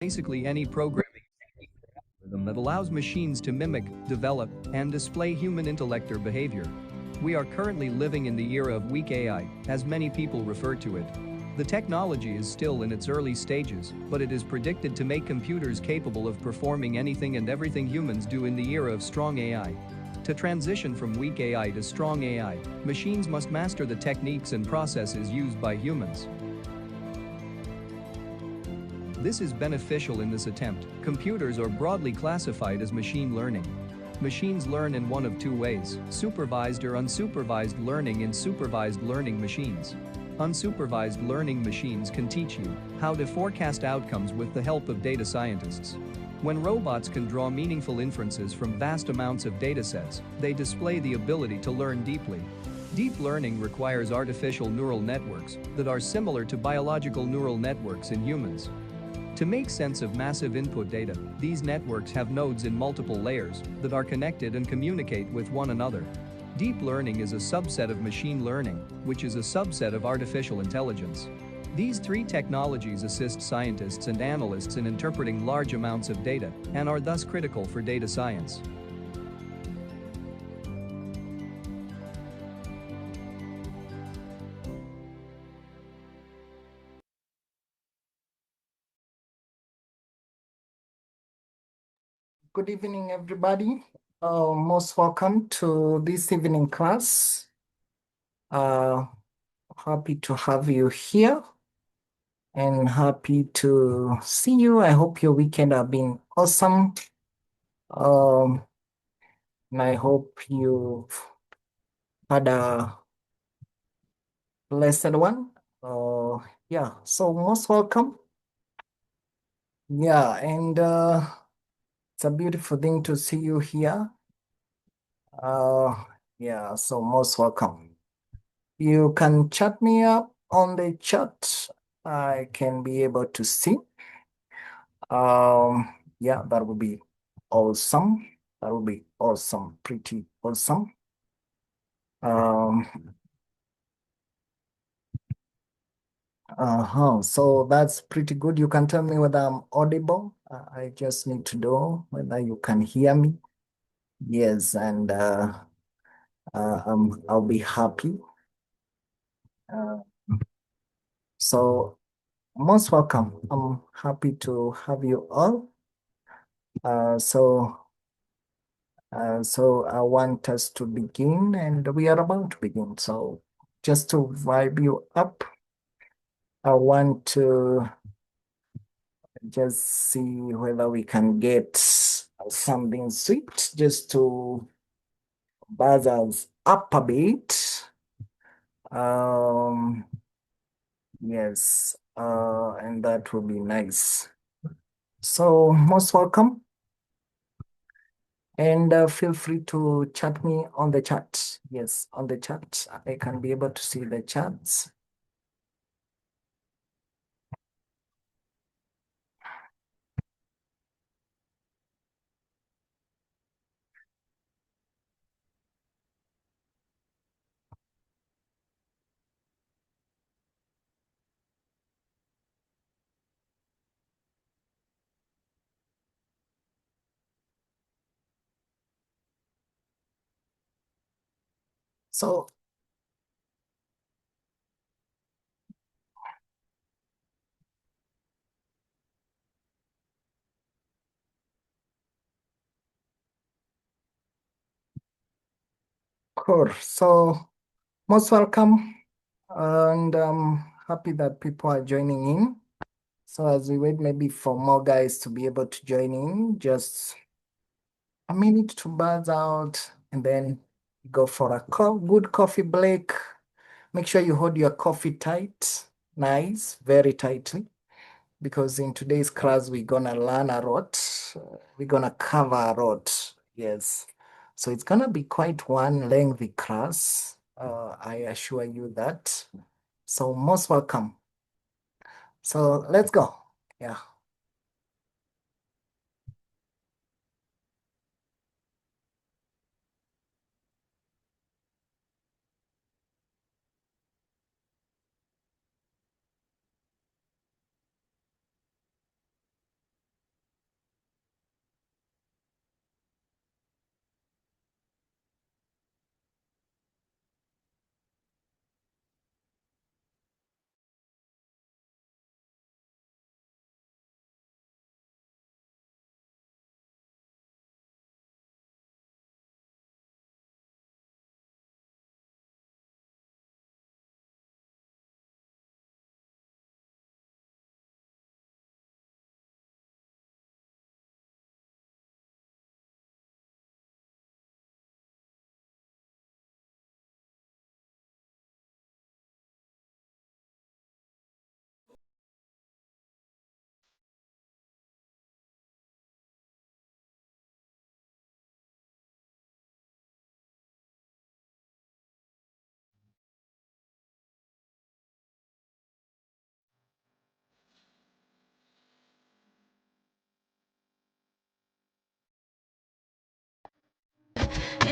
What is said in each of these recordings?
basically any programming algorithm that allows machines to mimic, develop, and display human intellect or behavior. We are currently living in the era of weak AI, as many people refer to it. The technology is still in its early stages, but it is predicted to make computers capable of performing anything and everything humans do in the era of strong AI. To transition from weak AI to strong AI, machines must master the techniques and processes used by humans. This is beneficial in this attempt. Computers are broadly classified as machine learning. Machines learn in one of two ways: supervised or unsupervised learning in supervised learning machines. Unsupervised learning machines can teach you how to forecast outcomes with the help of data scientists. When robots can draw meaningful inferences from vast amounts of datasets, they display the ability to learn deeply. Deep learning requires artificial neural networks that are similar to biological neural networks in humans. To make sense of massive input data, these networks have nodes in multiple layers that are connected and communicate with one another. Deep learning is a subset of machine learning, which is a subset of artificial intelligence. These three technologies assist scientists and analysts in interpreting large amounts of data and are thus critical for data science. Good evening, everybody. Most welcome to this evening class. Happy to have you here and happy to see you. I hope your weekend have been awesome. And I hope you've had a blessed one. Yeah, so most welcome. Yeah, and it's a beautiful thing to see you here. Yeah, so most welcome. You can chat me up on the chat. I can be able to see. Yeah, that would be awesome. That would be awesome, pretty awesome. Um, so that's pretty good. You can tell me whether I'm audible. I just need to know whether you can hear me. Yes, and I'll be happy. Uh, so most welcome. I'm happy to have you all. Uh, so so I want us to begin, and we are about to begin. So just to vibe you up, I want to just see whether we can get something sweet just to buzz us up a bit. Um, yes, and that will be nice. So most welcome. And feel free to chat me on the chat. Yes, on the chat. I can be able to see the chats. So, cool. So, most welcome. And I'm happy that people are joining in. So, as we wait maybe for more guys to be able to join in, just a minute to buzz out and then go for a good coffee break. Make sure you hold your coffee tight, nice, very tightly, because in today's class, we're gonna learn a lot. We're gonna cover a lot. Yes. So it's gonna be quite one lengthy class. I assure you that. So most welcome. So let's go. Yeah.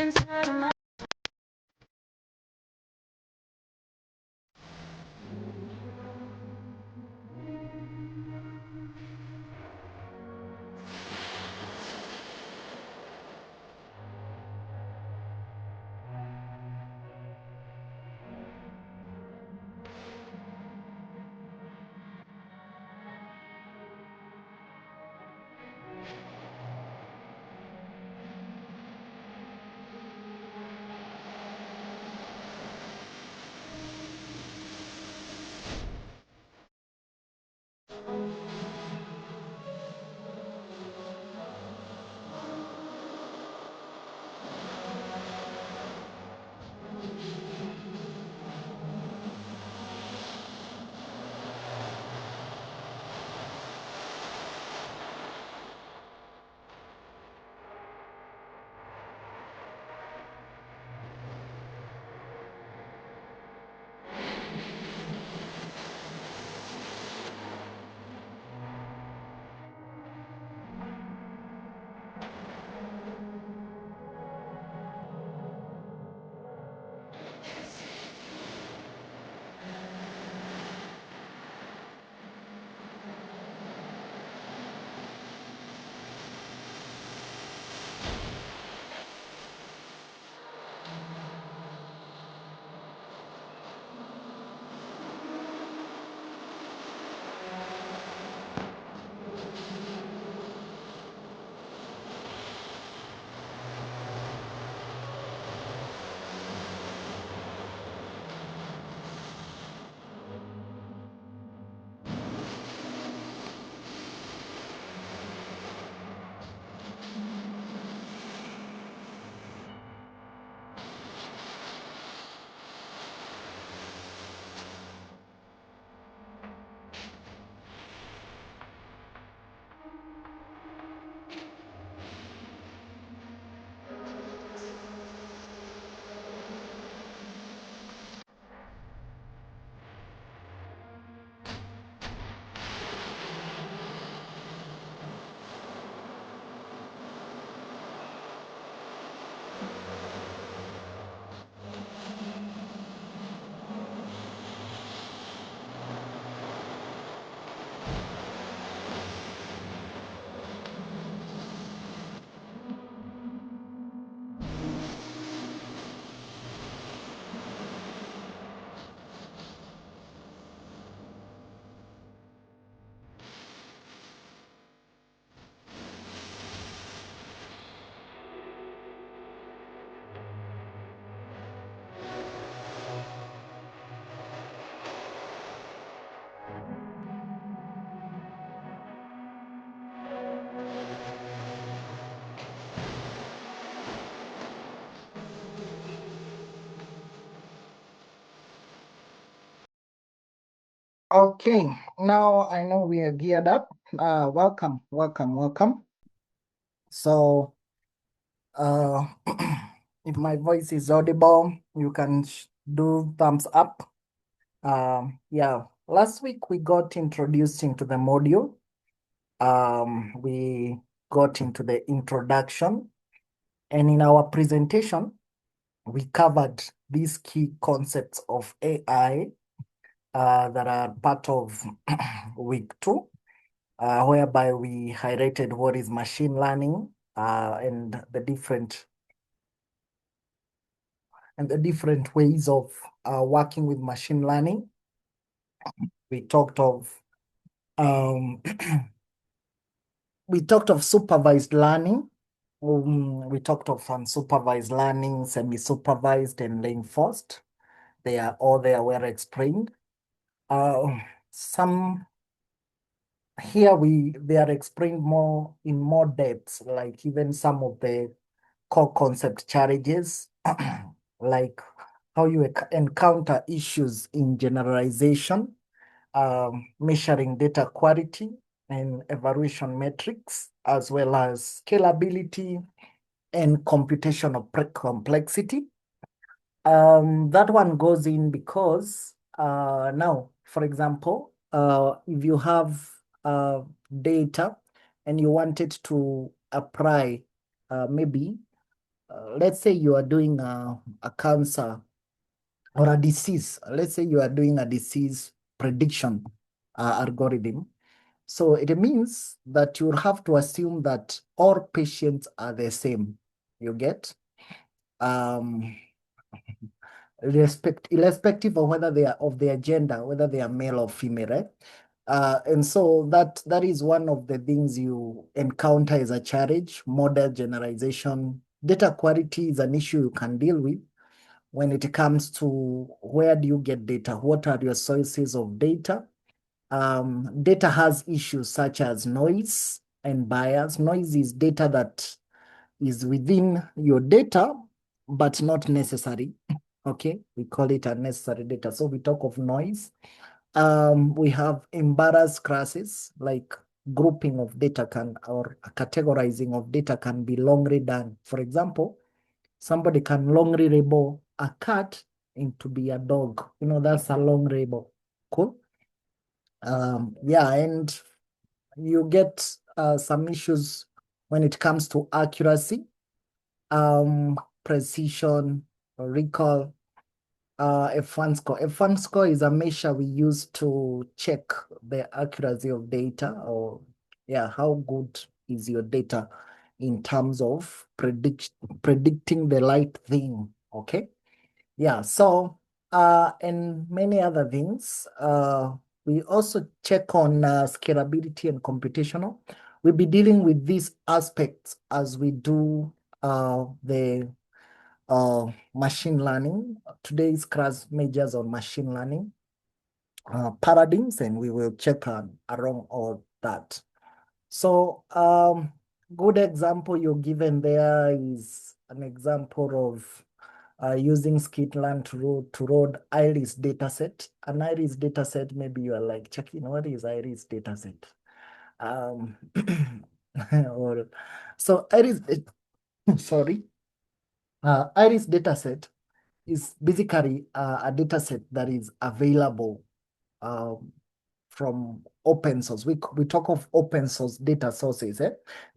inside of my Okay, now I know we are geared up. Welcome, welcome, welcome. So, if my voice is audible, you can do thumbs up. Yeah, last week we got introduced into the module. We got into the introduction, and in our presentation, we covered these key concepts of AI that are part of week 2, whereby we highlighted what is machine learning and the different ways of working with machine learning. We talked of we talked of supervised learning. We talked of unsupervised learning, semi-supervised, and reinforced. They are all there well explained. Some here they are explained more in more depth, like even some of the core concept challenges, like how you encounter issues in generalization, measuring data quality and evaluation metrics, as well as scalability and computational complexity. That one goes in because now, for example, if you have data and you wanted to apply maybe let's say you are doing a cancer or a disease. Let's say you are doing a disease prediction algorithm. So it means that you have to assume that all patients are the same. You get? Um, irrespective of whether they are of their gender, whether they are male or female, right? And so that is one of the things you encounter as a challenge. Model generalization, data quality is an issue you can deal with when it comes to where do you get data, what are your sources of data. Data has issues such as noise and bias. Noise is data that is within your data, but not necessary. Okay, we call it unnecessary data. So we talk of noise. We have embarrassed classes, like grouping of data can or categorizing of data can be longly done. For example, somebody can longly label a cat into be a dog. That's a long label. Cool. Yeah, and you get some issues when it comes to accuracy, precision, recall, F1 score. F1 score is a measure we use to check the accuracy of data, or yeah, how good is your data in terms of predicting the right thing. Okay. Yeah, so and many other things. We also check on scalability and computational. We'll be dealing with these aspects as we do the machine learning. Today's class majors on machine learning paradigms, and we will check around all that. So good example you're given there is an example of using skitlearn to load iris dataset. An iris dataset, maybe you are like checking what is iris dataset. Or so iris, sorry, iris dataset is basically a dataset that is available from open source. We talk of open source data sources,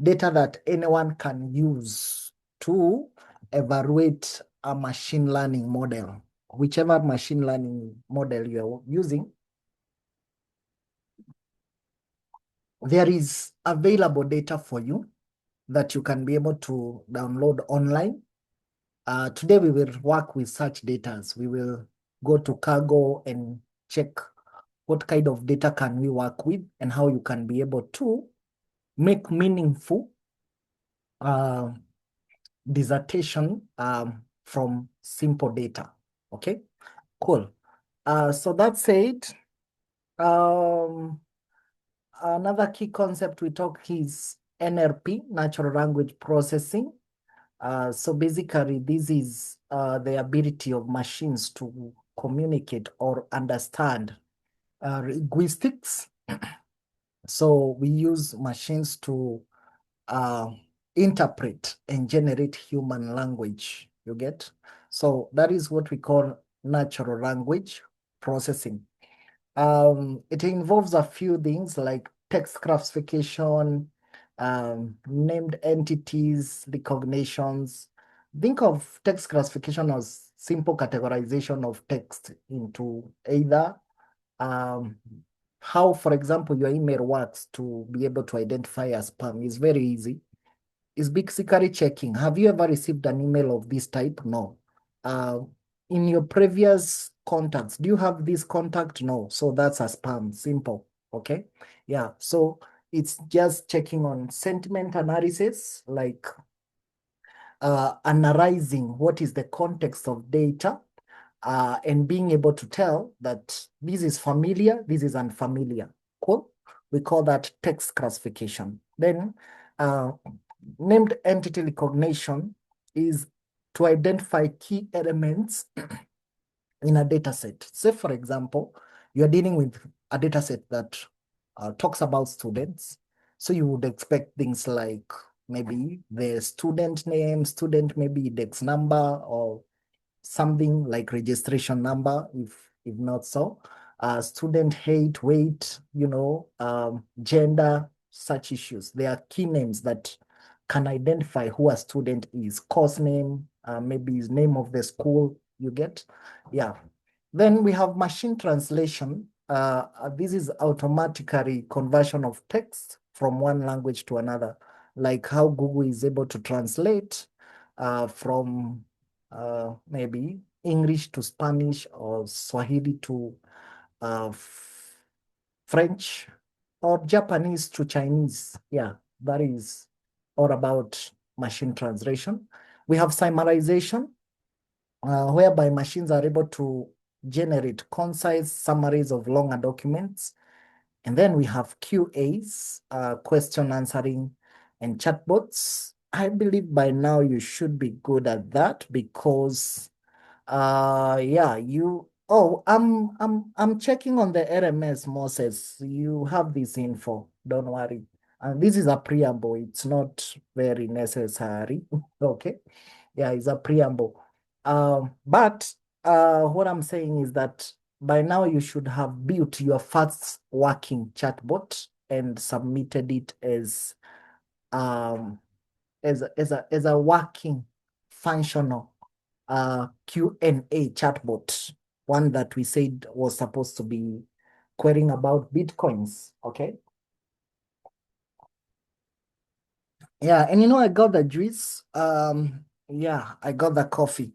data that anyone can use to evaluate a machine learning model, whichever machine learning model you're using. There is available data for you that you can be able to download online. Today we will work with such data. We will go to Kaggle and check what kind of data can we work with and how you can be able to make meaningful dissertation from simple data. Okay, cool. So that said, another key concept we talk is NLP, natural language processing. So basically, this is the ability of machines to communicate or understand linguistics. So we use machines to interpret and generate human language, you get? So that is what we call natural language processing. It involves a few things like text classification, named entities, recognitions. Think of text classification as simple categorization of text into either how, for example, your email works to be able to identify as spam is very easy. It's basically checking. Have you ever received an email of this type? No. In your previous contacts, do you have this contact? No. So that's a spam. Simple. Okay. Yeah. So it's just checking on sentiment analysis, like analyzing what is the context of data and being able to tell that this is familiar, this is unfamiliar. Cool. We call that text classification. Then named entity recognition is to identify key elements in a data set. Say, for example, you're dealing with a data set that talks about students. So you would expect things like maybe the student name, student maybe index number, or something like registration number, if not so. Student height, weight, gender, such issues. They are key names that can identify who a student is, course name, maybe his name of the school, you get? Yeah. Then we have machine translation. This is automatically conversion of text from one language to another, like how Google is able to translate from maybe English to Spanish or Swahili to French or Japanese to Chinese. Yeah, that is all about machine translation. We have summarization, whereby machines are able to generate concise summaries of longer documents. And then we have QAs, question answering, and chatbots. I believe by now you should be good at that because yeah, I'm checking on the RMS, Moses. You have this info, don't worry. And this is a preamble, it's not very necessary. Okay. Yeah, it's a preamble. But what I'm saying is that by now you should have built your first working chatbot and submitted it um as a working functional Q&A chatbot, one that we said was supposed to be querying about Bitcoins. Okay. Yeah, and I got the juice. Yeah, I got the coffee.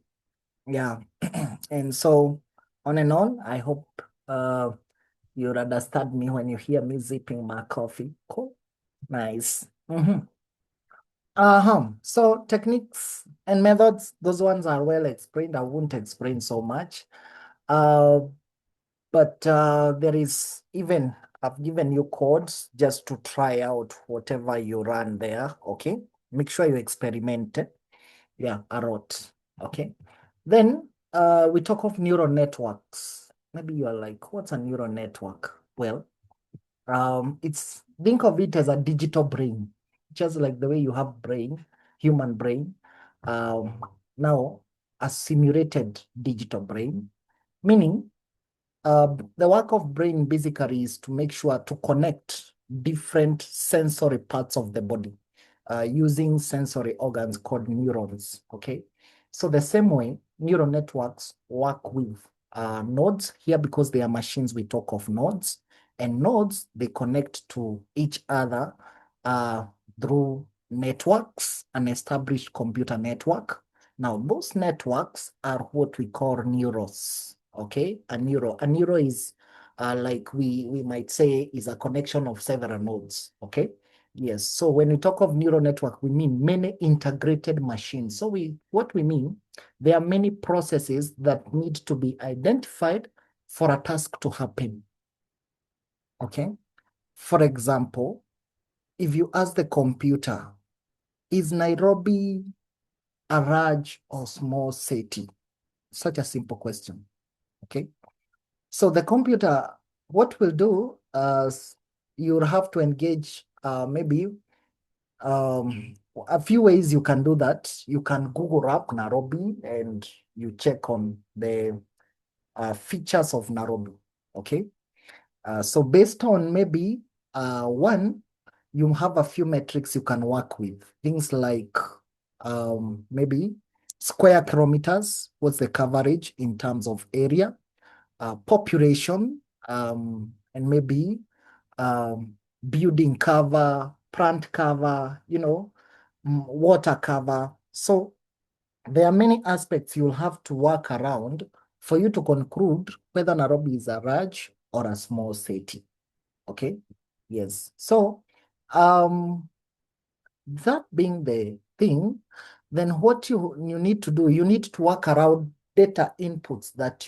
Yeah. And so on and on, I hope you'll understand me when you hear me zipping my coffee. Cool. Nice. So techniques and methods, those ones are well explained. I won't explain so much. But there is even, I've given you codes just to try out whatever you run there. Okay. Make sure you experiment. Yeah, a lot. Okay. Then we talk of neural networks. Maybe you are like, what's a neural network? Well, think of it as a digital brain, just like the way you have brain, human brain. Now a simulated digital brain, meaning the work of brain basically is to make sure to connect different sensory parts of the body using sensory organs called neurons. Okay. So the same way neural networks work with nodes here, because they are machines, we talk of nodes, and nodes, they connect to each other through networks, an established computer network. Now, those networks are what we call neurons. Okay, a neuro is like we might say is a connection of several nodes. Okay, yes. So when we talk of neural network, we mean many integrated machines. So what we mean, there are many processes that need to be identified for a task to happen. Okay, for example, if you ask the computer, is Nairobi a large or small city? Such a simple question. Okay. So the computer, what will do is you'll have to engage maybe a few ways you can do that. You can Google up Nairobi and you check on the features of Nairobi. Okay. So based on maybe one, you have a few metrics you can work with. Things like maybe square kilometers, what's the coverage in terms of area, population, and maybe building cover, plant cover, water cover. So there are many aspects you'll have to work around for you to conclude whether Nairobi is a large or a small city. Okay. Yes. So that being the thing, then what you need to do, you need to work around data inputs that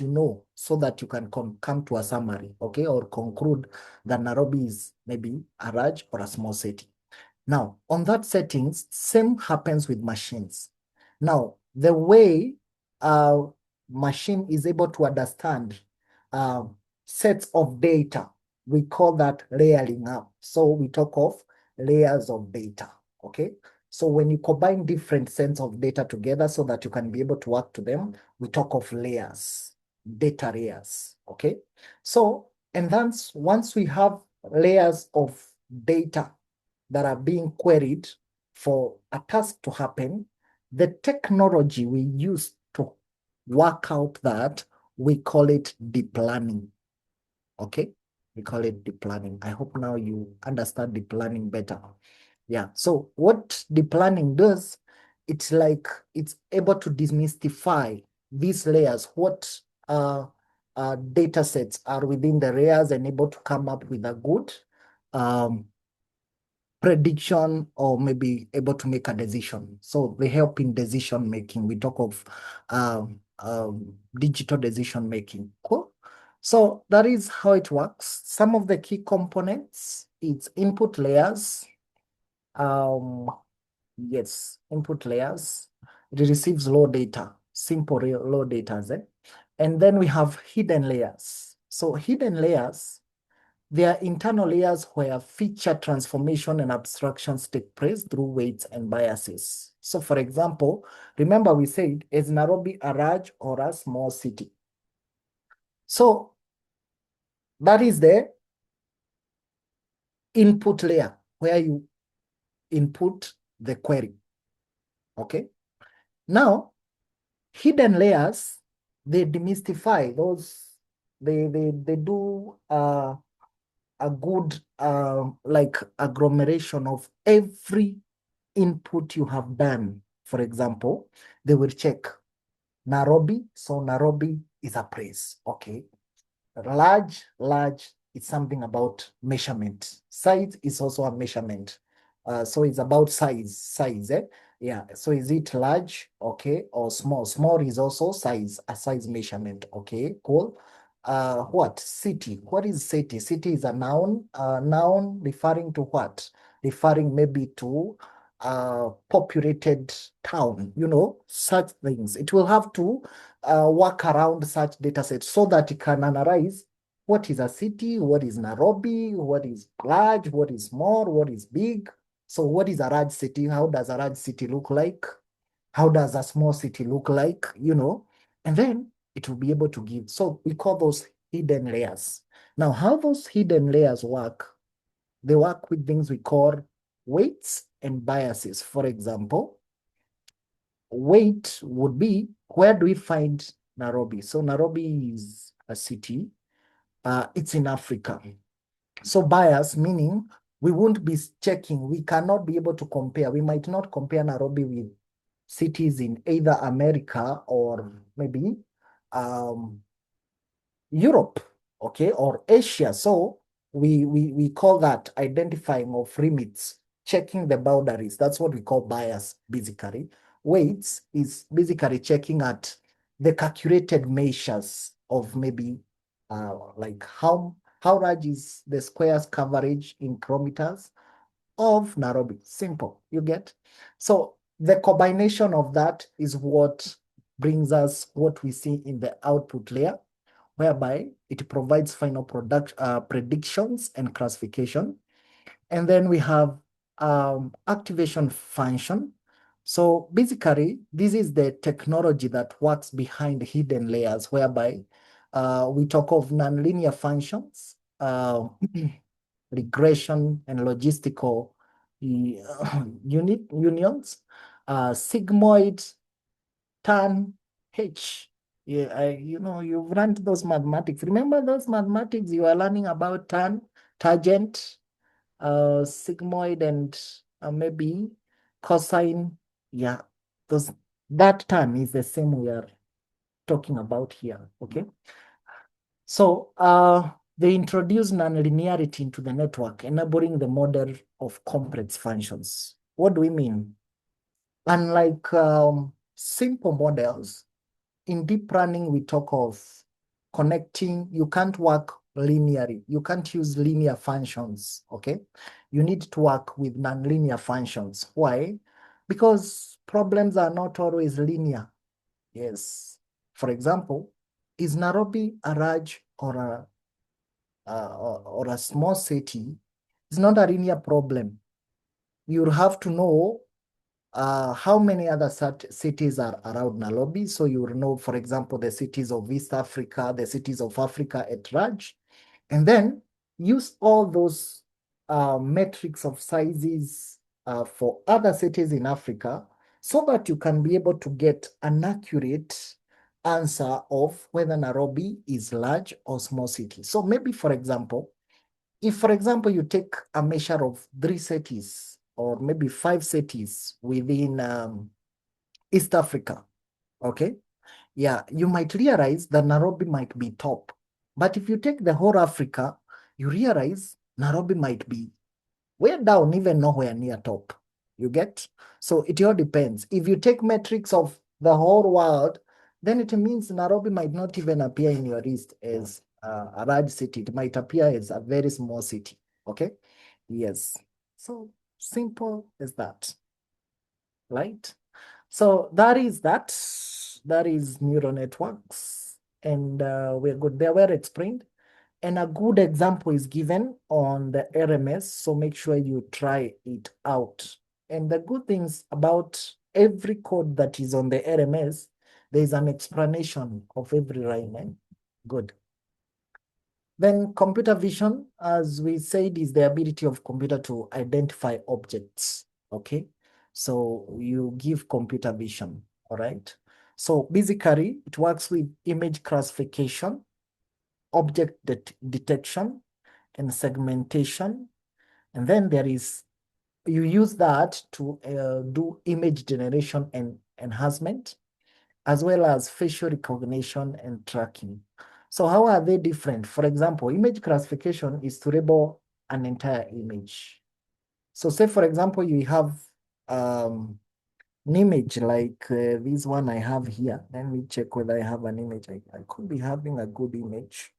so that you can come to a summary, okay, or conclude that Nairobi is maybe a large or a small city. Now, on that settings, same happens with machines. Now, the way a machine is able to understand sets of data, we call that layering up. So we talk of layers of data, okay? So when you combine different sets of data together so that you can be able to work to them, we talk of layers, data layers, okay? So, and then once we have layers of data that are being queried, for a task to happen, the technology we use to work out that, we call it deep learning. Okay? We call it deep learning. I hope now you understand deep learning better. Yeah. So what deep learning does, it's like it's able to demystify these layers, what data sets are within the layers, and able to come up with a good prediction, or maybe able to make a decision. So they help in decision making. We talk of digital decision making. Cool. So that is how it works. Some of the key components, it's input layers. Yes, input layers. It receives raw data, simple raw data. And then we have hidden layers. So hidden layers, they are internal layers where feature transformation and abstractions take place through weights and biases. So for example, remember we said, is Nairobi a large or a small city? So that is the input layer where you input the query. Okay. Now, hidden layers, they demystify those, they do a good like agglomeration of every input you have done. For example, they will check Nairobi. So Nairobi is a place. Okay. Large is something about measurement. Size is also a measurement. So it's about size. Yeah. So is it large? Okay. Or small? Small is also size, a size measurement. Okay, cool. What? City. What is city? City is a noun. Noun referring to what? Referring maybe to populated town, such things. It will have to work around such data sets so that it can analyze what is a city, what is Nairobi, what is large, what is small, what is big. So what is a large city? How does a large city look like? How does a small city look like? And then it will be able to give. So we call those hidden layers. Now, how those hidden layers work, they work with things we call weights and biases. For example, weight would be, where do we find Nairobi? So Nairobi is a city. It's in Africa. So bias, meaning we won't be checking. We cannot be able to compare. We might not compare Nairobi with cities in either America or maybe Europe, okay, or Asia. So we call that identifying of limits, checking the boundaries. That's what we call bias, basically. Weights is basically checking at the calculated measures of maybe like how large is the square's coverage in kilometers of Nairobi. Simple, you get? So the combination of that is what brings us what we see in the output layer, whereby it provides final predictions and classification. And then we have activation function. So basically, this is the technology that works behind hidden layers, whereby we talk of nonlinear functions, regression and logistical unions, sigmoid, tan, H. Yeah, you've run those mathematics. Remember those mathematics you are learning about tan, tangent, sigmoid, and maybe cosine. Yeah, that tan is the same we are talking about here. Okay. So they introduce nonlinearity into the network, enabling the model of complex functions. What do we mean? Unlike simple models, in deep learning, we talk of connecting. You can't work linearly. You can't use linear functions, okay? You need to work with nonlinear functions. Why? Because problems are not always linear. Yes. For example, is Nairobi a large or a small city? It's not a linear problem. You'll have to know how many other cities are around Nairobi. So you will know, for example, the cities of East Africa, the cities of Africa at large, and then use all those metrics of sizes, for other cities in Africa so that you can be able to get an accurate answer of whether Nairobi is large or small city. So maybe, for example, if, for example, you take a measure of 3 cities or maybe 5 cities within East Africa, okay? Yeah, you might realize that Nairobi might be top. But if you take the whole Africa, you realize Nairobi might be way down, even nowhere near top. You get? So it all depends. If you take metrics of the whole world, then it means Nairobi might not even appear in your list as a large city. It might appear as a very small city. Okay? Yes. So simple as that. Right? So that is that. That is neural networks. And we're good. They're well explained. And a good example is given on the RMS, so make sure you try it out. And the good things about every code that is on the RMS, there's an explanation of every line. Good. Then computer vision, as we said, is the ability of computer to identify objects, okay? So you give computer vision, all right? So basically, it works with image classification, object detection, and segmentation. And then you use that to do image generation and enhancement, as well as facial recognition and tracking. So how are they different? For example, image classification is to label an entire image. So say, for example, you have an image like this one I have here. Let me check whether I have an image. I could be having a good image.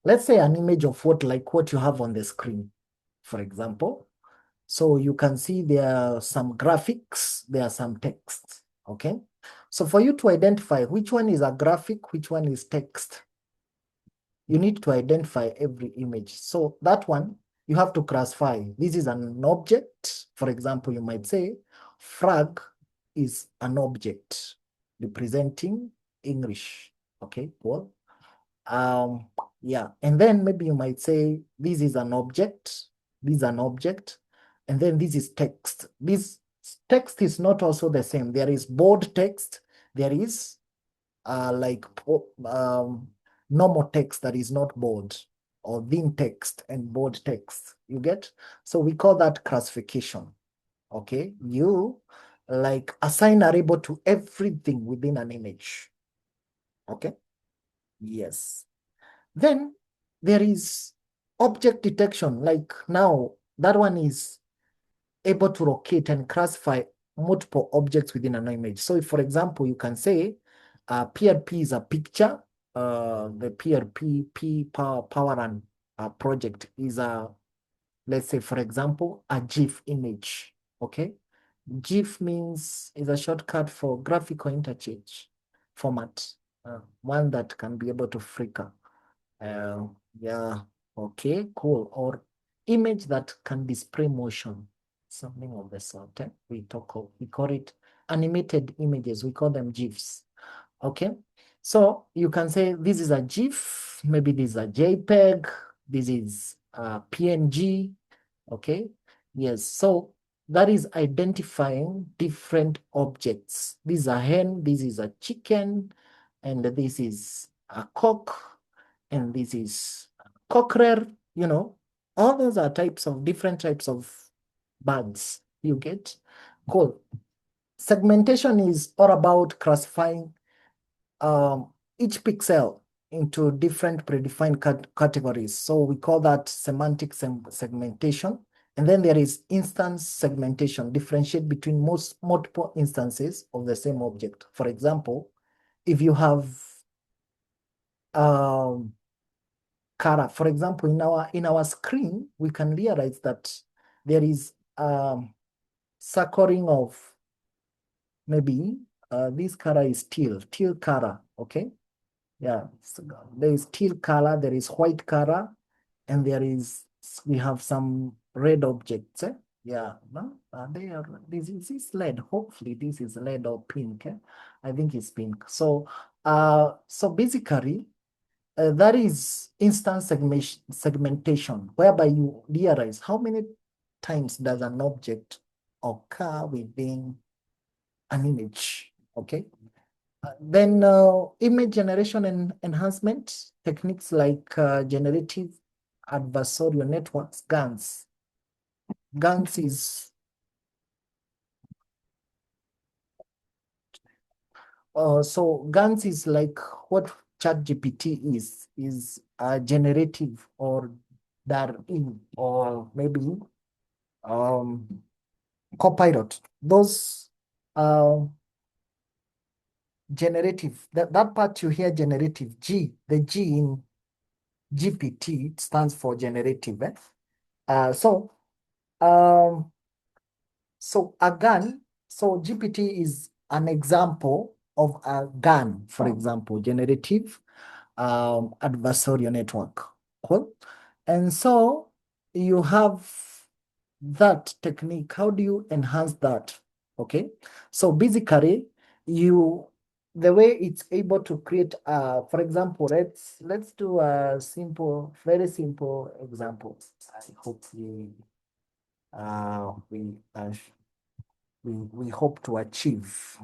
Let's say an image of what you have on the screen, for example. So you can see there are some graphics, there are some text, okay? So for you to identify which one is a graphic, which one is text, you need to identify every image. So that one, you have to classify. This is an object. For example, you might say frag is an object representing English, okay, well, yeah, and then maybe you might say this is an object, this is an object, and then this is text. This text is not also the same. There is bold text, there is like normal text that is not bold, or thin text and bold text. You get? So we call that classification. Okay, you like assign a label to everything within an image. Okay, yes. Then there is object detection, like now that one is able to locate and classify multiple objects within an image. So if, for example, you can say PRP is a picture, the PRP Power Run project is let's say, for example, a GIF image, okay? GIF is a shortcut for graphical interchange format, one that can be able to flicker. Yeah, okay, cool. Or image that can display motion, something of the sort. We call it animated images. We call them GIFs. Okay, so you can say this is a GIF, maybe this is a JPEG, this is a PNG. Okay, yes. So that is identifying different objects. This is a hen, this is a chicken, and this is a cock, and this is cockerel, all those are different types of birds. You get? Cool. Segmentation is all about classifying each pixel into different predefined categories. So we call that semantic segmentation. And then there is instance segmentation, differentiate between multiple instances of the same object. For example, if you have color, for example, in our screen, we can realize that there is circling of maybe this color is teal color, okay? Yeah, so there is teal color, there is white color, and we have some red objects. Yeah, no? This is lead. Hopefully, this is lead or pink. I think it's pink. So basically, that is instance segmentation, whereby you realize how many times does an object occur within an image, okay? Then image generation and enhancement techniques like generative adversarial networks, GANs. GANs is so GANs is like what ChatGPT is generative or Darwin or maybe Copilot. Those generative, that part you hear generative, the G in GPT stands for generative. So a GAN, so GPT is an example of a GAN, for example, generative adversarial network. Cool. And so you have that technique. How do you enhance that? Okay. So basically, the way it's able to create, for example, let's do a simple, very simple example. I hope we hope to achieve.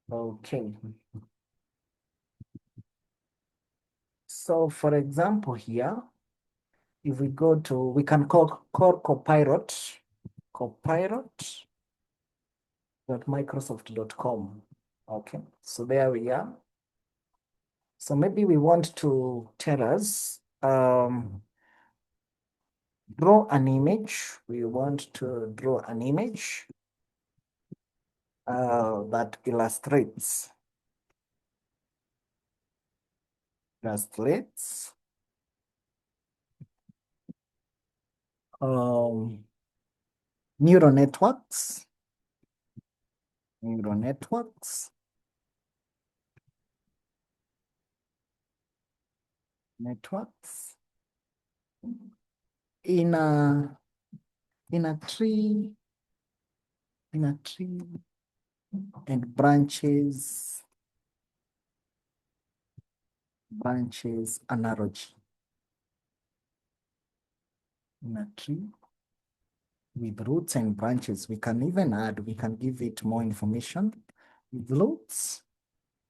Okay. So for example here, if we go to, we can call copilot.microsoft.com. Okay, so there we are. So maybe we want to tell us, draw an image. We want to draw an image that illustrates neural networks in a tree and branches analogy. In a tree with roots and branches, we can give it more information with roots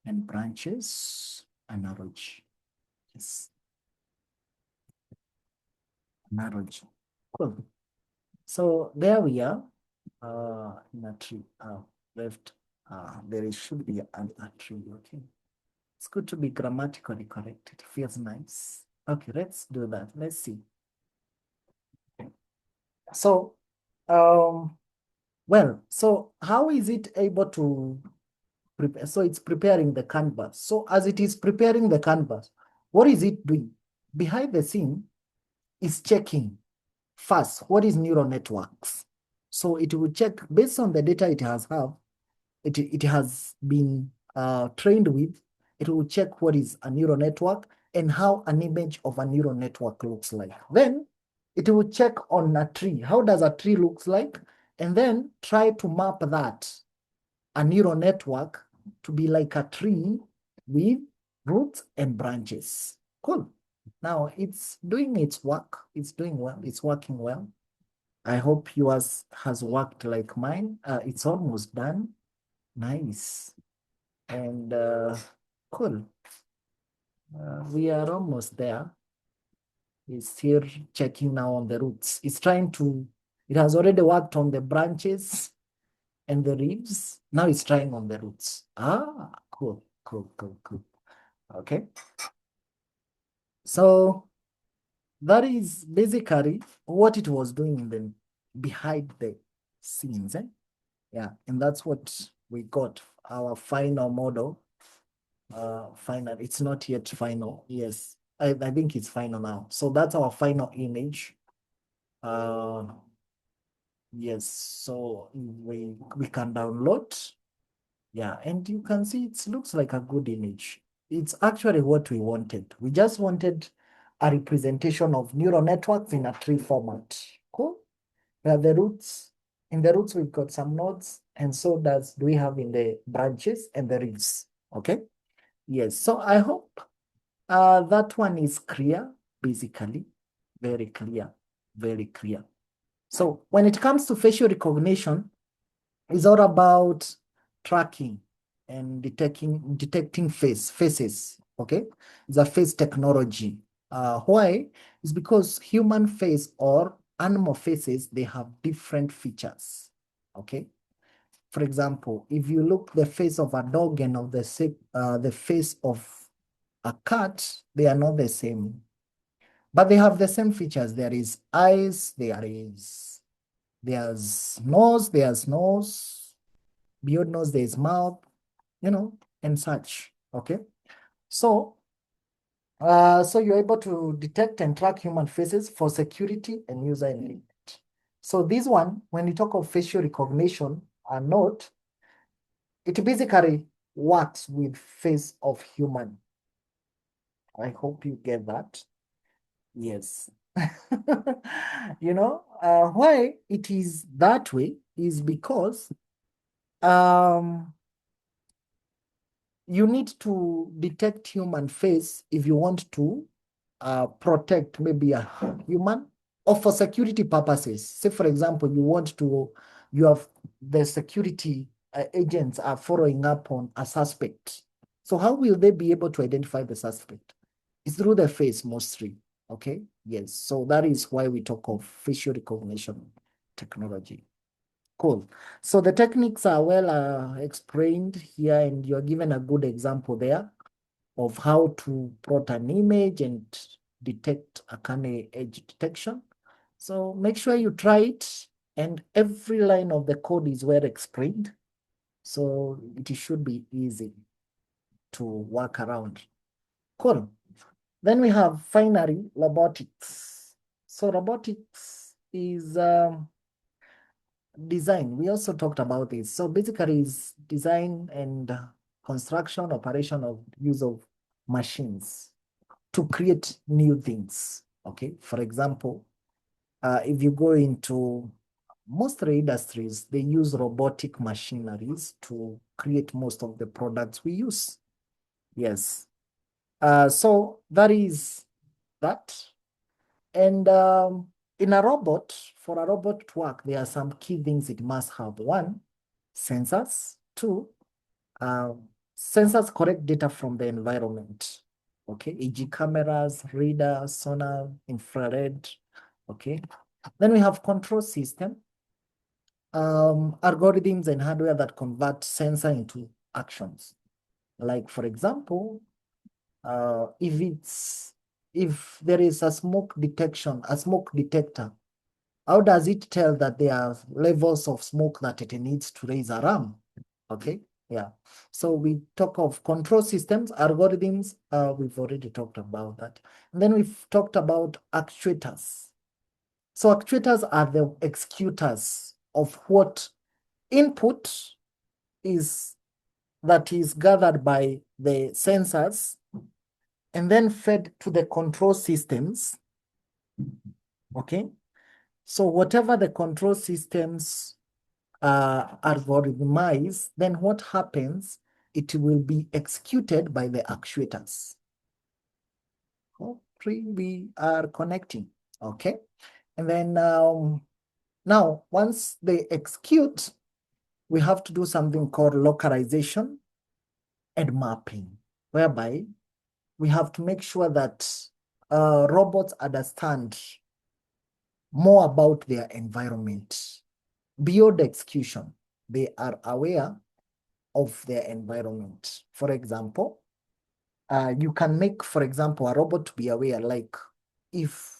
and branches analogy. Yes. Analogy. Cool. So there we are. In a tree. Left. There should be a tree. Okay. It's good to be grammatically correct. It feels nice. Okay, let's do that. Let's see. So, well, so how is it able to prepare? So it's preparing the canvas. So as it is preparing the canvas, what is it doing? Behind the scene is checking first, what is neural networks? So it will check based on the data it has been trained with, it will check what is a neural network and how an image of a neural network looks like. Then it will check on a tree. How does a tree looks like? And then try to map that, a neural network, to be like a tree with roots and branches. Cool. Now it's doing its work. It's doing well. It's working well. I hope yours has worked like mine. It's almost done. Nice. And cool. We are almost there. It's here checking now on the roots. It has already worked on the branches and the leaves. Now it's trying on the roots. Cool. Okay. So that is basically what it was doing behind the scenes. Yeah, and that's what we got, our final model. Final, it's not yet final. Yes, I think it's final now. So that's our final image. Yes, so we can download. Yeah, and you can see it looks like a good image. It's actually what we wanted. We just wanted a representation of neural networks in a tree format. Cool. Where the roots, in the roots we've got some nodes, and so do we have in the branches and the leaves. Okay. Yes. So I hope that one is clear, basically. Very clear. Very clear. So when it comes to facial recognition, it's all about tracking and detecting faces. Okay. It's a face technology. Why? It's because human face or animal faces, they have different features. Okay. For example, if you look the face of a dog and of the face of a cat, they are not the same, but they have the same features. There is eyes, there's nose, beyond nose, there's mouth, and such. Okay. So, so you're able to detect and track human faces for security and user enablement. So this one, when you talk of facial recognition, note, it basically works with face of human. I hope you get that. Yes. Why it is that way is because you need to detect human face if you want to protect maybe a human or for security purposes. Say, for example, you have the security agents are following up on a suspect. So how will they be able to identify the suspect? It's through the face mostly. Okay. Yes. So that is why we talk of facial recognition technology. Cool. So the techniques are well explained here, and you're given a good example there of how to plot an image and detect a canny edge detection. So make sure you try it, and every line of the code is well explained. So it should be easy to work around. Cool. Then we have finally robotics. So robotics is design. We also talked about this. So basically it's design and construction, operation of use of machines to create new things. Okay. For example, if you go into most industries, they use robotic machineries to create most of the products we use. Yes. So that is that. And in a robot, for a robot to work, there are some key things it must have. One, sensors. Two, sensors collect data from the environment. Okay, e.g. cameras, radar, sonar, infrared. Okay. Then we have control system, algorithms and hardware that convert sensor into actions. Like, for example, if there is a smoke detector, how does it tell that there are levels of smoke that it needs to raise alarm? Okay, yeah. So we talk of control systems, algorithms, we've already talked about that. And then we've talked about actuators. So actuators are the executors of what input is that is gathered by the sensors and then fed to the control systems. Okay. So whatever the control systems algorithmize, then what happens? It will be executed by the actuators. Hopefully we are connecting. Okay. And then now once they execute, we have to do something called localization and mapping, whereby we have to make sure that robots understand more about their environment. Beyond execution, they are aware of their environment. For example, you can make, for example, a robot to be aware, like if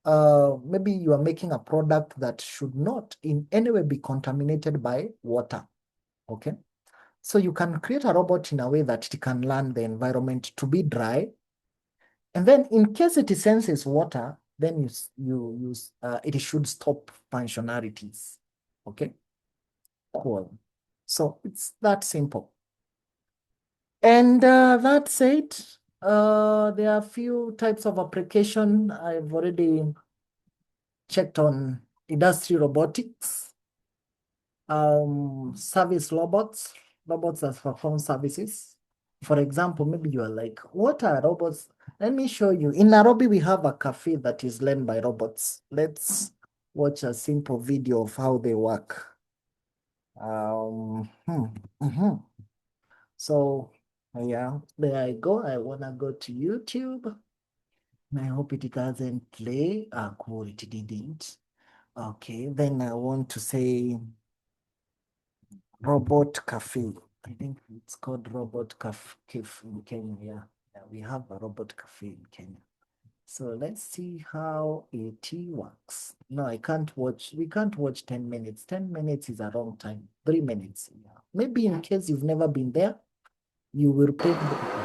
maybe you are making a product that should not in any way be contaminated by water. Okay. So you can create a robot in a way that it can learn the environment to be dry. And then in case it senses water, then it should stop functionalities. Okay. Cool. So it's that simple. And that said, there are a few types of application. I've already checked on industry robotics, service robots, robots that perform services. For example, maybe you are like, what are robots? Let me show you. In Nairobi, we have a cafe that is led by robots. Let's watch a simple video of how they work. Mhm. So, yeah, there I go. I want to go to YouTube. I hope it doesn't play. Ah, cool, it didn't. Okay, then I want to say Robot Cafe. I think it's called Robot Cafe in Kenya. Yeah, we have a Robot Cafe in Kenya. So let's see how it works. No, I can't watch. We can't watch 10 minutes. 10 minutes is a long time. 3 minutes. Yeah. Maybe in case you've never been there, you will pay.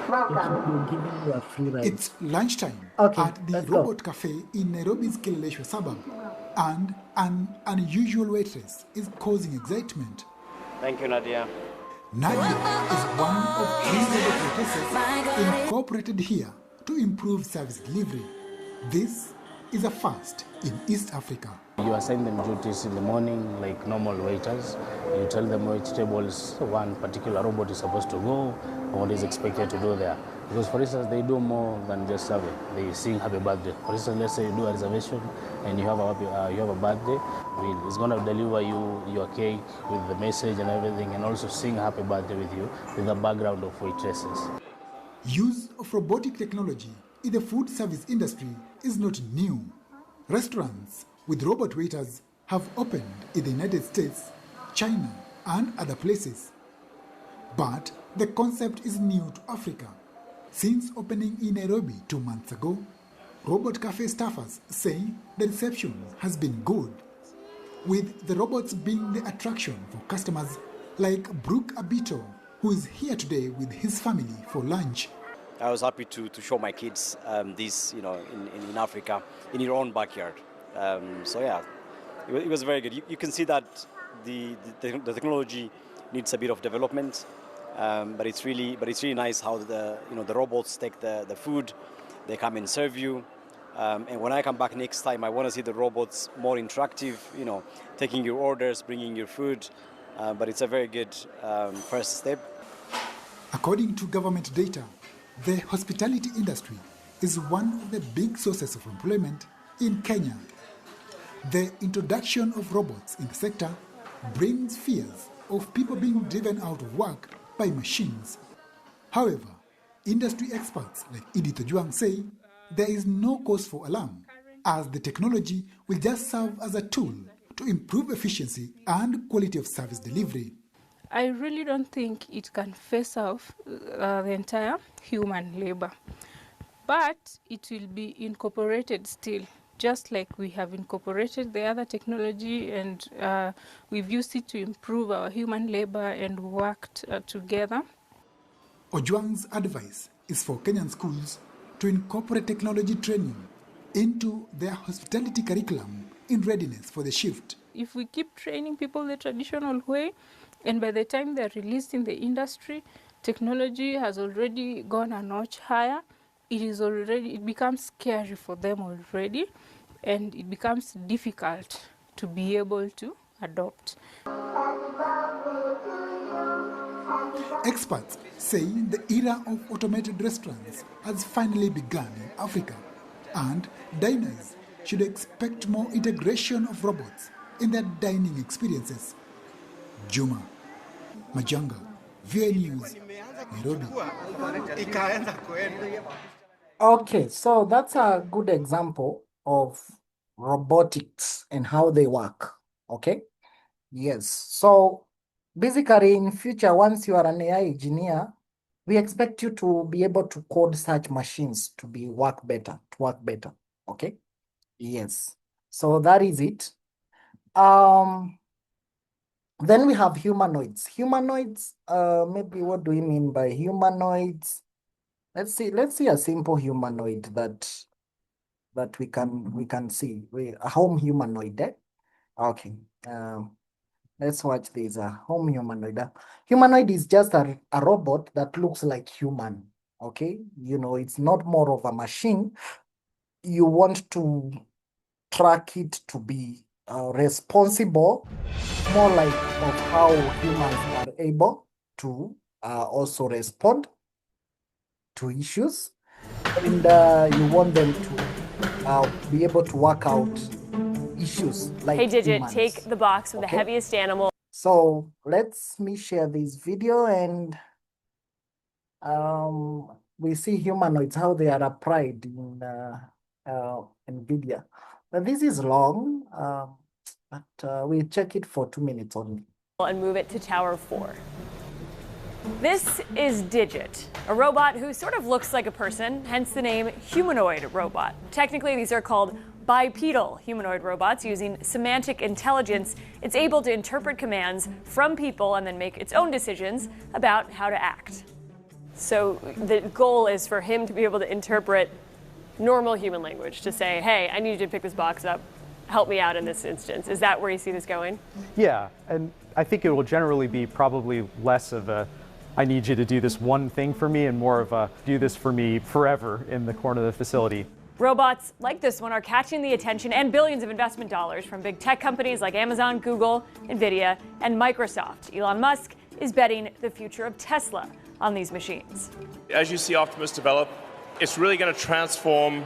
We're giving you a free ride. It's lunchtime Okay, at the let's go. Robot Cafe in Nairobi's Kileleshwa suburb, and an unusual waitress is causing excitement. Thank you, Nadia. Nadia is one of three robot waitresses incorporated here to improve service delivery. This is a first in East Africa. You assign them duties in the morning like normal waiters. You tell them which tables one particular robot is supposed to go, or what is expected to do there. Because for instance, they do more than just survey. They sing happy birthday. For instance, let's say you do a reservation and you have a birthday. It's going to deliver you your cake with the message and everything, and also sing happy birthday with you with a background of waitresses. Use of robotic technology in the food service industry is not new. Restaurants with robot waiters have opened in the United States, China, and other places. But the concept is new to Africa. Since opening in Nairobi 2 months ago, Robot Cafe staffers say the reception has been good, with the robots being the attraction for customers like Brooke Abito, who is here today with his family for lunch. I was happy to show my kids this, in Africa, in your own backyard. So yeah, it was very good. You can see that the technology needs a bit of development, but it's really nice how the robots take the food, they come and serve you. And when I come back next time, I want to see the robots more interactive, taking your orders, bringing your food. But it's a very good first step. According to government data, the hospitality industry is one of the big sources of employment in Kenya. The introduction of robots in the sector brings fears of people being driven out of work by machines. However, industry experts like Edith Ojuang say there is no cause for alarm, as the technology will just serve as a tool to improve efficiency and quality of service delivery. I really don't think it can face off the entire human labor, but it will be incorporated still, just like we have incorporated the other technology, and we've used it to improve our human labor and worked together. Ojuang's advice is for Kenyan schools to incorporate technology training into their hospitality curriculum in readiness for the shift. If we keep training people the traditional way, and by the time they're released in the industry, technology has already gone a notch higher. It becomes scary for them already, and it becomes difficult to be able to adopt. Experts say the era of automated restaurants has finally begun in Africa, and diners should expect more integration of robots in their dining experiences. Juma Majanga, VOA News, Nairobi. Okay, so that's a good example of robotics and how they work. Okay, yes. So basically, in future, once you are an AI engineer, we expect you to be able to code such machines to work better. Okay, yes. So that is it. Then we have humanoids. Humanoids, maybe what do we mean by humanoids? Let's see a simple humanoid that we can see. A home humanoid, eh? Okay. Let's watch this. A home humanoid. Humanoid is just a robot that looks like human. Okay, it's not more of a machine. You want to track it to be responsible, more like of how humans are able to also respond to issues, and you want them to be able to work out issues like Hey Digit, humans. take the box with the Okay? heaviest animal. So let me share this video, and we see humanoids, how they are applied in NVIDIA. But this is long, but we check it for 2 minutes only. And move it to Tower 4. This is Digit, a robot who sort of looks like a person, hence the name humanoid robot. Technically, these are called bipedal humanoid robots. Using semantic intelligence, it's able to interpret commands from people and then make its own decisions about how to act. So the goal is for him to be able to interpret normal human language, to say, hey, I need you to pick this box up, help me out in this instance. Is that where you see this going? Yeah, and I think it will generally be probably less of a, I need you to do this one thing for me, and more of a, do this for me forever in the corner of the facility. Robots like this one are catching the attention and billions of investment dollars from big tech companies like Amazon, Google, NVIDIA, and Microsoft. Elon Musk is betting the future of Tesla on these machines. As you see Optimus develop, it's really going to transform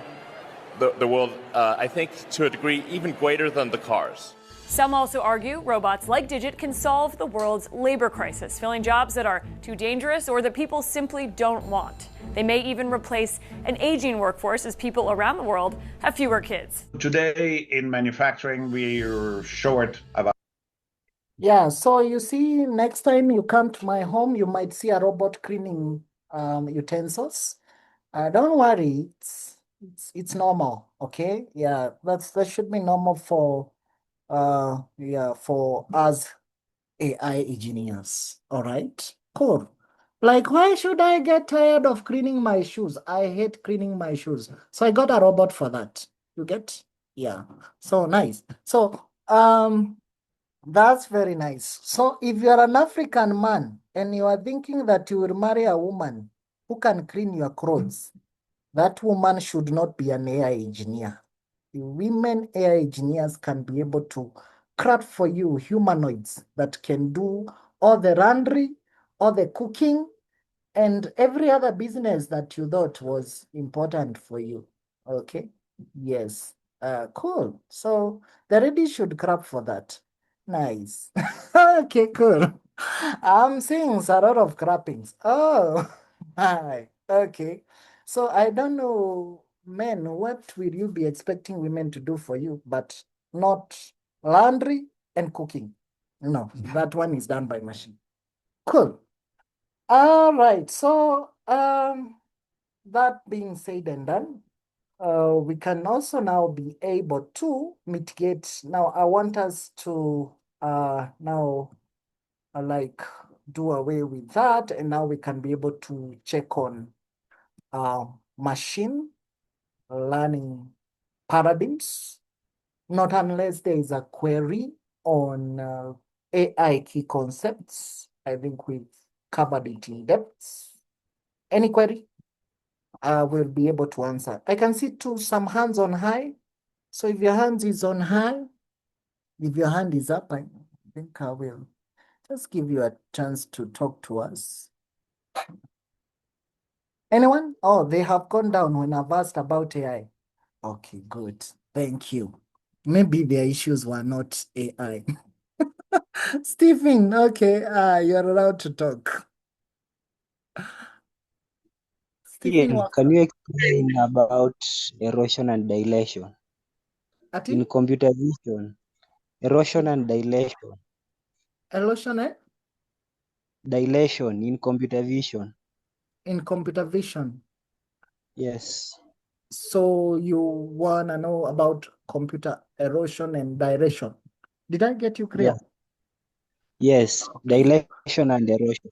the world, I think, to a degree even greater than the cars. Some also argue robots like Digit can solve the world's labor crisis, filling jobs that are too dangerous or that people simply don't want. They may even replace an aging workforce as people around the world have fewer kids. Today in manufacturing, we're short about. Yeah, so you see, next time you come to my home, you might see a robot cleaning utensils. Don't worry, it's normal, okay? Yeah, that should be normal for for us AI engineers. All right, cool. Like, why should I get tired of cleaning my shoes? I hate cleaning my shoes. So I got a robot for that. You get? Yeah. So nice. So that's very nice. So if you're an African man and you are thinking that you will marry a woman who can clean your clothes, that woman should not be an AI engineer. The women AI engineers can be able to craft for you humanoids that can do all the laundry, all the cooking, and every other business that you thought was important for you. Okay? Yes. Cool. So the lady should clap for that. Nice. Okay, cool. I'm seeing a lot of clappings. Oh, hi. Okay. So I don't know, men, what will you be expecting women to do for you, but not laundry and cooking? No, that one is done by machine. Cool. All right. So that being said and done, we can also now be able to mitigate. Now, I want us to now like do away with that, and now we can be able to check on machine learning paradigms, not unless there is a query on AI key concepts. I think we've covered it in depth. Any query? Will be able to answer. I can see some hands on high. So if your hand is on high, if your hand is up, I think I will just give you a chance to talk to us. Anyone? Oh, they have gone down when I've asked about AI. Okay, good. Thank you. Maybe their issues were not AI. Stephen, okay, you're allowed to talk. Stephen, Ian, can you explain about erosion and dilation in computer vision? Erosion and dilation. Erosion and dilation in computer vision. In computer vision. Yes. So you want to know about computer erosion and dilation. Did I get you clear? Yeah. Yes, dilation and erosion.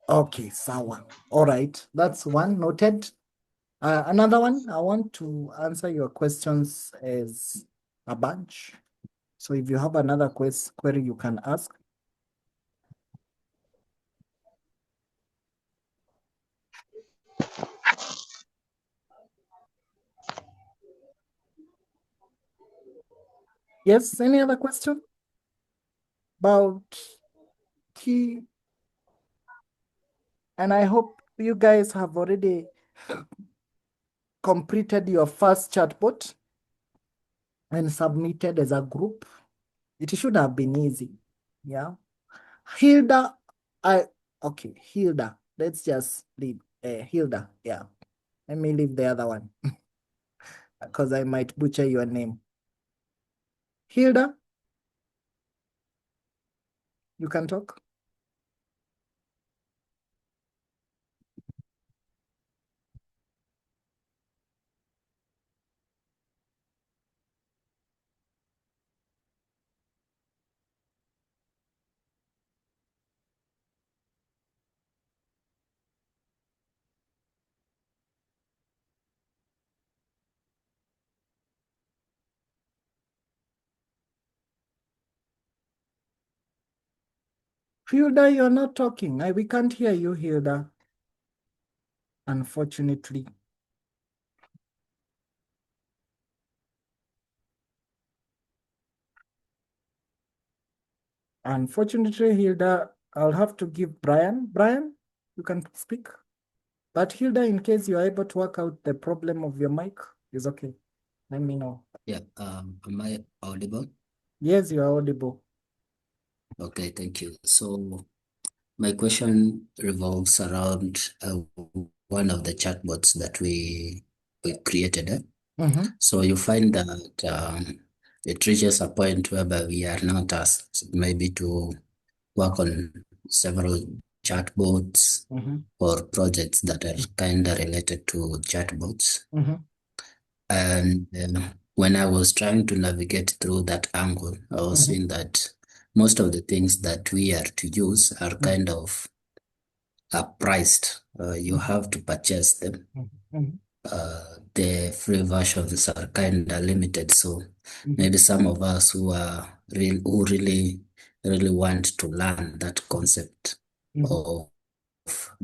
Okay, sawa. All right, that's one noted. Another one, I want to answer your questions as a bunch. So if you have another query, you can ask. Yes, any other question about key And I hope you guys have already completed your first chatbot and submitted as a group. It should have been easy. Yeah. Hilda, Hilda. Let's just leave Hilda. Yeah. Let me leave the other one because I might butcher your name. Hilda, you can talk. Hilda, you're not talking. We can't hear you, Hilda. Unfortunately. Unfortunately, Hilda, I'll have to give Brian. Brian, you can speak. But Hilda, in case you're able to work out the problem of your mic, is okay. Let me know. Yeah, am I audible? Yes, you are audible. Okay, thank you. So my question revolves around one of the chatbots that we created. So you find that it reaches a point whereby we are now tasked maybe to work on several chatbots or projects that are kind of related to chatbots. And when I was trying to navigate through that angle, I was seeing that most of the things that we are to use are kind of priced. You have to purchase them. The free versions are kind of limited, so maybe some of us who really want to learn that concept of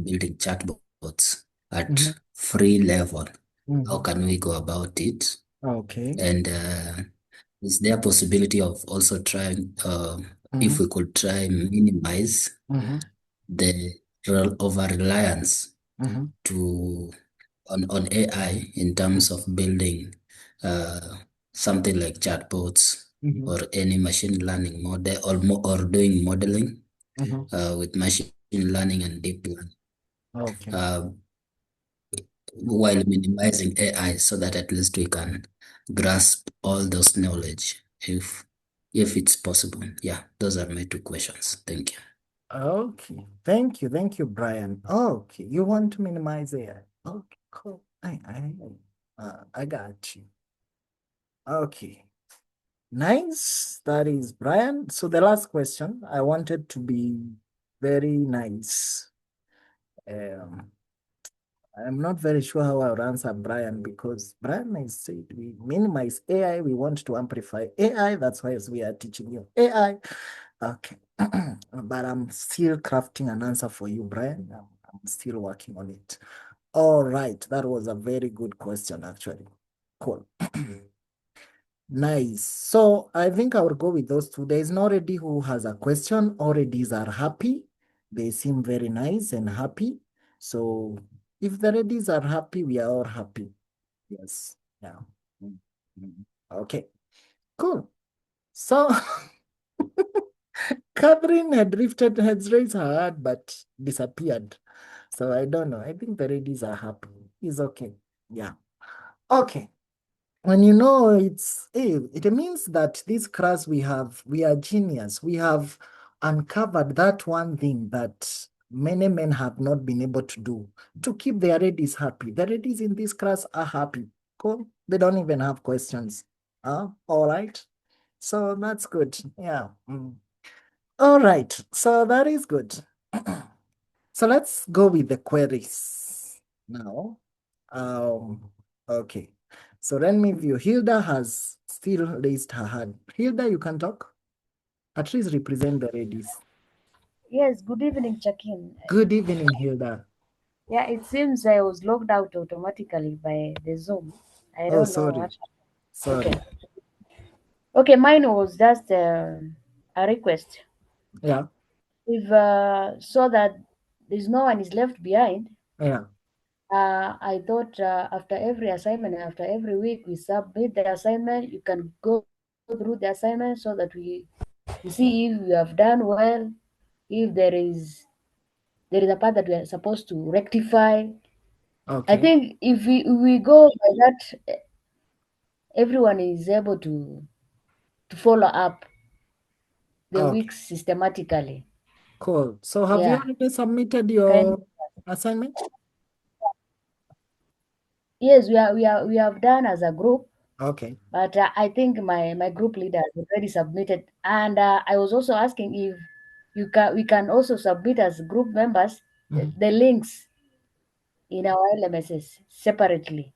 building chatbots at free level, how can we go about it? Okay. And is there a possibility of also trying, if we could try minimize the over-reliance on AI in terms of building something like chatbots or any machine learning model or doing modeling with machine learning and deep learning. Okay. While minimizing AI so that at least we can grasp all those knowledge if it's possible. Yeah, those are my two questions. Thank you. Okay. Thank you, Brian. Okay. You want to minimize AI. Okay, cool. I got you. Okay. Nice. That is Brian. So the last question, I wanted to be very nice. I'm not very sure how I would answer Brian because Brian has said we minimize AI, we want to amplify AI. That's why we are teaching you AI. Okay. But I'm still crafting an answer for you, Brian. I'm still working on it. All right. That was a very good question, actually. Cool. Nice. So I think I will go with those two. There is nobody who has a question. Already are happy. They seem very nice and happy. So if the ladies are happy, we are all happy. Yes. Yeah. Okay. Cool. So Catherine has raised her hand but disappeared. So I don't know. I think the ladies are happy. It's okay. Yeah. Okay. When you know it means that this class we are genius. We have uncovered that one thing that many men have not been able to do to keep their ladies happy. The ladies in this class are happy. Cool. They don't even have questions. All right. So that's good. Yeah. All right. So that is good. So let's go with the queries now. Okay. So let me view. Hilda has still raised her hand. Hilda, you can talk. At least represent the ladies. Yes, good evening, Chakin. Good evening, Hilda. Yeah, it seems I was logged out automatically by the Zoom. I don't know what. Sorry. Okay, mine was just a request. Yeah. We've saw that there's no one is left behind. Yeah. I thought after every assignment, after every week, we submit the assignment. You can go through the assignment so that we see if you have done well, if there is a part that we are supposed to rectify. Okay. I think if we go by that, everyone is able to follow up the Okay. weeks systematically. Cool. So have you Yeah. already submitted your assignment? Yes, we have done as a group. Okay. But I think my group leader has already submitted, and I was also asking if we can also submit as group members the links in our LMSs separately.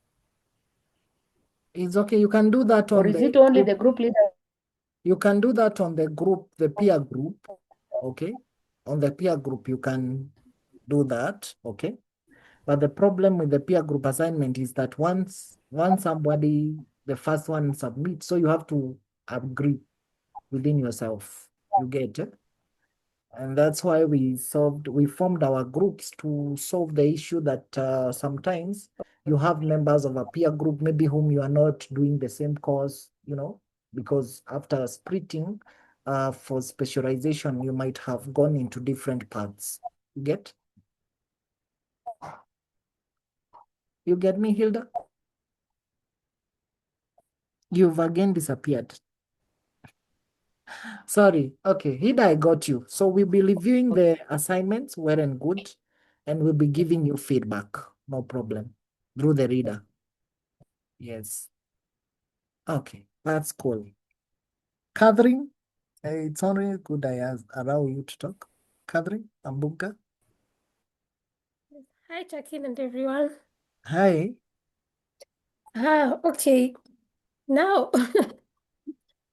It's okay. You can do that Or on is the it only group. the group leader? You can do that on the group, the peer group. Okay. On the peer group, you can do that. Okay. But the problem with the peer group assignment is that once somebody, the first one submits, so you have to agree within yourself. You get it? And that's why we formed our groups to solve the issue that sometimes you have members of a peer group, maybe whom you are not doing the same course, because after splitting for specialization, you might have gone into different paths. You get? You get me, Hilda? You've again disappeared. Sorry. Okay, Hilda, I got you. So we'll be reviewing the assignments, well and good, and we'll be giving you feedback. No problem. Through the reader. Yes. Okay, that's cool. Catherine, it's only good I allow you to talk. Catherine Ambuka. Hi, Jacqueline and everyone. Hi. Okay. Now,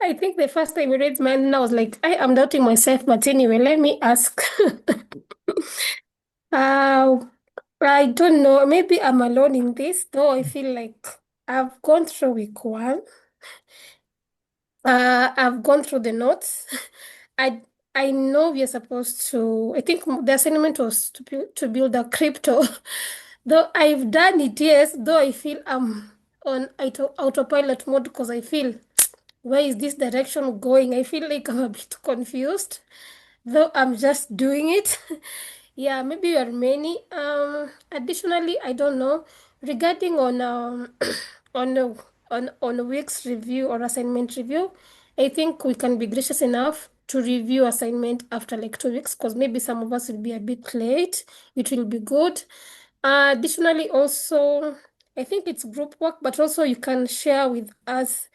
I think the first time I read mine, I was like, I'm doubting myself, but anyway, let me ask. I don't know. Maybe I'm alone in this, though I feel like I've gone through week one. I've gone through the notes. I know we are supposed to. I think the assignment was to build a crypto. Though I've done it, yes. Though I feel I'm on autopilot mode because I feel where is this direction going? I feel like I'm a bit confused, though I'm just doing it. Yeah, maybe you are many. Additionally, I don't know regarding on on a, on a week's review or assignment review. I think we can be gracious enough to review assignment after like 2 weeks because maybe some of us will be a bit late. It will be good. Additionally, also, I think it's group work, but also you can share with us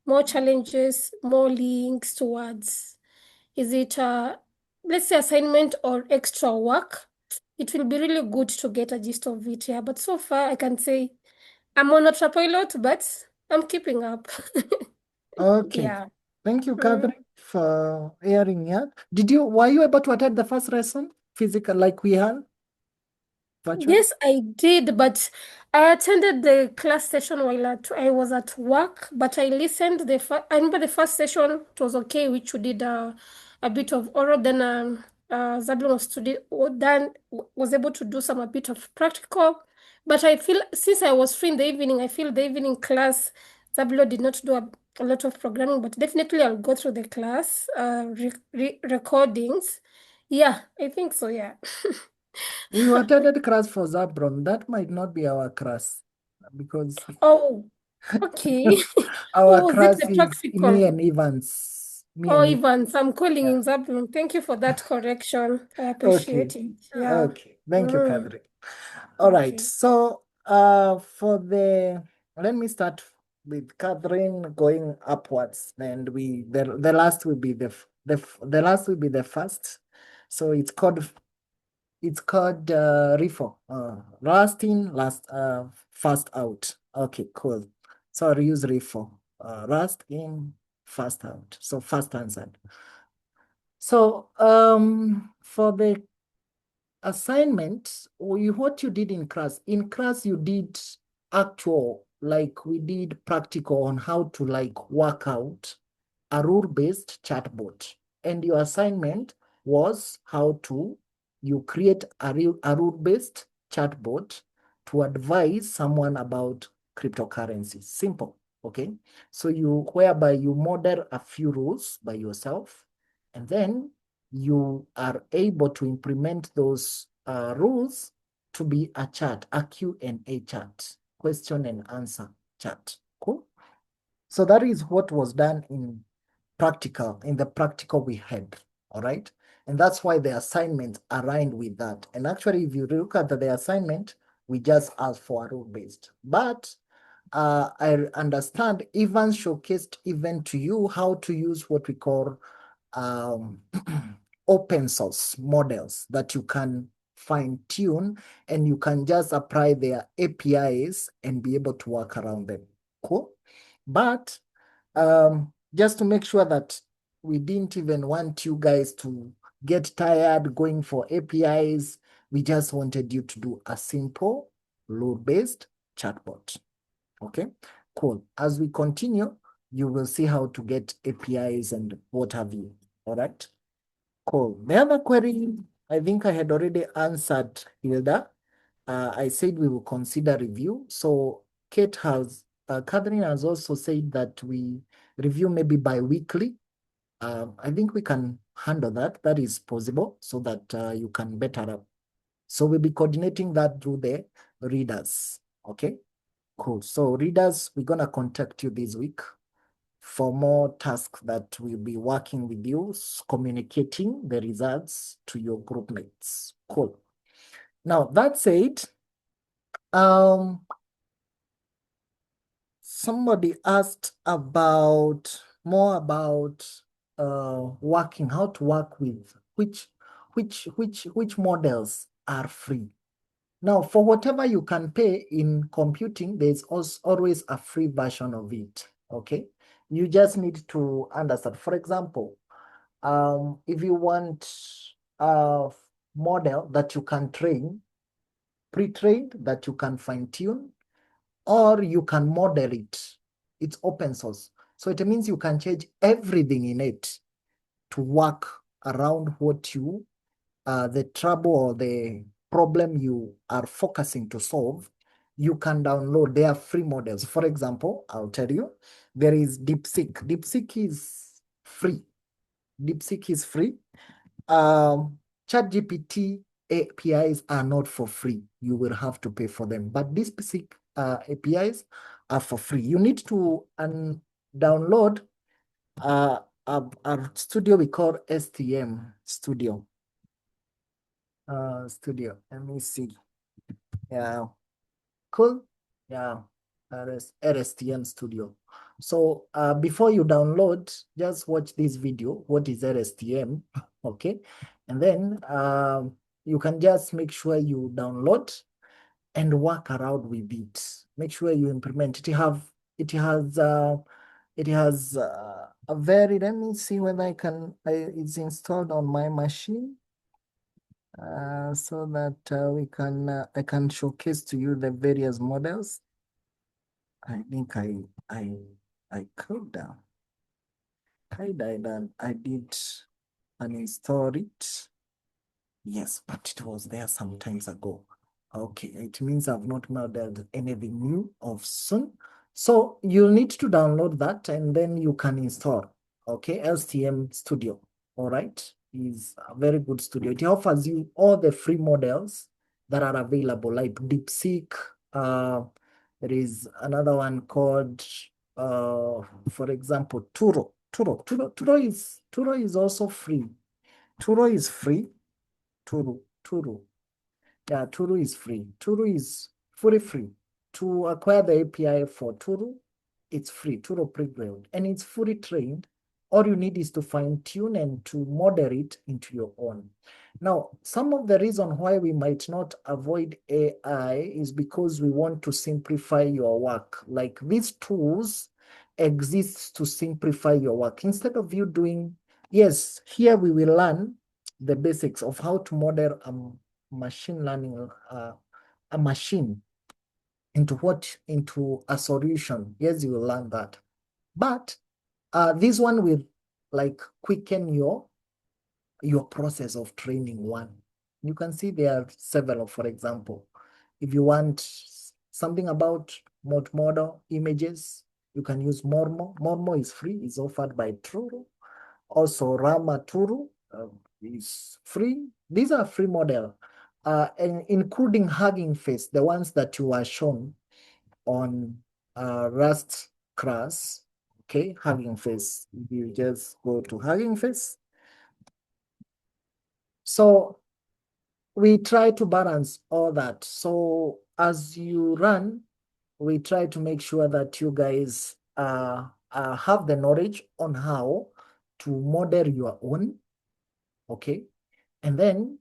more challenges, more links towards, is it let's say assignment or extra work? It will be really good to get a gist of it, yeah. But so far, I can say I'm on autopilot, but I'm keeping up. Okay. Yeah. Thank you, Catherine, for airing here. Were you able to attend the first lesson physical like we had? Virtual? Yes, I did, but I attended the class session while I was at work, but I listened. I remember the first session, it was okay, which we did a bit of oral. Then Zablon was able to do a bit of practical. But I feel since I was free in the evening, I feel the evening class, Zablo did not do a lot of programming, but definitely I'll go through the class recordings. Yeah, I think so, yeah. We attended class for Zabron. That might not be our class because Oh, okay. our Was it class the is practical? me and Evans. Oh, Evans, I'm calling him Zablon. Thank you for that correction. I appreciate Okay. it. Yeah. Okay. Thank you, Mm. Catherine. All right. Okay. So let me start with Catherine going upwards, and the last will be the last will be the first. So it's called RIFO. Last in, first out. Okay, cool. So I'll use RIFO. Last in, first out. So first answered. So for the assignment, what you did in class you did actual, like we did practical on how to like work out a rule-based chatbot, and your assignment was how to you create a rule-based chatbot to advise someone about cryptocurrencies. Simple, okay? So whereby you model a few rules by yourself, and then you are able to implement those rules to be a chat, a Q&A chat, question and answer chat. Cool. So that is what was done in the practical we had. All right. And that's why the assignment aligned with that. And actually, if you look at the assignment, we just asked for a rule-based. But I understand Ivan showcased even to you how to use what we call open source models that you can fine tune, and you can just apply their APIs and be able to work around them. Cool. But just to make sure that we didn't even want you guys to get tired going for APIs, we just wanted you to do a simple rule-based chatbot. Okay, cool. As we continue, you will see how to get APIs and what have you. All right, cool. The other query, I think I had already answered, Hilda. I said we will consider review. So Catherine has also said that we review maybe bi-weekly. I think we can handle that. That is possible so that you can better up. So we'll be coordinating that through the readers. Okay, cool. So readers, we're going to contact you this week for more tasks that we'll be working with you, communicating the results to your group mates. Cool. Now, that said, somebody asked more about working, how to work with which models are free. Now, for whatever you can pay in computing, there's always a free version of it. Okay, you just need to understand. For example, if you want a model that you can train, pre-trained, that you can fine-tune, or you can model it. It's open source. So it means you can change everything in it to work around what you, the trouble or the problem you are focusing to solve. You can download their free models. For example, I'll tell you, there is DeepSeek. DeepSeek is free. DeepSeek is free. ChatGPT APIs are not for free. You will have to pay for them. But DeepSeek APIs are for free. You need to download a studio we call STM Studio. Let me see. Yeah, cool. Yeah, RSTM Studio. So before you download, just watch this video. What is RSTM? Okay, and then you can just make sure you download and work around with it. Make sure you implement it. It has a very, let me see whether it's installed on my machine so that I can showcase to you the various models. I think I could down. I did uninstall it. Yes, but it was there some times ago. Okay, it means I've not modeled anything new of soon. So you'll need to download that and then you can install. Okay, STM Studio. All right, is a very good studio. It offers you all the free models that are available, like DeepSeek. There is another one called, for example, Turo. Turo is also free. Turo is free. Turo. Yeah, Turo is free. Turo is fully free. To acquire the API for Turo, it's free, Turo pre-built, and it's fully trained. All you need is to fine-tune and to model it into your own. Now, some of the reason why we might not avoid AI is because we want to simplify your work. Like these tools exist to simplify your work. Instead of you doing, yes, here we will learn the basics of how to model machine learning, a machine into a solution. Yes, you will learn that. But this one will like quicken your process of training one. You can see there are several, for example. If you want something about multimodal images, you can use Mormo. Mormo is free, it's offered by Truro. Also, Ramaturu is free. These are free model, and including Hugging Face, the ones that you are shown on Rust class. Okay, Hugging Face. You just go to Hugging Face. So we try to balance all that. So as you run, we try to make sure that you guys have the knowledge on how to model your own, okay? And then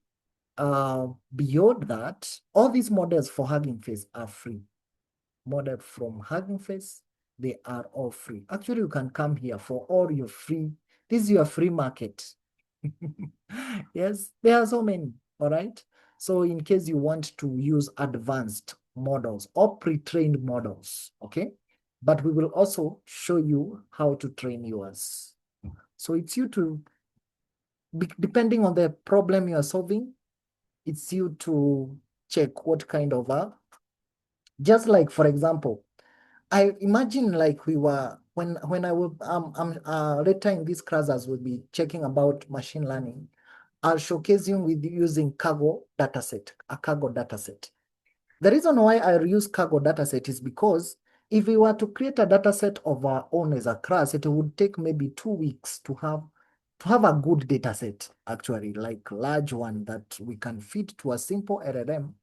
beyond that, all these models for Hugging Face are free. Model from Hugging Face, they are all free. Actually, you can come here for all your free. This is your free market. Yes, there are so many, all right? So in case you want to use advanced models or pre-trained models, okay? But we will also show you how to train yours. So it's you to, depending on the problem you are solving, it's you to check what kind of just like, for example, I imagine like we were, when I will, later in this class as we'll be checking about machine learning, I'll showcase you with using Kaggle dataset, a Kaggle dataset. The reason why I use Kaggle dataset is because if we were to create a dataset of our own as a class, it would take maybe 2 weeks to have a good dataset, actually, like large one that we can feed to a simple LLM,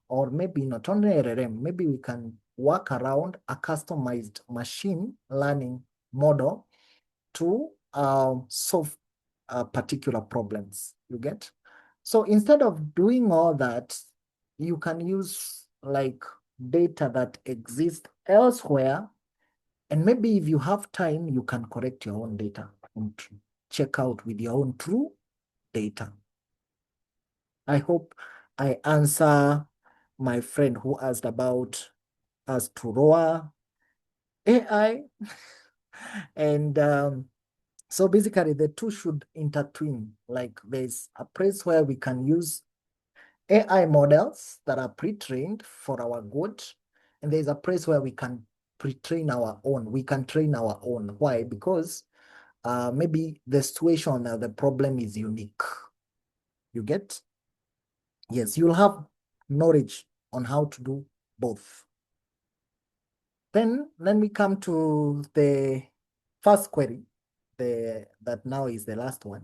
or maybe not only LLM, maybe we can work around a customized machine learning model to solve particular problems, you get? So instead of doing all that, you can use like data that exists elsewhere. And maybe if you have time, you can correct your own data and check out with your own true data. I hope I answer my friend who asked about as Turoa AI. And so basically the two should intertwine. Like there's a place where we can use AI models that are pre-trained for our good. And there's a place where we can pre-train our own. We can train our own. Why? Because maybe the situation or the problem is unique. You get? Yes, you'll have knowledge on how to do both. Then let me come to the first query, that now is the last one,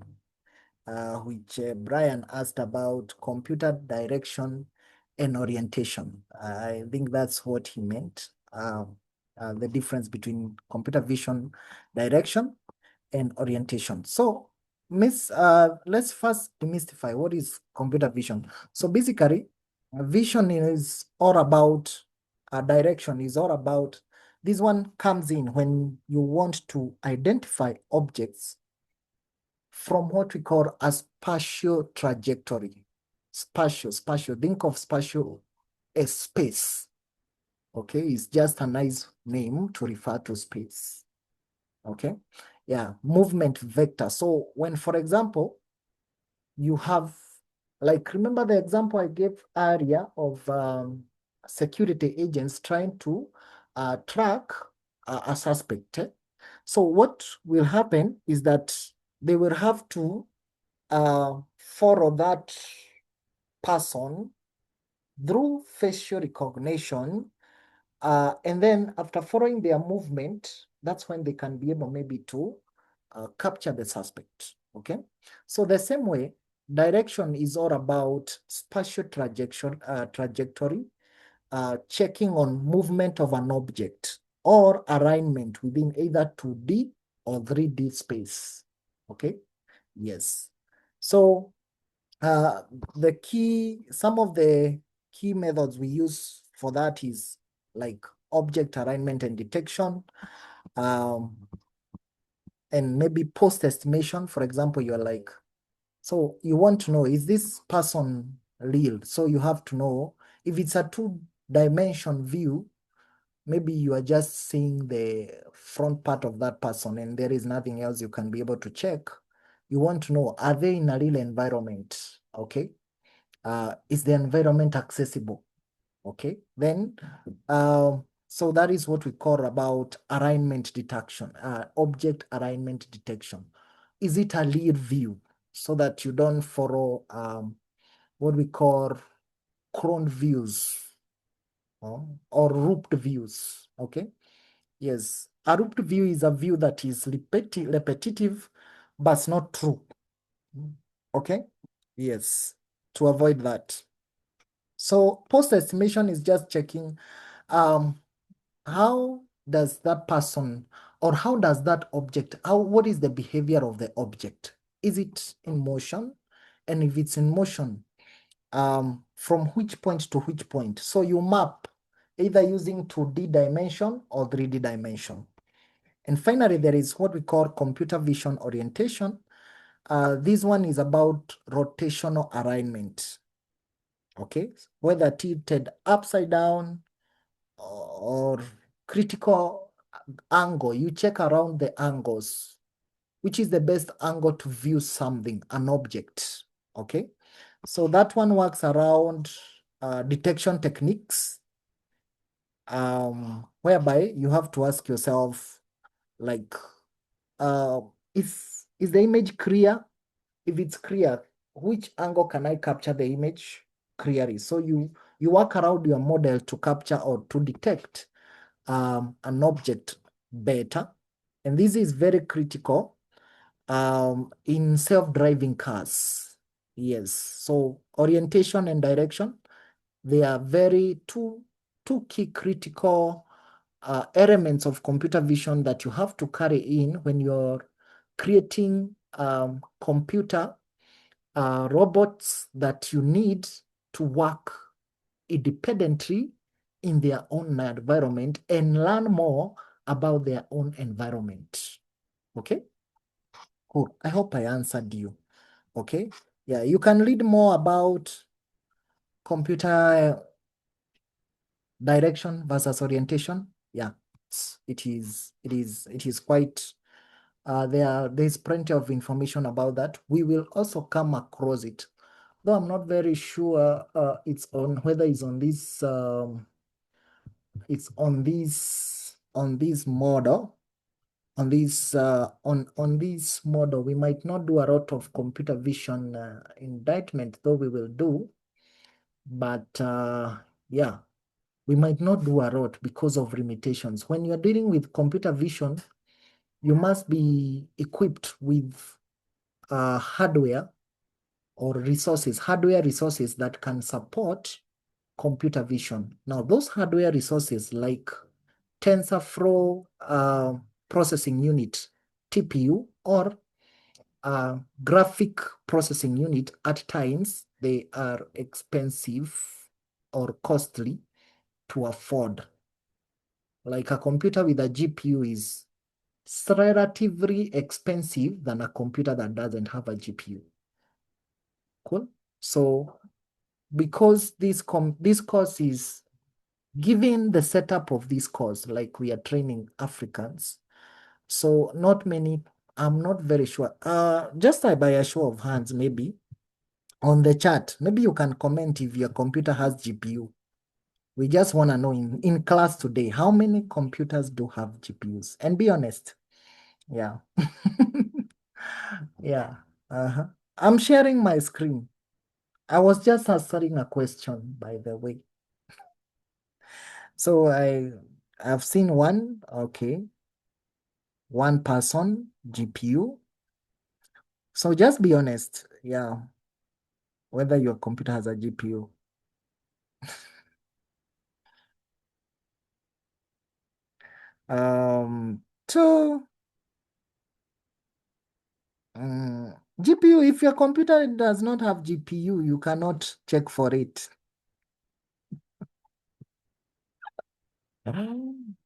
which Brian asked about computer direction and orientation. I think that's what he meant, the difference between computer vision direction and orientation. So, Miss, let's first demystify what is computer vision. So basically, vision is all about direction, is all about, this one comes in when you want to identify objects from what we call a spatial trajectory. Spatial, think of spatial as space. Okay, it's just a nice name to refer to space. Okay, yeah, movement vector. So when, for example, you have, like, remember the example I gave earlier of security agents trying to track a suspect. So what will happen is that they will have to follow that person through facial recognition. And then after following their movement, that's when they can be able maybe to capture the suspect, okay? So the same way, direction is all about spatial trajectory, checking on movement of an object or alignment within either 2D or 3D space, okay? Yes. So some of the key methods we use for that is like object alignment and detection, and maybe post estimation. For example, you're like, so you want to know, is this person real? So you have to know if it's a 2-dimension view, maybe you are just seeing the front part of that person and there is nothing else you can be able to check. You want to know, are they in a real environment? Okay. is the environment accessible? Okay, then so that is what we call about alignment detection, object alignment detection. Is it a lead view so that you don't follow what we call cloned views or looped views? Okay, yes, a looped view is a view that is repetitive but not true. Okay, yes, to avoid that. So post estimation is just checking how does that person or how does that object, what is the behavior of the object? Is it in motion? And if it's in motion, from which point to which point? So you map either using 2D dimension or 3D dimension. And finally, there is what we call computer vision orientation. This one is about rotational alignment. Okay, whether tilted upside down or critical angle, you check around the angles, which is the best angle to view something, an object. Okay, so that one works around detection techniques, whereby you have to ask yourself, like, is the image clear? If it's clear, which angle can I capture the image clearly? So you work around your model to capture or to detect an object better. And this is very critical in self-driving cars. Yes, so orientation and direction, they are very two key critical elements of computer vision that you have to carry in when you're creating computer robots that you need to work independently in their own environment and learn more about their own environment. Okay? Cool. I hope I answered you. Okay? Yeah, you can read more about computer direction versus orientation. Yeah, it is quite there's plenty of information about that. We will also come across it, though I'm not very sure it's on whether it's on this model. On this model, we might not do a lot of computer vision indictment, though we will do. But yeah, we might not do a lot because of limitations. When you're dealing with computer vision, you must be equipped with hardware or hardware resources that can support computer vision. Now, those hardware resources like TensorFlow processing unit, TPU, or graphic processing unit, at times they are expensive or costly to afford. Like a computer with a GPU is relatively expensive than a computer that doesn't have a GPU. Cool. So because this course is, given the setup of this course, like we are training Africans, so not many, I'm not very sure. Just by a show of hands, maybe on the chat, maybe you can comment if your computer has GPU. We just want to know in class today, how many computers do have GPUs? And be honest. Yeah. Yeah. I'm sharing my screen. I was just answering a question, by the way. So I've seen one, okay. One person, GPU. So just be honest, yeah, whether your computer has a GPU. Two, GPU, if your computer does not have GPU, you cannot check for it.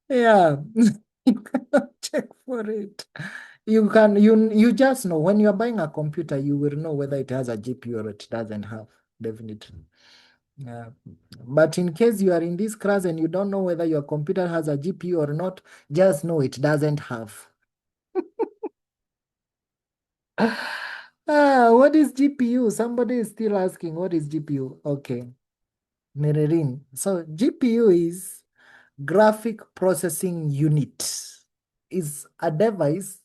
Yeah, you cannot check for it. You just know when you're buying a computer, you will know whether it has a GPU or it doesn't have, definitely. Yeah. But in case you are in this class and you don't know whether your computer has a GPU or not, just know it doesn't have. What is GPU? Somebody is still asking, what is GPU? Okay. Mererin. So GPU is graphic processing unit. Is a device,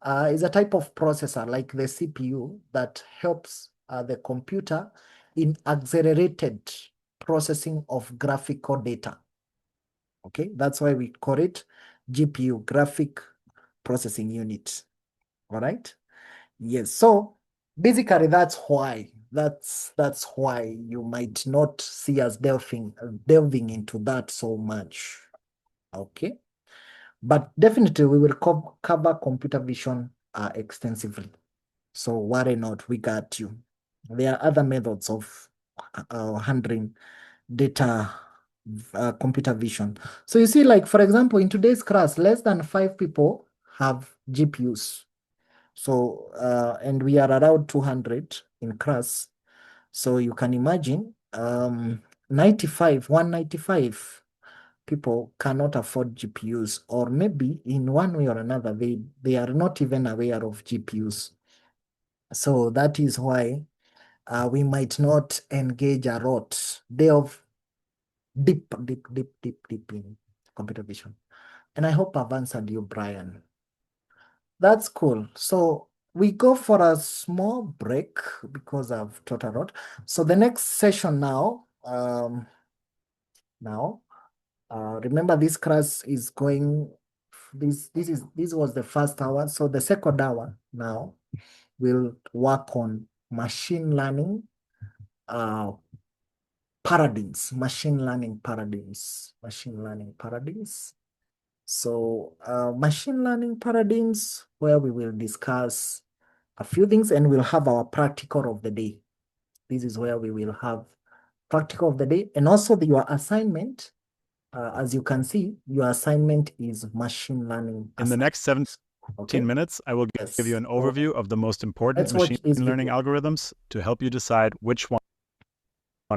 is a type of processor like the CPU that helps the computer in accelerated processing of graphical data. Okay, that's why we call it GPU, graphic processing unit. All right. Yes. So basically, that's why you might not see us delving into that so much. Okay. But definitely, we will cover computer vision extensively. So worry not, we got you. There are other methods of handling data, computer vision. So you see, like, for example, in today's class, less than 5 people have GPUs. So, and we are around 200 in class. So you can imagine 195 people cannot afford GPUs, or maybe in one way or another, they are not even aware of GPUs. So that is why we might not engage a lot. Delve deep in computer vision. And I hope I've answered you, Brian. That's cool. So we go for a small break because I've taught a lot. So the next session now, remember this class is going, this was the first hour. So the second hour now will work on machine learning paradigms, machine learning paradigms. So machine learning paradigms, where we will discuss a few things and we'll have our practical of the day. This is where we will have practical of the day, and also your assignment. As you can see, your assignment is machine learning. In the next 17 minutes, I will give you an overview of the most important machine learning algorithms to help you decide which one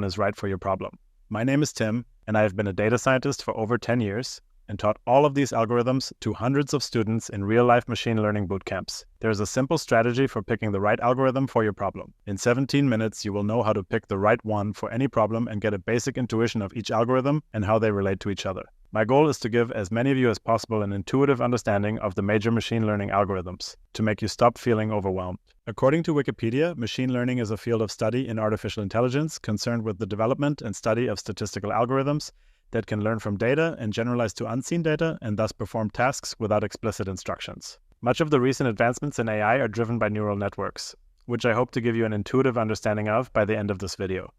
is right for your problem. My name is Tim, and I have been a data scientist for over 10 years and taught all of these algorithms to hundreds of students in real-life machine learning bootcamps. There is a simple strategy for picking the right algorithm for your problem. In 17 minutes, you will know how to pick the right one for any problem and get a basic intuition of each algorithm and how they relate to each other. My goal is to give as many of you as possible an intuitive understanding of the major machine learning algorithms to make you stop feeling overwhelmed. According to Wikipedia, machine learning is a field of study in artificial intelligence concerned with the development and study of statistical algorithms that can learn from data and generalize to unseen data and thus perform tasks without explicit instructions. Much of the recent advancements in AI are driven by neural networks, which I hope to give you an intuitive understanding of by the end of this video.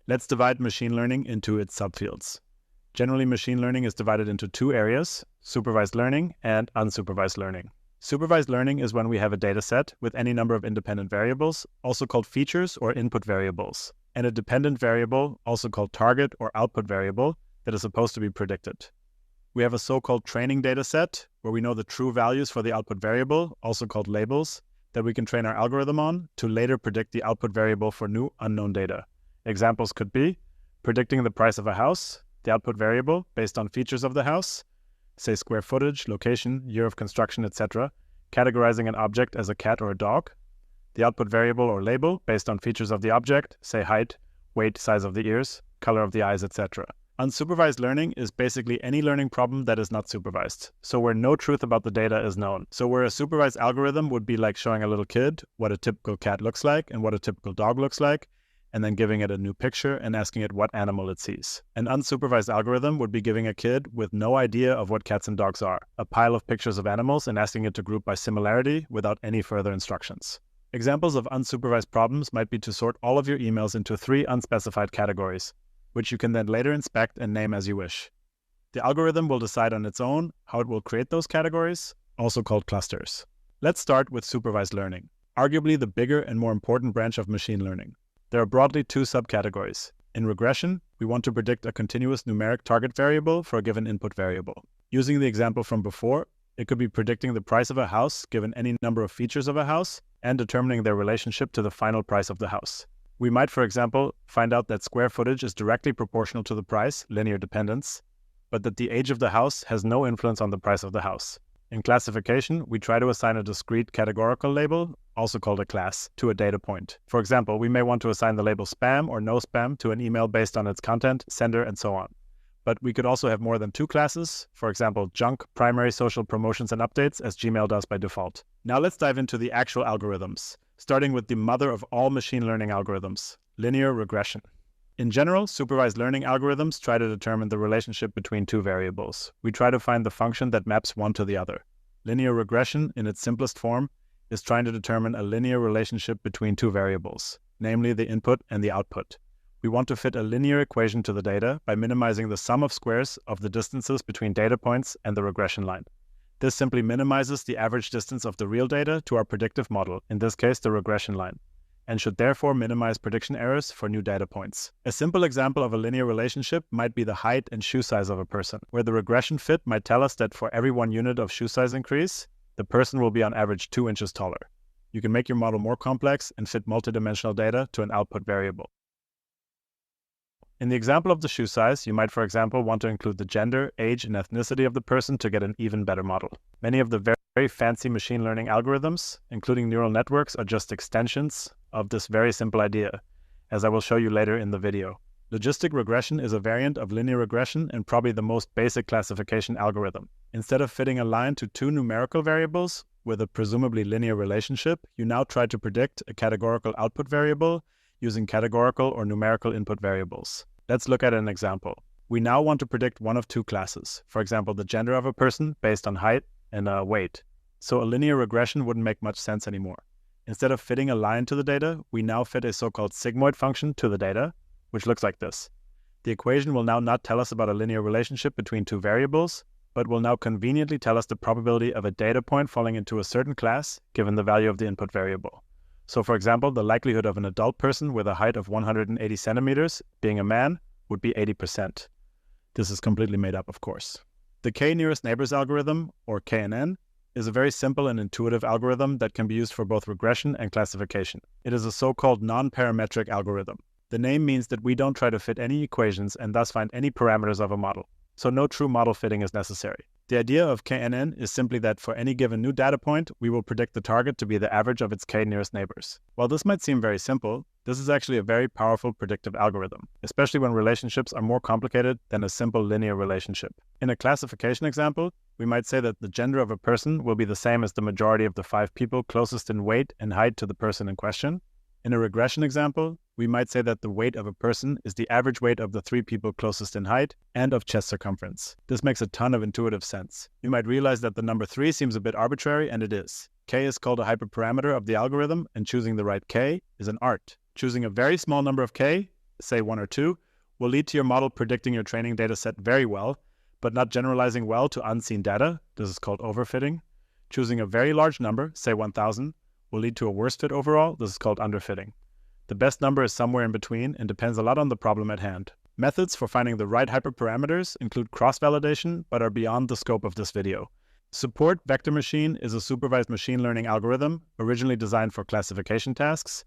Let's divide machine learning into its subfields. Generally, machine learning is divided into two areas: supervised learning and unsupervised learning. Supervised learning is when we have a data set with any number of independent variables, also called features or input variables, and a dependent variable, also called target or output variable, that is supposed to be predicted. We have a so-called training data set where we know the true values for the output variable, also called labels, that we can train our algorithm on to later predict the output variable for new unknown data. Examples could be predicting the price of a house, the output variable based on features of the house, say square footage, location, year of construction, etc., categorizing an object as a cat or a dog, the output variable or label based on features of the object, say height, weight, size of the ears, color of the eyes, etc. Unsupervised learning is basically any learning problem that is not supervised, so where no truth about the data is known. So where a supervised algorithm would be like showing a little kid what a typical cat looks like and what a typical dog looks like, and then giving it a new picture and asking it what animal it sees. An unsupervised algorithm would be giving a kid with no idea of what cats and dogs are a pile of pictures of animals and asking it to group by similarity without any further instructions. Examples of unsupervised problems might be to sort all of your emails into 3 unspecified categories, which you can then later inspect and name as you wish. The algorithm will decide on its own how it will create those categories, also called clusters. Let's start with supervised learning, arguably the bigger and more important branch of machine learning. There are broadly 2 subcategories. In regression, we want to predict a continuous numeric target variable for a given input variable. Using the example from before, it could be predicting the price of a house given any number of features of a house and determining their relationship to the final price of the house. We might, for example, find out that square footage is directly proportional to the price, linear dependence, but that the age of the house has no influence on the price of the house. In classification, we try to assign a discrete categorical label, also called a class, to a data point. For example, we may want to assign the label spam or no spam to an email based on its content, sender, and so on. But we could also have more than 2 classes, for example, junk, primary social promotions and updates, as Gmail does by default. Now let's dive into the actual algorithms, starting with the mother of all machine learning algorithms, linear regression. In general, supervised learning algorithms try to determine the relationship between 2 variables. We try to find the function that maps one to the other. Linear regression, in its simplest form, is trying to determine a linear relationship between 2 variables, namely the input and the output. We want to fit a linear equation to the data by minimizing the sum of squares of the distances between data points and the regression line. This simply minimizes the average distance of the real data to our predictive model, in this case the regression line, and should therefore minimize prediction errors for new data points. A simple example of a linear relationship might be the height and shoe size of a person, where the regression fit might tell us that for every 1 unit of shoe size increase, the person will be on average 2 inches taller. You can make your model more complex and fit multidimensional data to an output variable. In the example of the shoe size, you might, for example, want to include the gender, age, and ethnicity of the person to get an even better model. Many of the very fancy machine learning algorithms, including neural networks, are just extensions of this very simple idea, as I will show you later in the video. Logistic regression is a variant of linear regression and probably the most basic classification algorithm. Instead of fitting a line to 2 numerical variables with a presumably linear relationship, you now try to predict a categorical output variable using categorical or numerical input variables. Let's look at an example. We now want to predict one of 2 classes, for example, the gender of a person based on height and weight. So a linear regression wouldn't make much sense anymore. Instead of fitting a line to the data, we now fit a so-called sigmoid function to the data, which looks like this. The equation will now not tell us about a linear relationship between 2 variables, but will now conveniently tell us the probability of a data point falling into a certain class given the value of the input variable. So for example, the likelihood of an adult person with a height of 180 centimeters being a man would be 80%. This is completely made up, of course. The k-nearest neighbors algorithm, or KNN, is a very simple and intuitive algorithm that can be used for both regression and classification. It is a so-called non-parametric algorithm. The name means that we don't try to fit any equations and thus find any parameters of a model. So no true model fitting is necessary. The idea of KNN is simply that for any given new data point, we will predict the target to be the average of its k nearest neighbors. While this might seem very simple, this is actually a very powerful predictive algorithm, especially when relationships are more complicated than a simple linear relationship. In a classification example, we might say that the gender of a person will be the same as the majority of the 5 people closest in weight and height to the person in question. In a regression example, we might say that the weight of a person is the average weight of the 3 people closest in height and of chest circumference. This makes a ton of intuitive sense. You might realize that the number 3 seems a bit arbitrary, and it is. K is called a hyperparameter of the algorithm, and choosing the right K is an art. Choosing a very small number of K, say 1 or 2, will lead to your model predicting your training data set very well, but not generalizing well to unseen data. This is called overfitting. Choosing a very large number, say 1,000, will lead to a worse fit overall. This is called underfitting. The best number is somewhere in between and depends a lot on the problem at hand. Methods for finding the right hyperparameters include cross-validation, but are beyond the scope of this video. Support Vector Machine is a supervised machine learning algorithm originally designed for classification tasks,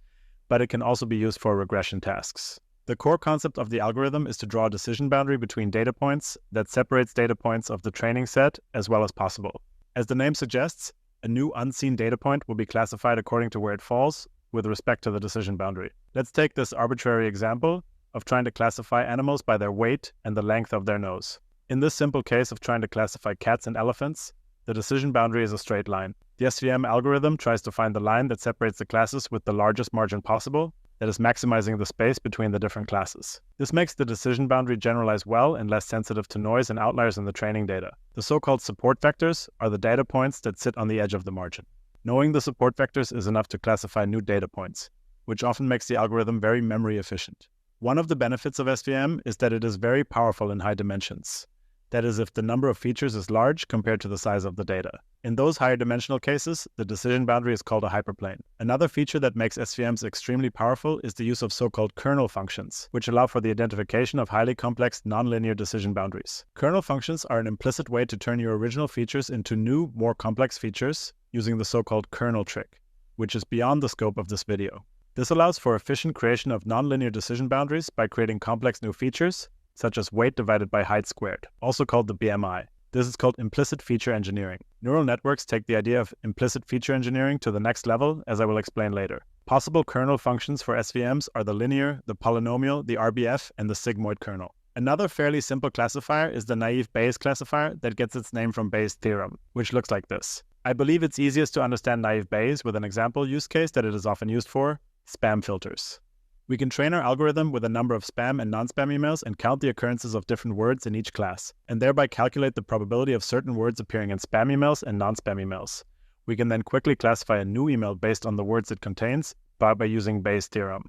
but it can also be used for regression tasks. The core concept of the algorithm is to draw a decision boundary between data points that separates data points of the training set as well as possible. As the name suggests, a new unseen data point will be classified according to where it falls with respect to the decision boundary. Let's take this arbitrary example of trying to classify animals by their weight and the length of their nose. In this simple case of trying to classify cats and elephants, the decision boundary is a straight line. The SVM algorithm tries to find the line that separates the classes with the largest margin possible, that is maximizing the space between the different classes. This makes the decision boundary generalize well and less sensitive to noise and outliers in the training data. The so-called support vectors are the data points that sit on the edge of the margin. Knowing the support vectors is enough to classify new data points, which often makes the algorithm very memory efficient. One of the benefits of SVM is that it is very powerful in high dimensions. That is, if the number of features is large compared to the size of the data. In those higher dimensional cases, the decision boundary is called a hyperplane. Another feature that makes SVMs extremely powerful is the use of so-called kernel functions, which allow for the identification of highly complex nonlinear decision boundaries. Kernel functions are an implicit way to turn your original features into new, more complex features using the so-called kernel trick, which is beyond the scope of this video. This allows for efficient creation of nonlinear decision boundaries by creating complex new features, such as weight divided by height squared, also called the BMI. This is called implicit feature engineering. Neural networks take the idea of implicit feature engineering to the next level, as I will explain later. Possible kernel functions for SVMs are the linear, the polynomial, the RBF, and the sigmoid kernel. Another fairly simple classifier is the naive Bayes classifier that gets its name from Bayes' theorem, which looks like this. I believe it's easiest to understand naive Bayes with an example use case that it is often used for: spam filters. We can train our algorithm with a number of spam and non-spam emails and count the occurrences of different words in each class, and thereby calculate the probability of certain words appearing in spam emails and non-spam emails. We can then quickly classify a new email based on the words it contains by using Bayes' theorem.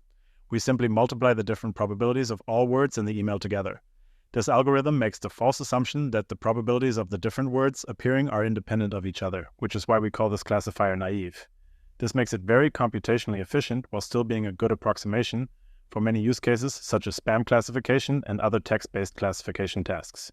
We simply multiply the different probabilities of all words in the email together. This algorithm makes the false assumption that the probabilities of the different words appearing are independent of each other, which is why we call this classifier naive. This makes it very computationally efficient while still being a good approximation for many use cases such as spam classification and other text-based classification tasks.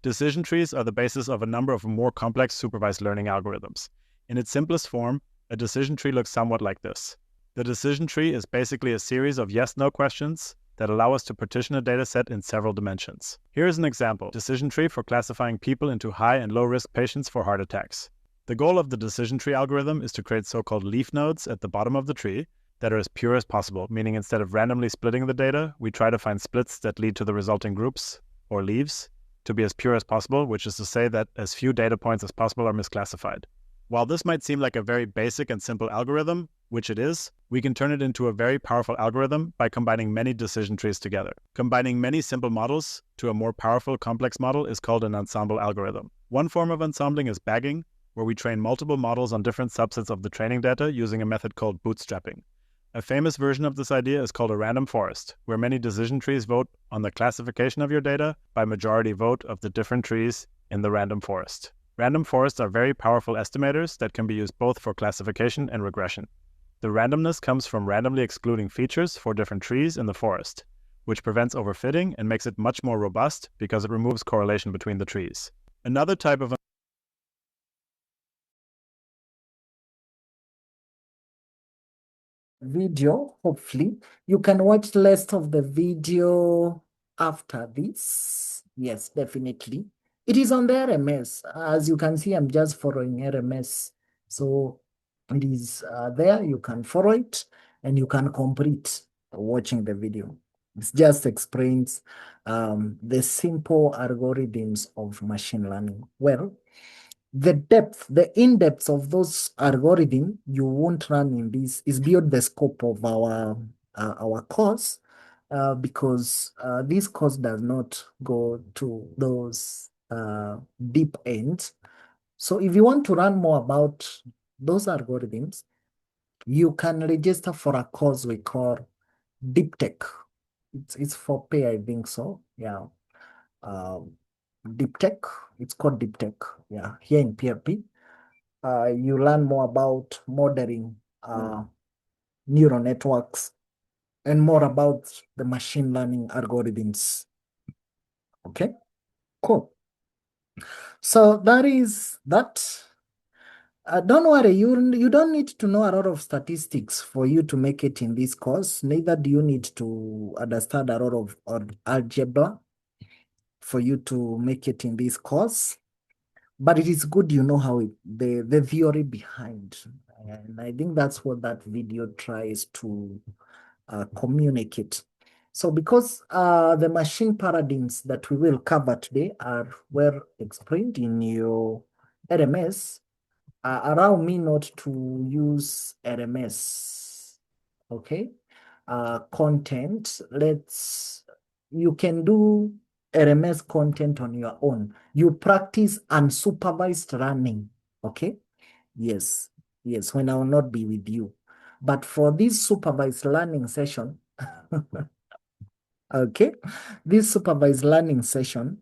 Decision trees are the basis of a number of more complex supervised learning algorithms. In its simplest form, a decision tree looks somewhat like this. The decision tree is basically a series of yes-no questions that allow us to partition a dataset in several dimensions. Here is an example: decision tree for classifying people into high and low-risk patients for heart attacks. The goal of the decision tree algorithm is to create so-called leaf nodes at the bottom of the tree that are as pure as possible, meaning instead of randomly splitting the data, we try to find splits that lead to the resulting groups, or leaves, to be as pure as possible, which is to say that as few data points as possible are misclassified. While this might seem like a very basic and simple algorithm, which it is, we can turn it into a very powerful algorithm by combining many decision trees together. Combining many simple models to a more powerful complex model is called an ensemble algorithm. One form of ensembling is bagging, where we train multiple models on different subsets of the training data using a method called bootstrapping. A famous version of this idea is called a random forest, where many decision trees vote on the classification of your data by majority vote of the different trees in the random forest. Random forests are very powerful estimators that can be used both for classification and regression. The randomness comes from randomly excluding features for different trees in the forest, which prevents overfitting and makes it much more robust because it removes correlation between the trees. Another type of video, hopefully. You can watch the rest of the video after this. Yes, definitely. It is on the RMS. As you can see, I'm just following RMS. So it is there. You can follow it and you can complete watching the video. It just explains the simple algorithms of machine learning. Well, the in-depth of those algorithms you won't run in this is beyond the scope of our course, because this course does not go to those deep ends. So if you want to learn more about those algorithms, you can register for a course we call Deep Tech. It's for pay, I think so. Yeah. Deep Tech. It's called Deep Tech. Yeah, here in PRP. You learn more about modeling neural networks and more about the machine learning algorithms. Okay, cool. So that is that. Don't worry, you don't need to know a lot of statistics for you to make it in this course. Neither do you need to understand a lot of algebra for you to make it in this course. But it is good you know how the theory behind. And I think that's what that video tries to communicate. So because the machine paradigms that we will cover today are well explained in your RMS, allow me not to use RMS, okay? Content, you can do RMS content on your own. You practice unsupervised learning, okay? Yes, when I will not be with you. But for this supervised learning session, okay, this supervised learning session,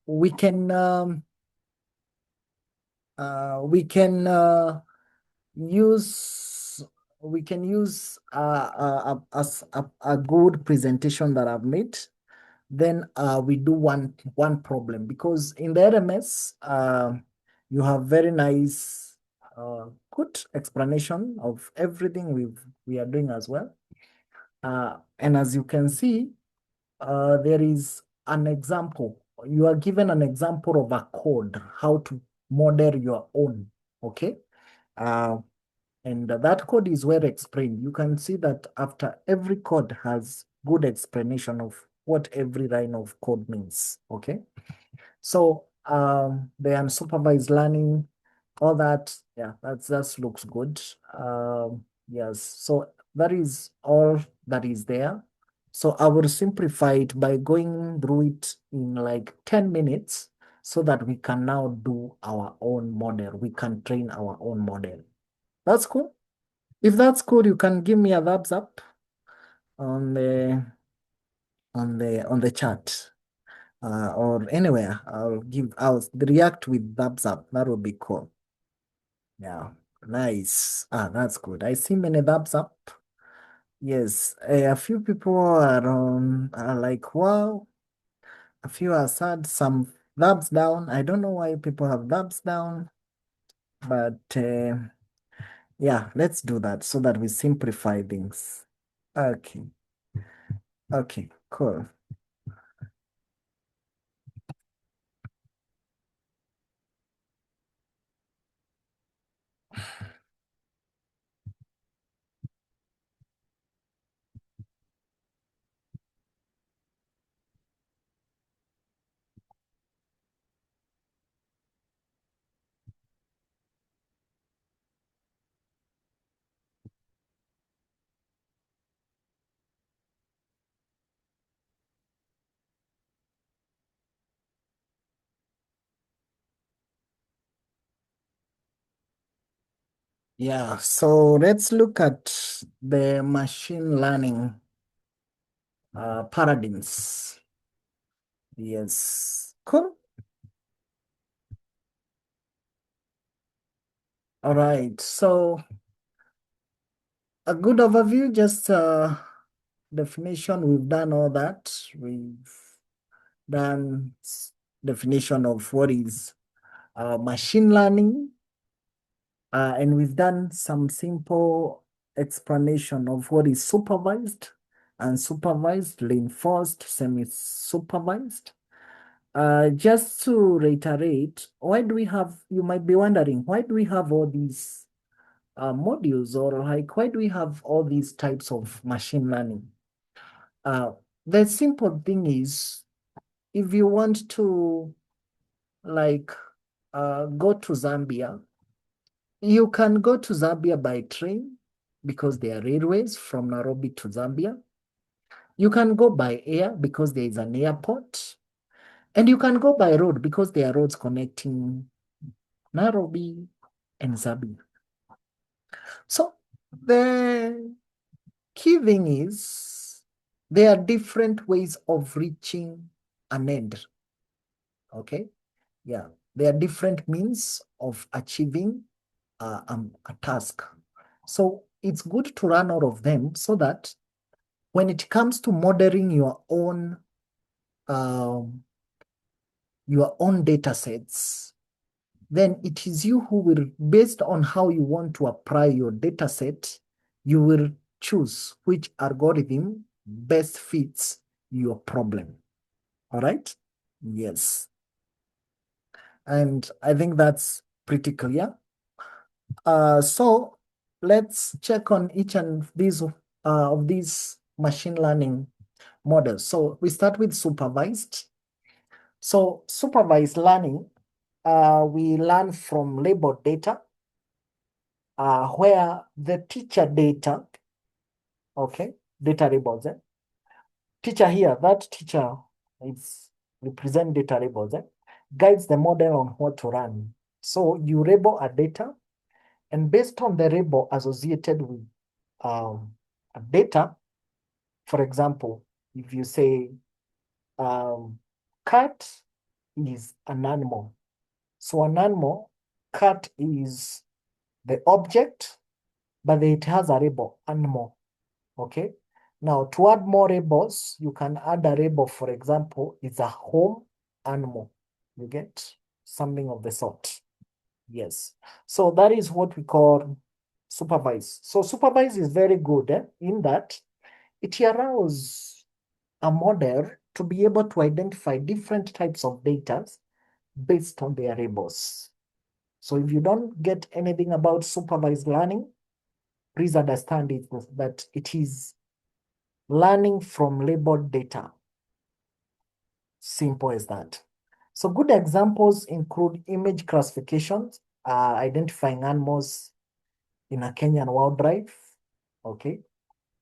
we can use a good presentation that I've made. Then we do one problem, because in the RMS you have very nice good explanation of everything we are doing as well. And as you can see, there is an example. You are given an example of a code, how to model your own, okay? And that code is well explained. You can see that after every code has good explanation of what every line of code means, okay? So the unsupervised learning, all that, yeah, that looks good. Yes, so that is all that is there. So I will simplify it by going through it in like 10 minutes so that we can now do our own model. We can train our own model. That's cool. If that's cool, you can give me a thumbs up on the chat. Or anywhere. I'll react with thumbs up. That would be cool. Yeah, nice. That's good. I see many thumbs up. Yes, a few people are like, wow. A few are sad, some thumbs down. I don't know why people have thumbs down, but yeah, let's do that so that we simplify things. Okay. Okay, cool. Yeah, so let's look at the machine learning paradigms. Yes, cool. All right, so a good overview, just definition, we've done all that. We've done definition of what is machine learning, and we've done some simple explanation of what is supervised, unsupervised, reinforced, semi-supervised. Just to reiterate, why do we have, you might be wondering, why do we have all these modules, or like, why do we have all these types of machine learning? The simple thing is, if you want to like go to Zambia, you can go to Zambia by train because there are railways from Nairobi to Zambia. You can go by air because there is an airport. And you can go by road because there are roads connecting Nairobi and Zambia. So the key thing is there are different ways of reaching an end. Okay? Yeah, there are different means of achieving a task. So it's good to run out of them so that when it comes to modeling your own data sets, then it is you who will, based on how you want to apply your data set, you will choose which algorithm best fits your problem. All right? Yes. And I think that's pretty clear. So let's check on each and of these machine learning models. So we start with supervised. So supervised learning, we learn from labeled data, where the teacher data, okay, data labels, teacher here, that teacher is represent data labels, guides the model on what to run. So you label a data, and based on the label associated with data, for example, if you say cat is an animal. So an animal, cat is the object, but it has a label, animal. Okay. Now, to add more labels, you can add a label, for example, it's a home animal. You get something of the sort. Yes. So that is what we call supervise. So supervise is very good in that it allows a model to be able to identify different types of data based on their labels. So if you don't get anything about supervised learning, please understand it that it is learning from labeled data. Simple as that. So good examples include image classifications, identifying animals in a Kenyan wildlife. Okay.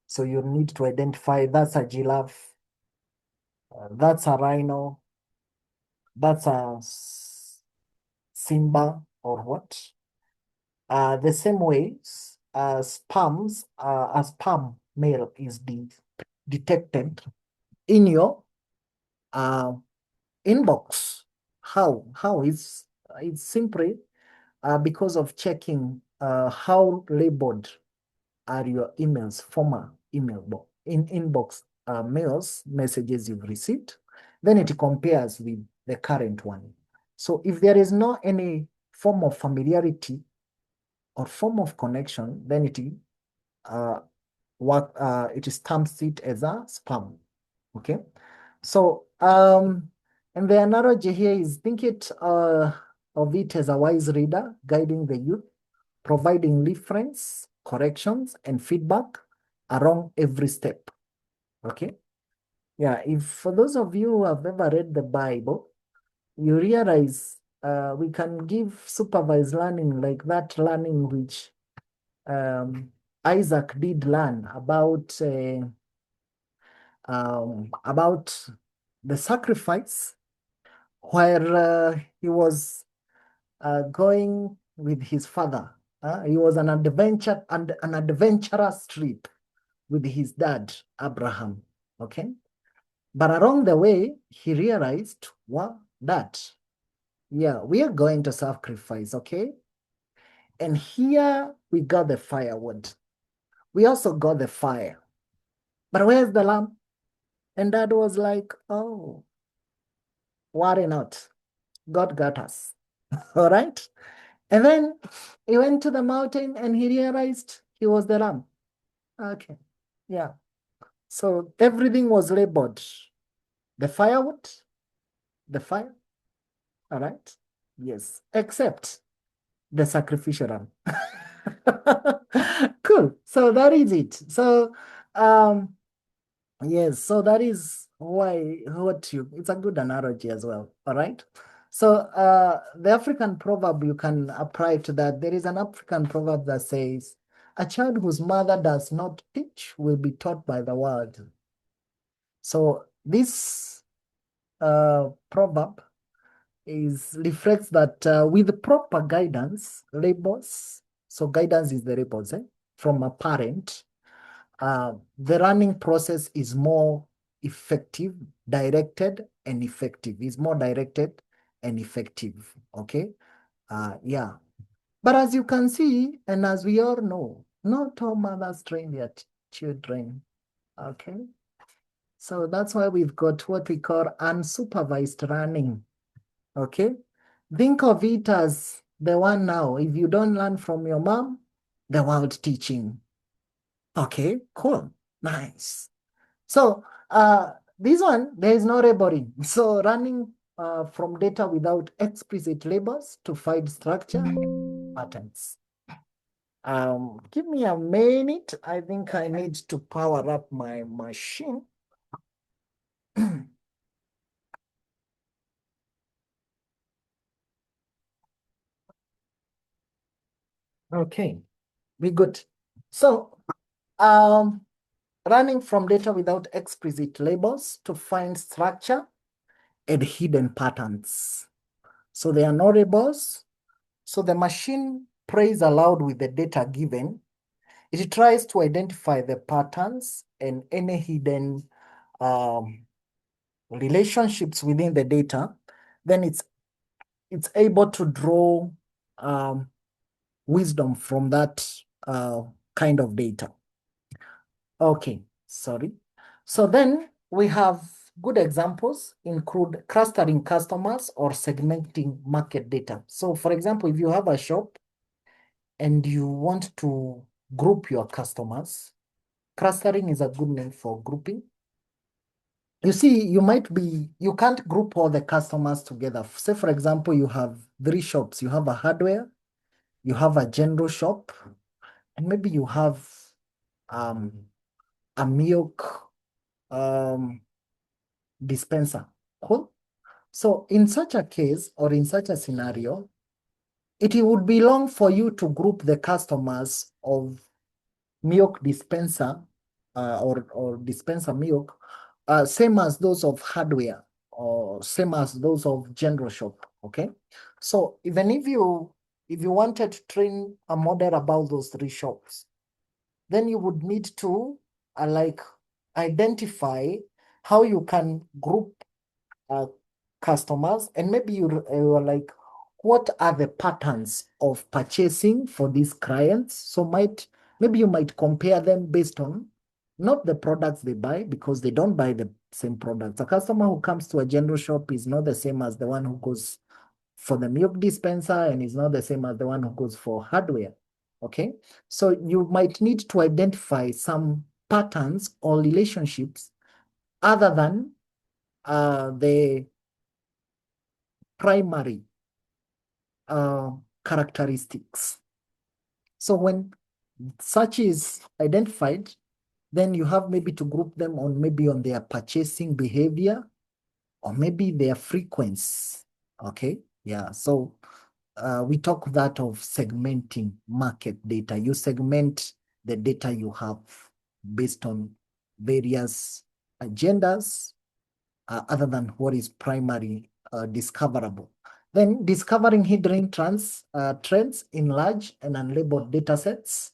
So you need to identify that's a giraffe, that's a rhino, that's a Simba or what? The same way, sperms, a sperm male is detected in your inbox. How is it's simply because of checking how labeled are your emails, former email inbox mails, messages you've received. Then it compares with the current one. So if there is no any form of familiarity or form of connection, then it stamps it as a spam. Okay. So and the analogy here is think of it as a wise reader guiding the youth, providing reference, corrections, and feedback along every step. Okay. Yeah, if for those of you who have ever read the Bible, you realize we can give supervised learning like that learning which Isaac did learn about the sacrifice where he was going with his father. He was an adventurous trip with his dad, Abraham. Okay. But along the way, he realized, well, that, yeah, we are going to sacrifice, okay? And here we got the firewood. We also got the fire. But where's the lamb? And Dad was like, oh, worry not. God got us. All right? And then he went to the mountain and he realized he was the lamb. Okay. Yeah. So everything was labeled. The firewood, the fire. All right? Yes. Except the sacrificial lamb. Cool. So that is it. So yes, so that is why it's a good analogy as well. All right. So the African proverb you can apply to that. There is an African proverb that says, a child whose mother does not teach will be taught by the world. So this proverb reflects that with proper guidance, labels, so guidance is the labels from a parent, the learning process is more effective, directed and effective. Is more directed and effective. Okay. Yeah. But as you can see, and as we all know, not all mothers train their children. Okay. So that's why we've got what we call unsupervised learning. Okay. Think of it as the one now. If you don't learn from your mom, the world teaching. Okay, cool. Nice. So this one, there is no labeling. So running from data without explicit labels to find structure patterns. Give me a minute. I think I need to power up my machine. Okay, we good. So running from data without explicit labels to find structure and hidden patterns. So there are no labels. So the machine prays aloud with the data given. It tries to identify the patterns and any hidden relationships within the data. Then it's able to draw wisdom from that kind of data. Okay, sorry. So then we have good examples include clustering customers or segmenting market data. So for example, if you have a shop and you want to group your customers, clustering is a good name for grouping. you see, you can't group all the customers together. Say, for example, you have 3 shops. You have a hardware, you have a general shop, and maybe you have a milk dispenser. Cool. So in such a case, or in such a scenario, it would be long for you to group the customers of milk dispenser or dispenser milk, same as those of hardware or same as those of general shop. Okay. So even if you wanted to train a model about those 3 shops, then you would need to like identify how you can group customers, and maybe you're like, what are the patterns of purchasing for these clients? So maybe you might compare them based on not the products they buy, because they don't buy the same products. A customer who comes to a general shop is not the same as the one who goes for the milk dispenser, and is not the same as the one who goes for hardware. Okay, so you might need to identify some patterns or relationships other than the primary characteristics. So when such is identified, then you have maybe to group them on their purchasing behavior, or maybe their frequency. Okay, yeah. So we talk that of segmenting market data. You segment the data you have based on various agendas other than what is primary discoverable. Then discovering hidden trends in large and unlabeled data sets.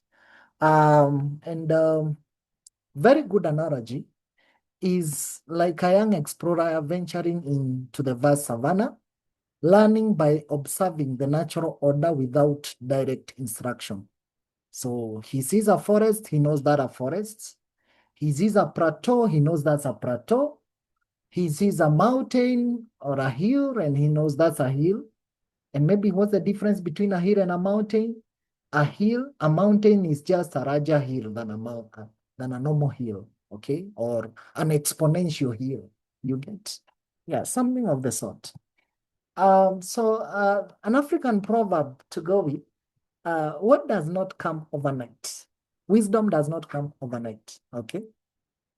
Very good analogy is like a young explorer venturing into the vast savannah, learning by observing the natural order without direct instruction. So he sees a forest, he knows that a forest. He sees a plateau, he knows that's a plateau. He sees a mountain or a hill, and he knows that's a hill. And maybe what's the difference between a hill and a mountain? A mountain is just a larger hill than a normal hill, okay? Or an exponential hill, you get? Yeah, something of the sort. So an African proverb to go with, what does not come overnight? Wisdom does not come overnight, okay?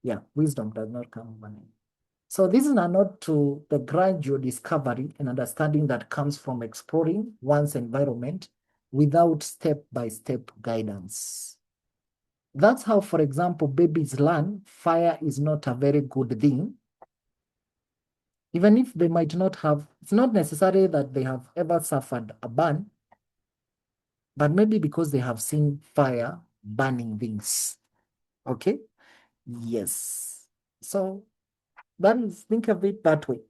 Yeah, wisdom does not come overnight. So this is a nod to the gradual discovery and understanding that comes from exploring one's environment without step-by-step guidance. That's how, for example, babies learn fire is not a very good thing. Even if they might not have, it's not necessary that they have ever suffered a burn, but maybe because they have seen fire burning things. Okay? Yes. So think of it that way.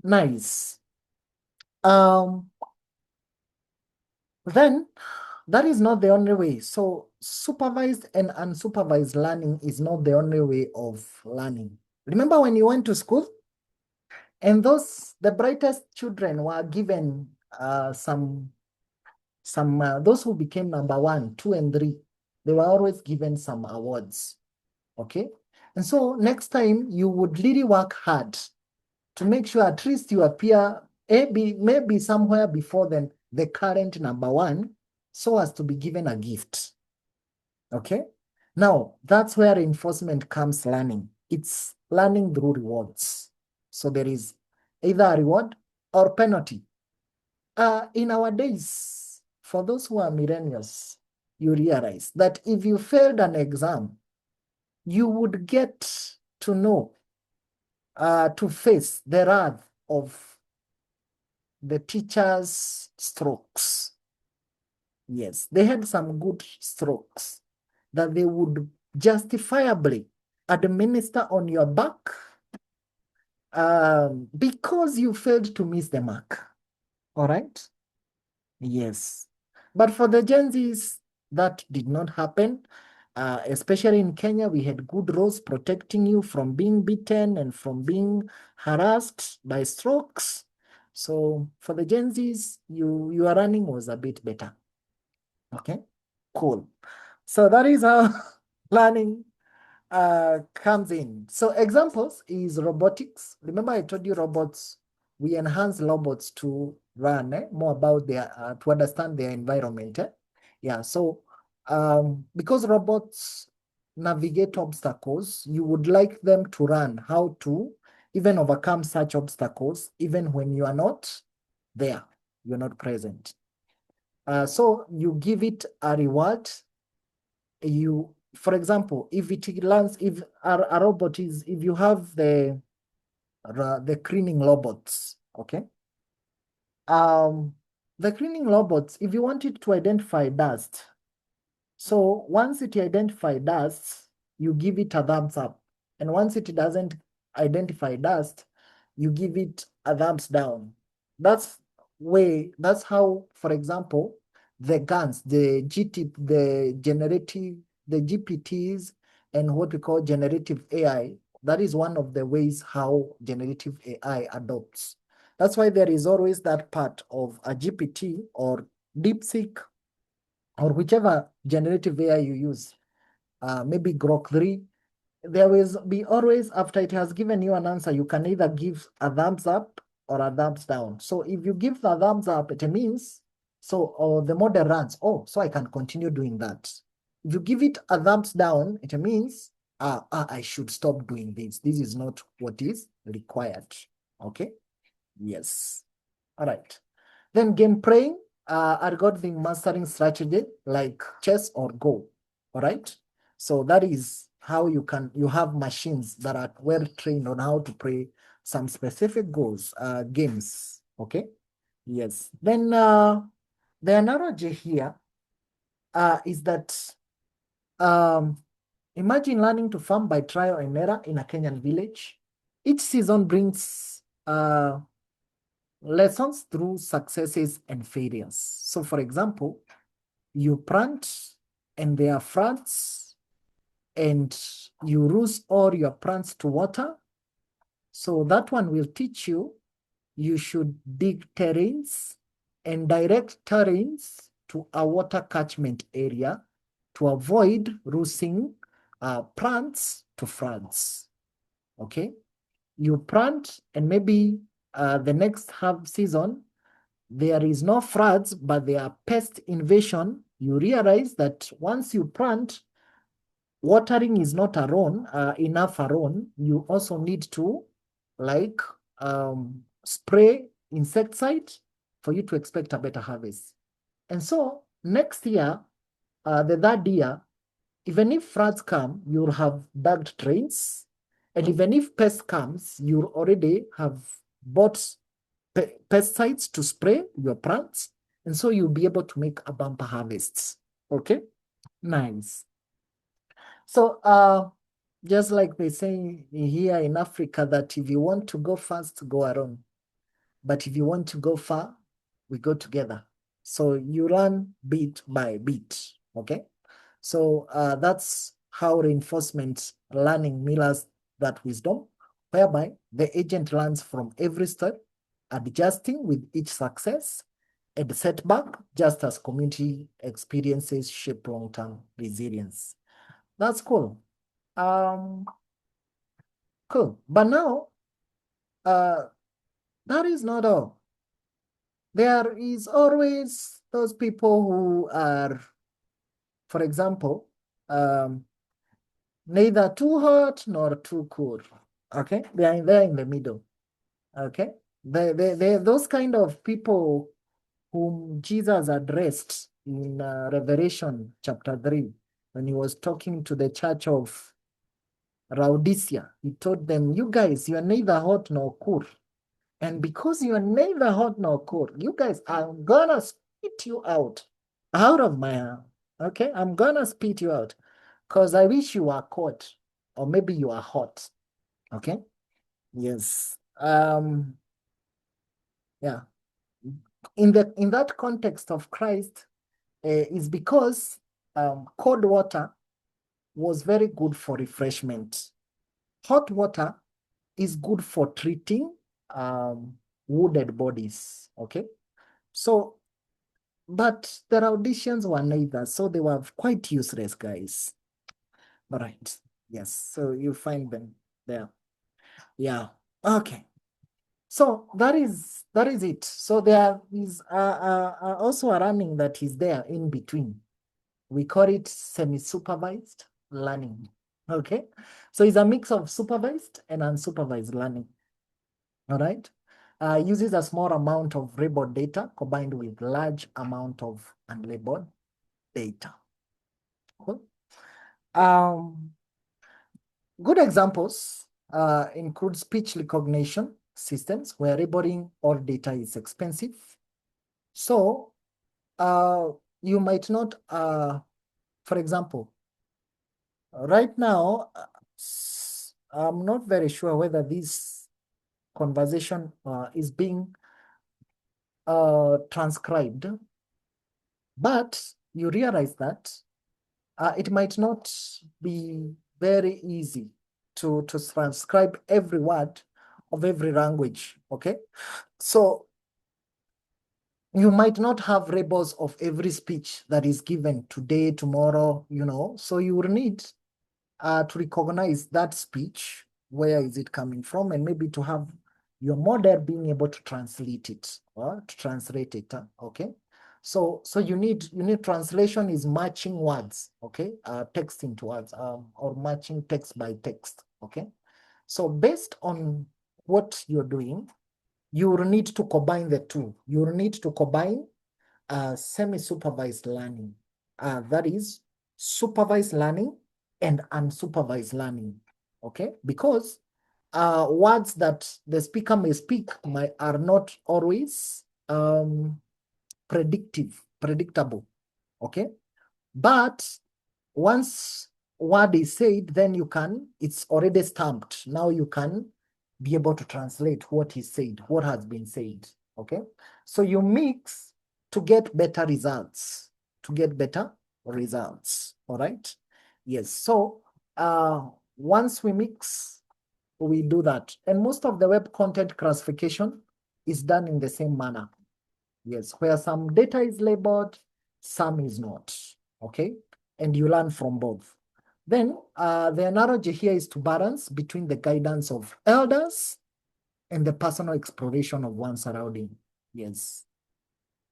Nice. Then that is not the only way. So supervised and unsupervised learning is not the only way of learning. Remember when you went to school and the brightest children were given those who became number 1, 2, and 3, they were always given some awards. Okay. And so next time you would really work hard to make sure at least you appear maybe somewhere before the current number 1, so as to be given a gift. Okay. Now that's where reinforcement comes learning. It's learning through rewards. So there is either a reward or penalty. In our days, for those who are millennials, you realize that if you failed an exam, you would get to know, to face the wrath of the teacher's strokes. Yes, they had some good strokes that they would justifiably administer on your back because you failed to miss the mark. All right? Yes. But for the Gen Zs, that did not happen. Especially in Kenya, we had good laws protecting you from being beaten and from being harassed by strokes. So for the Gen Zs, your running was a bit better. Okay, cool. So that is how learning comes in. So examples is robotics. Remember I told you robots, we enhance robots to run more about their, to understand their environment. Yeah, so because robots navigate obstacles, you would like them to run how to even overcome such obstacles, even when you are not there, you're not present. So you give it a reward. You, for example, if it learns, if a robot is, if you have the cleaning robots, okay? The cleaning robots, if you want it to identify dust, so once it identifies dust, you give it a thumbs up. And once it doesn't identify dust, you give it a thumbs down. That's how, for example, the GANs, the the GPTs, and what we call generative AI, that is one of the ways how generative AI adopts. That's why there is always that part of a GPT or DeepSeek or whichever generative AI you use, maybe Grok 3, there will be always, after it has given you an answer, you can either give a thumbs up or a thumbs down. So if you give the thumbs up, it means, so the model runs, oh, so I can continue doing that. If you give it a thumbs down, it means, I should stop doing this. This is not what is required. Okay? Yes. All right. Then game playing, algorithm mastering strategy like chess or Go. All right. So that is how you have machines that are well trained on how to play some specific games. Okay. Yes. Then the analogy here is that imagine learning to farm by trial and error in a Kenyan village. Each season brings lessons through successes and failures. So for example, you plant and there are floods and you lose all your plants to water. So that one will teach you, you should dig terrains and direct terrains to a water catchment area to avoid losing plants to floods. Okay? You plant and maybe the next half season, there is no floods, but there are pest invasion. You realize that once you plant, watering is not enough alone. You also need to spray insecticide for you to expect a better harvest. And so next year, the third year, even if floods come, you'll have dug drains. And even if pest comes, you already have bought pesticides to spray your plants. And so you'll be able to make a bumper harvest. Okay? Nice. So just like they say here in Africa that if you want to go fast, go alone. But if you want to go far, we go together. So you run bit by bit. Okay? So that's how reinforcement learning mirrors that wisdom, whereby the agent learns from every step, adjusting with each success and setback, just as community experiences shape long-term resilience. That's cool. Cool. But now, that is not all. There is always those people who are, for example, neither too hot nor too cold. Okay, they're in the middle. Okay, they those kind of people whom Jesus addressed in Revelation chapter 3 when he was talking to the church of Laodicea. He told them, "You guys, you are neither hot nor cold, and because you are neither hot nor cold, you guys, I'm gonna spit you out of my." Okay, I'm gonna spit you out because I wish you were cold or maybe you are hot. Okay, yes. Yeah, in that context of Christ is because cold water was very good for refreshment. Hot water is good for treating wounded bodies. Okay, so but the Laodiceans were neither, so they were quite useless guys. All right, Yes, so you find them there. Yeah, okay. So that is it. So there is also a learning that is there in between. We call it semi-supervised learning. Okay, so it's a mix of supervised and unsupervised learning. All right, uses a small amount of labeled data combined with large amount of unlabeled data. Cool. Good examples include speech recognition systems where labeling all data is expensive. So you might not, for example, right now, I'm not very sure whether this conversation is being transcribed, but you realize that it might not be very easy to transcribe every word of every language, okay? So you might not have labels of every speech that is given today, tomorrow, you know, so you will need to recognize that speech, where is it coming from, and maybe to have your model being able to translate it, okay? So you need translation is matching words, okay? Text into words, or matching text by text, okay? So based on what you're doing, you will need to combine the two. You will need to combine semi-supervised learning, that is supervised learning and unsupervised learning, okay? Because words that the speaker may speak are not always predictable, okay? But once word is said, then it's already stamped. Now you can be able to translate what is said, what has been said, okay? So you mix to get better results, all right? Yes, so once we mix, we do that. And most of the web content classification is done in the same manner. Yes, where some data is labeled, some is not, okay? And you learn from both. Then the analogy here is to balance between the guidance of elders and the personal exploration of one's surrounding. Yes.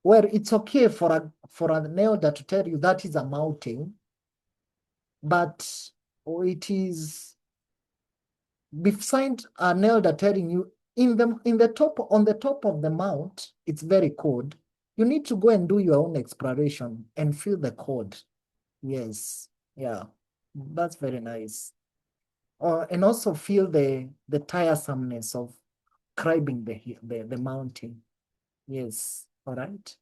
Well, it's okay for an elder to tell you that is a mountain, but it is beside an elder telling you on the top of the mount, it's very cold. You need to go and do your own exploration and feel the cold. Yes, yeah, that's very nice. And also feel the tiresomeness of climbing the mountain. Yes, all right.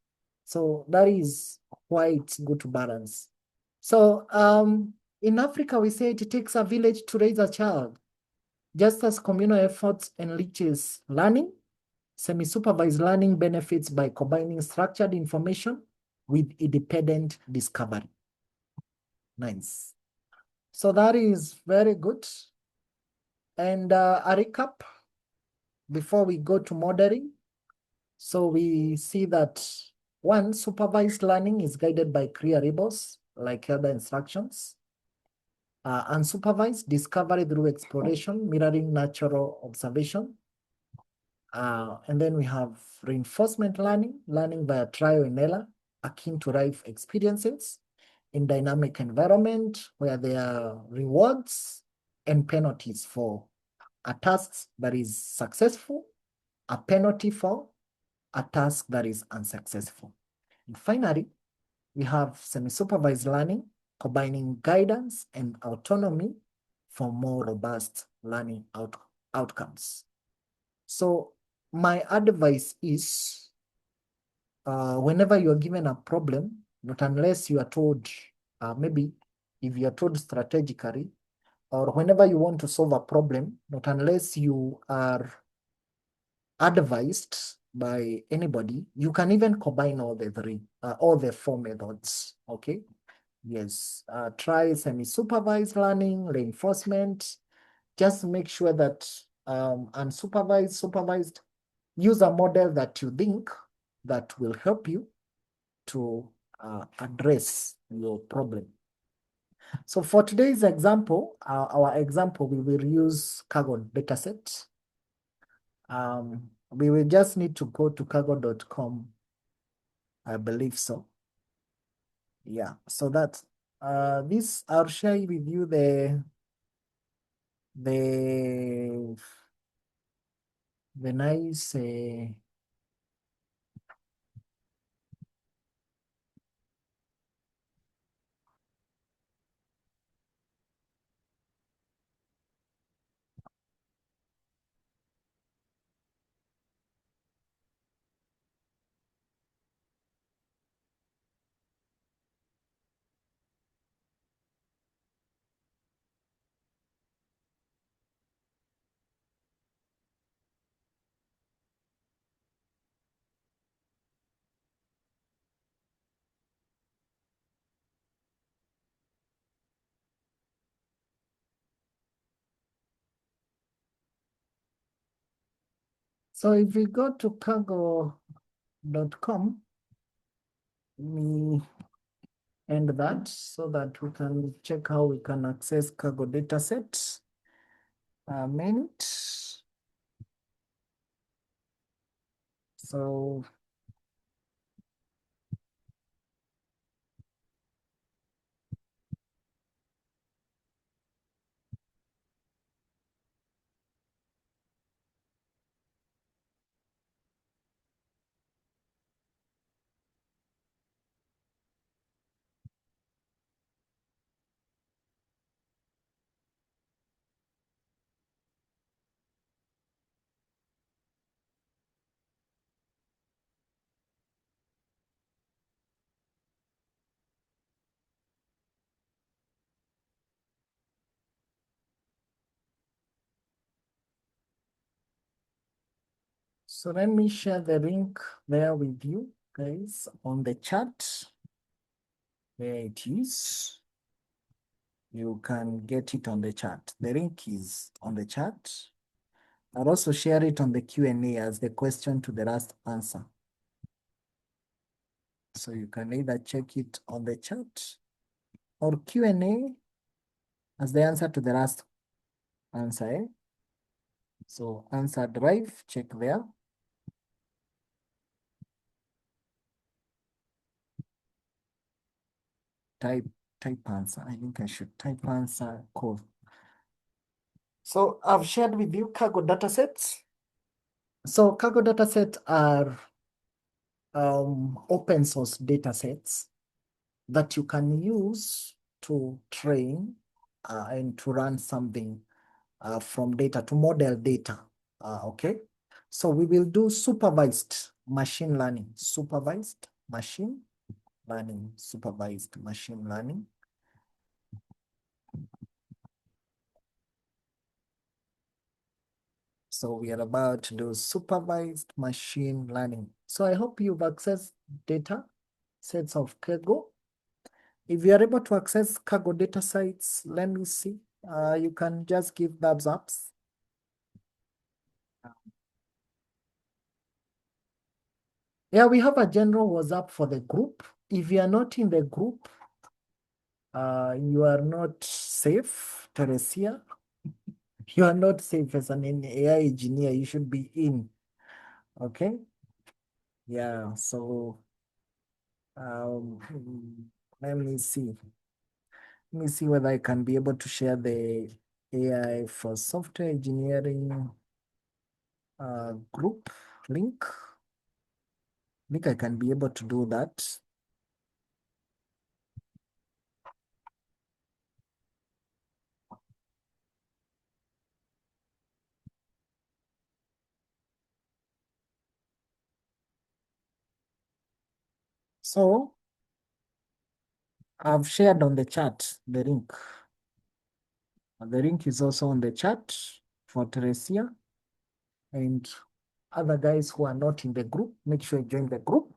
So that is why it's good to balance. So in Africa, we say it takes a village to raise a child. Just as communal efforts enriches learning, semi-supervised learning benefits by combining structured information with independent discovery. Nice. So that is very good. And a recap before we go to modeling. So we see that one, supervised learning is guided by clear labels like other instructions. Unsupervised discovery through exploration, mirroring natural observation. And then we have reinforcement learning by trial and error, akin to life experiences in dynamic environment where there are rewards and penalties for a task that is successful, a penalty for a task that is unsuccessful. And finally, we have semi-supervised learning, combining guidance and autonomy for more robust learning outcomes. So my advice is, whenever you're given a problem, not unless you are told, maybe if you are told strategically, or whenever you want to solve a problem, not unless you are advised by anybody, you can even combine all the four methods, okay? Yes, try semi-supervised learning, reinforcement. Just make sure that unsupervised, supervised, use a model that you think that will help you to address your problem. So for today's example, our example, we will use Kaggle dataset. We will just need to go to kaggle.com. I believe so. Yeah, so that this I'll share with you the nice So if we go to kaggle.com, we end that so that we can check how we can access Kaggle dataset. A minute. So So let me share the link there with you guys on the chat. There it is. You can get it on the chat. The link is on the chat. I'll also share it on the Q&A as the question to the last answer. So you can either check it on the chat or Q&A as the answer to the last answer. Eh? So answer drive, check there. Type answer. I think I should type answer code. So I've shared with you Kaggle datasets. So Kaggle datasets are open source datasets that you can use to train and to run something from data, to model data. Okay. So we will do supervised machine learning, supervised machine learning. So we are about to do supervised machine learning. So I hope you've accessed data sets of Kaggle. If you are able to access Kaggle data sites, let me see. You can just give thumbs up. Yeah, we have a general WhatsApp for the group. If you are not in the group, you are not safe, Teresia. You are not safe as an AI engineer. You should be in. Okay. Yeah. So let me see. Let me see whether I can be able to share the AI for software engineering group link. I think I can be able to do that. So I've shared on the chat the link. The link is also on the chat for Teresia and other guys who are not in the group. Make sure you join the group.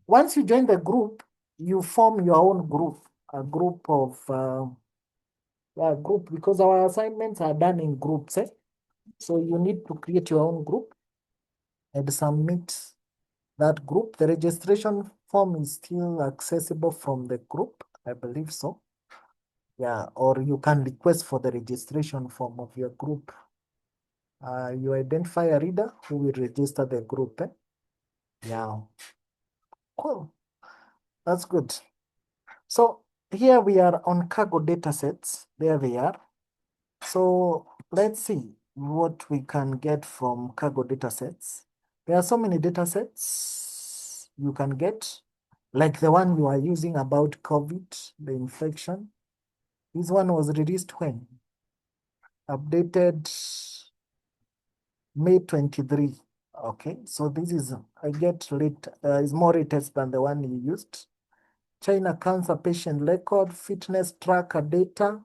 Once you join the group, you form your own group, a group of group, because our assignments are done in groups. So you need to create your own group and submit that group. The registration form is still accessible from the group, I believe so. Yeah, or you can request for the registration form of your group. You identify a reader who will register the group. Yeah, cool. That's good. So here we are on cargo datasets. There they are. So let's see what we can get from cargo datasets. There are so many datasets you can get, like the one you are using about COVID, the infection. This one was released when? Updated May 23. Okay, so this is, I get late, is more latest than the one you used. China cancer patient record, fitness tracker data,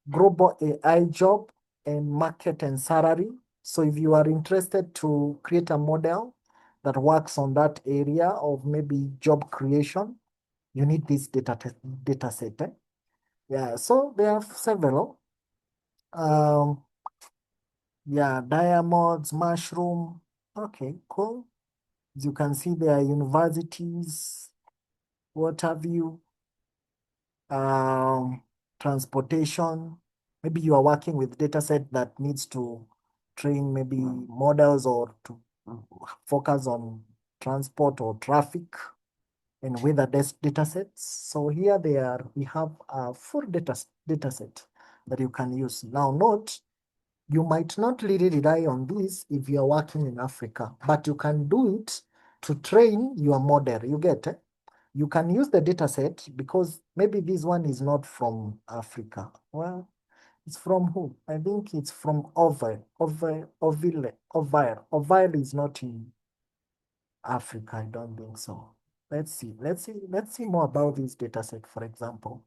global AI job, and market and salary. So if you are interested to create a model that works on that area of maybe job creation, you need this data set. Yeah, so there are several. Yeah, diamonds, mushroom. Okay, cool. As you can see, there are universities, what have you, transportation. Maybe you are working with data set that needs to train maybe models or to focus on transport or traffic and weather data sets. So here they are, we have a full data set that you can use. Now note, you might not really rely on this if you're working in Africa, but you can do it to train your model. You get it? You can use the data set because maybe this one is not from Africa. Well, it's from who? I think it's from Ovile. Ovile is not in Africa. I don't think so. Let's see more about this data set, for example.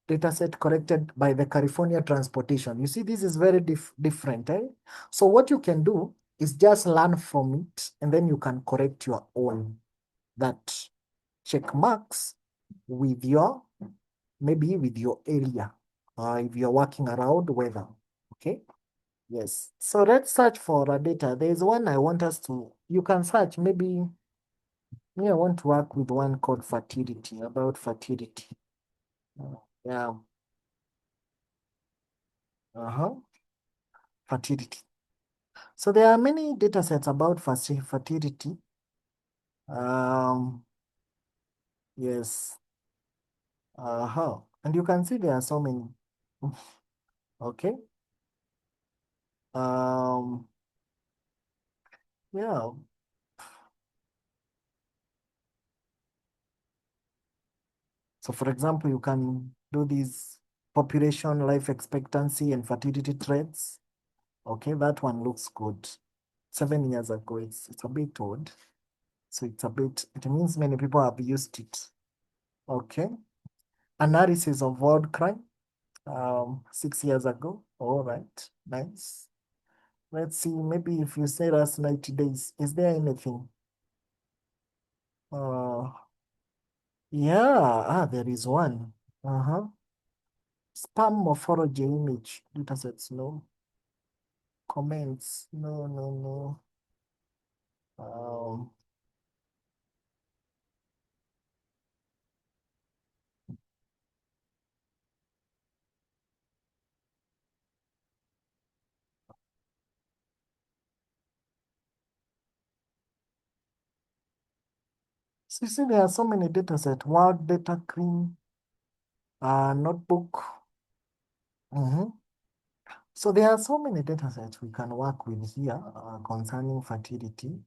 Dataset collected by the California Transportation. You see, this is very different. So what you can do is just learn from it, and then you can correct your own. That check marks with your, maybe with your area, if you're working around weather. Okay. Yes. So let's search for a data. There's one I want us to, you can search, maybe me, I want to work with one called fertility, about fertility. Yeah. Fertility. So there are many data sets about fertility. Yes. And you can see there are so many. Okay. Yeah. So for example, you can do these population, life expectancy, and fertility traits. Okay, that one looks good. 7 years ago, it's a bit old. So it's a bit, it means many people have used it. Okay. Analysis of world crime, 6 years ago. All right, nice. Let's see, maybe if you say us 90 days, is there anything? Yeah, there is one. Spam morphology image datasets, no. Comments, no. So you see, there are so many datasets. Word data cream, notebook. So there are so many datasets we can work with here concerning fertility.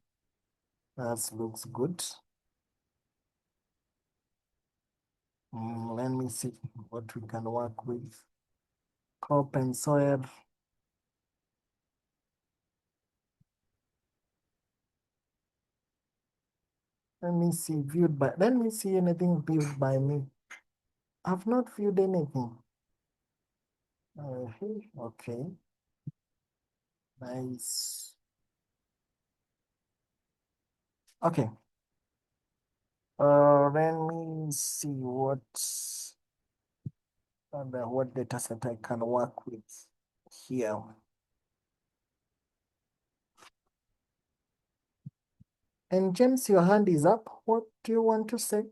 That looks good. Let me see what we can work with. Crop and soil. Let me see, let me see anything viewed by me. I've not viewed anything. Okay. Nice. Okay. Let me see what data set I can work with here. And James, your hand is up. What do you want to say?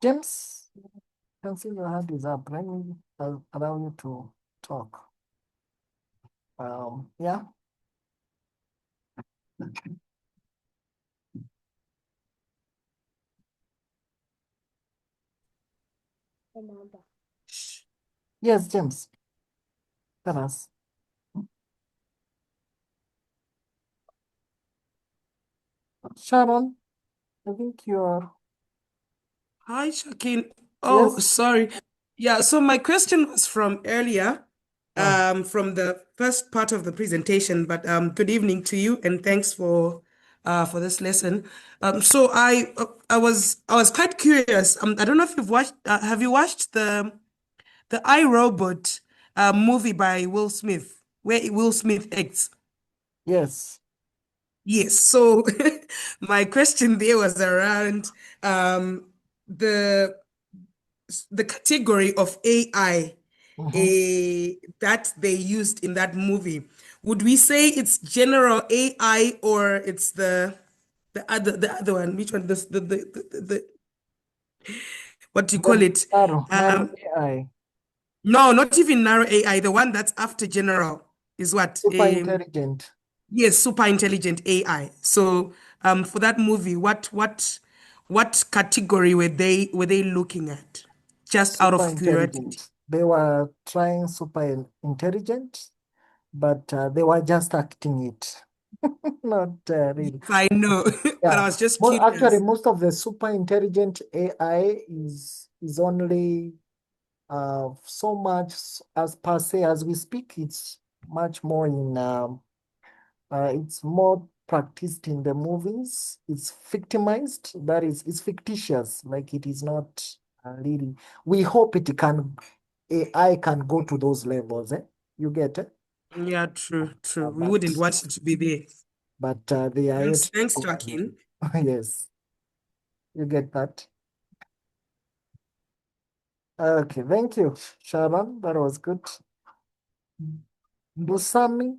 James, I can see your hand is up. Let me allow you to talk. Yeah. Yes, James. Tell us. Sharon, I think you're. Hi, Shakin. Oh, Yes. sorry. Yeah, so my question was from earlier, from the first part of the presentation, but good evening to you and thanks for this lesson. So I was quite curious. I don't know if you've watched, have you watched the iRobot movie by Will Smith, where Will Smith acts? Yes. Yes. So my question there was around the category of AI that they used in that movie. Would we say it's general AI or it's the other one? Which one? The what do you call it? Narrow AI. No, not even narrow AI. The one that's after general is what? Super intelligent. Yes, super intelligent AI. So for that movie, what category were they looking at? Just out Super of curiosity. intelligent. They were trying super intelligent, but they were just acting it. Not really. I know, but I was just Well, curious. actually, most of the super intelligent AI is only so much as per se as we speak. It's much more in it's more practiced in the movies. It's victimized. That is, it's fictitious. Like it is not really. We hope AI can go to those levels. You get it? Yeah, true. We wouldn't want it to be there. But they are. Thanks, Joaquin. Yes, you get that. Okay, thank you, Sharon. That was good. Mbusami.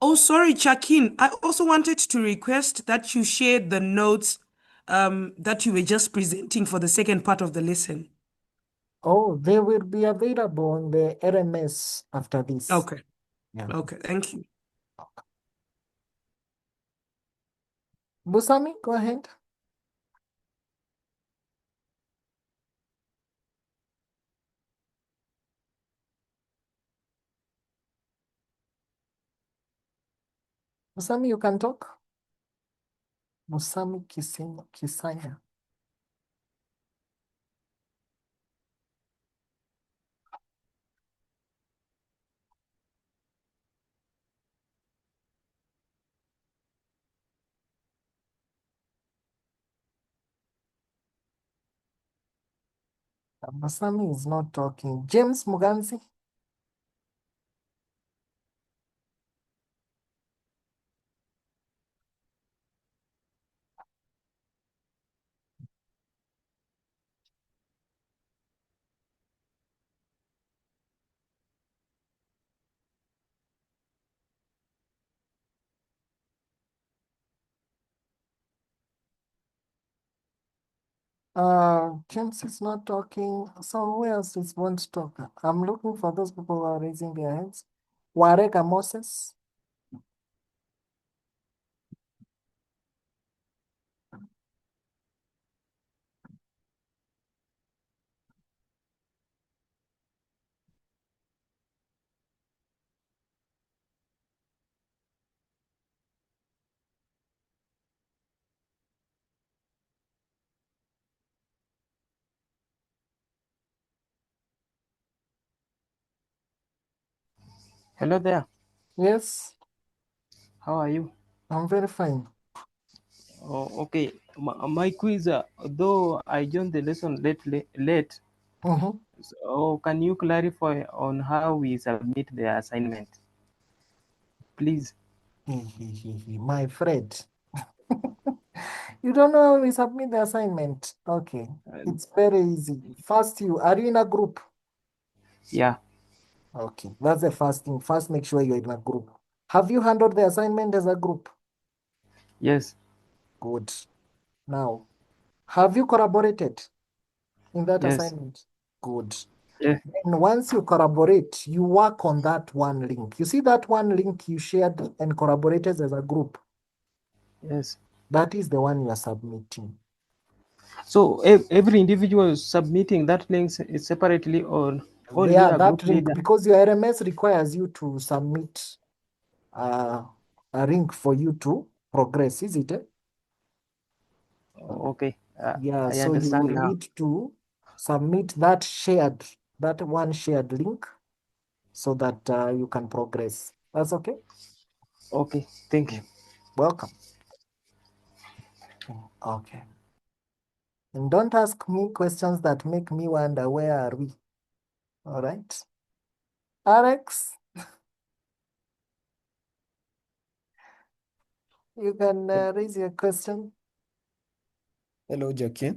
Oh, sorry, Joaquin. I also wanted to request that you shared the notes that you were just presenting for the second part of the lesson. Oh, they will be available on the RMS after this. Okay. Yeah. Okay, thank you. Busami, go ahead. Busami, you can talk. Busami Kisanya. Busami is not talking. James Muganzi. James is not talking. So who else is want to talk? I'm looking for those people who are raising their hands. Wareka Moses. Hello there. Yes. How are you? I'm very fine. Oh, okay. My quiz, though I joined the lesson late. So can you clarify on how we submit the assignment, please? My friend. You don't know how we submit the assignment. Okay, it's very easy. First, are you in a group? Yeah. Okay, that's the first thing. First, make sure you're in a group. Have you handled the assignment as a group? Yes. Good. Now, have you collaborated in that Yes. assignment? Good. Yeah. And once you collaborate, you work on that one link. You see that one link you shared and collaborated as a group? Yes. That is the one you are submitting. So every individual is submitting that link separately or only Yeah, a that group link, leader? because your RMS requires you to submit a link for you to progress, is it? Okay. Yeah, I so you understand will now. need to submit that one shared link so that you can progress. That's okay? Okay, thank you. Welcome. Okay. And don't ask me questions that make me wonder, where are we? All right. Alex, you can raise your question. Hello, Jackie.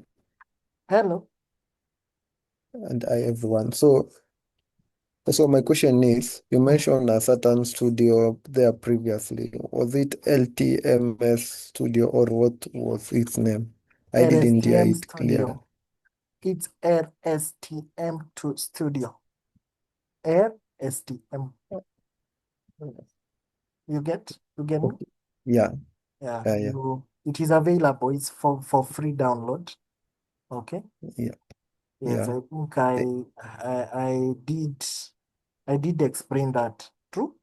Hello. And hi, everyone. So my question is, you mentioned a certain studio there previously. Was it LTMS Studio or what was its name? I didn't hear LSTM it clearly. Studio. It's LSTM Studio. LSTM. You get me? Yeah. Yeah, Yeah. it is available. It's for free download. Okay. Yeah. Yes, Yeah. I think I did explain that. True?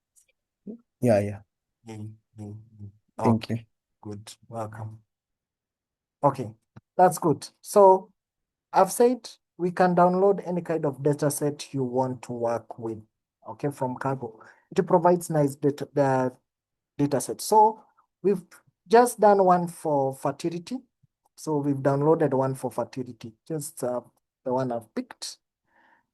Yeah. Mm, mm, mm. Thank Okay, you. good. Welcome. Okay, that's good. So I've said we can download any kind of data set you want to work with, okay, from Kaggle. It provides nice data set. So we've just done one for fertility. So we've downloaded one for fertility, just the one I've picked.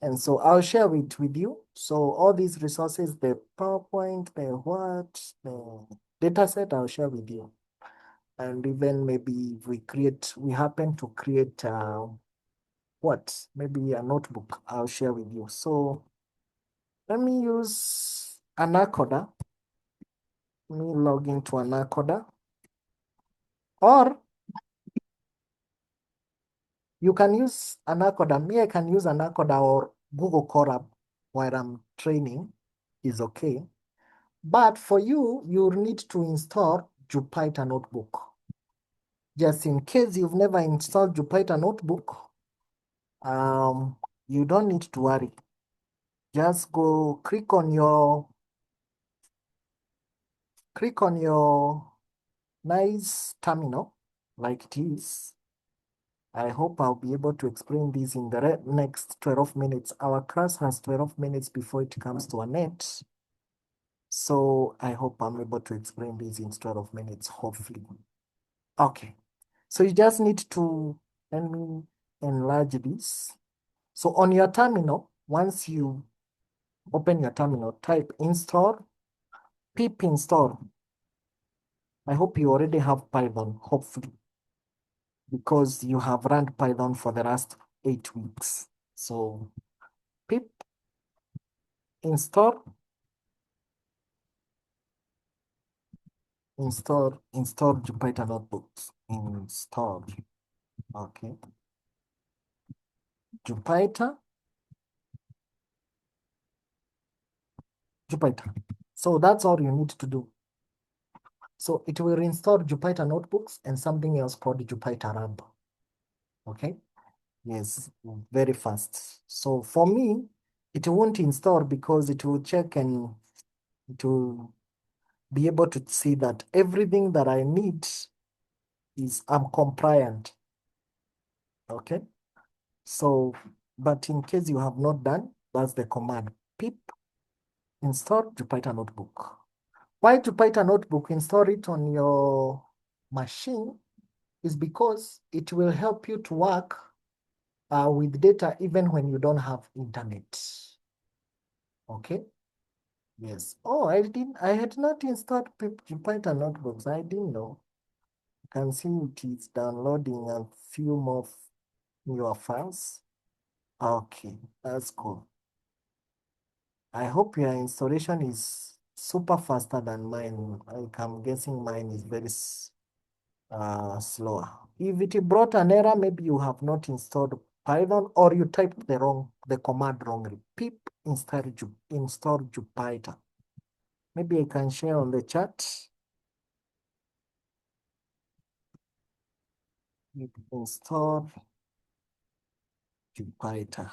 And so I'll share it with you. So all these resources, the PowerPoint, the data set, I'll share with you. And even maybe we happen to create maybe a notebook I'll share with you. So let me use Anacoda. Let me log into Anacoda. Or you can use Anacoda. Me, I can use Anacoda or Google Colab while I'm training is okay. But for you, you'll need to install Jupyter Notebook. Just in case you've never installed Jupyter Notebook, you don't need to worry. Just go click on your nice terminal like it is. I hope I'll be able to explain this in the next 12 minutes. Our class has 12 minutes before it comes to an end. So I hope I'm able to explain this in 12 minutes, hopefully. Okay. So you just need to, let me enlarge this. So on your terminal, once you open your terminal, type install, pip install. I hope you already have Python, hopefully, because you have run Python for the last 8 weeks. So pip install Jupyter Notebooks. Install. Okay. Jupyter. So that's all you need to do. So it will install Jupyter Notebooks and something else called Jupyter Hub. Okay. Yes, very fast. So for me, it won't install because it will check and it will be able to see that everything that I need is I'm compliant. Okay. So, but in case you have not done, that's the command pip install Jupyter Notebook. Why Jupyter Notebook? Install it on your machine is because it will help you to work with data even when you don't have internet. Okay. Yes. Oh, I had not installed Jupyter Notebooks. I didn't know. can see it is downloading a few more newer files. Okay, that's cool. I hope your installation is super faster than mine. Like I'm guessing mine is very slower. If it brought an error, maybe you have not installed Python or you typed the command wrongly. Pip install Jupyter. Maybe I can share on the chat. Install Jupyter.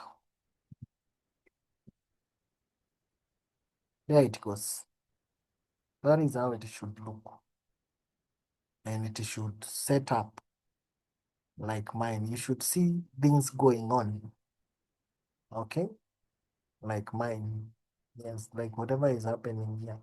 There it goes. That is how it should look. And it should set up like mine. You should see things going on. Okay? Like mine. Yes, like whatever is happening here.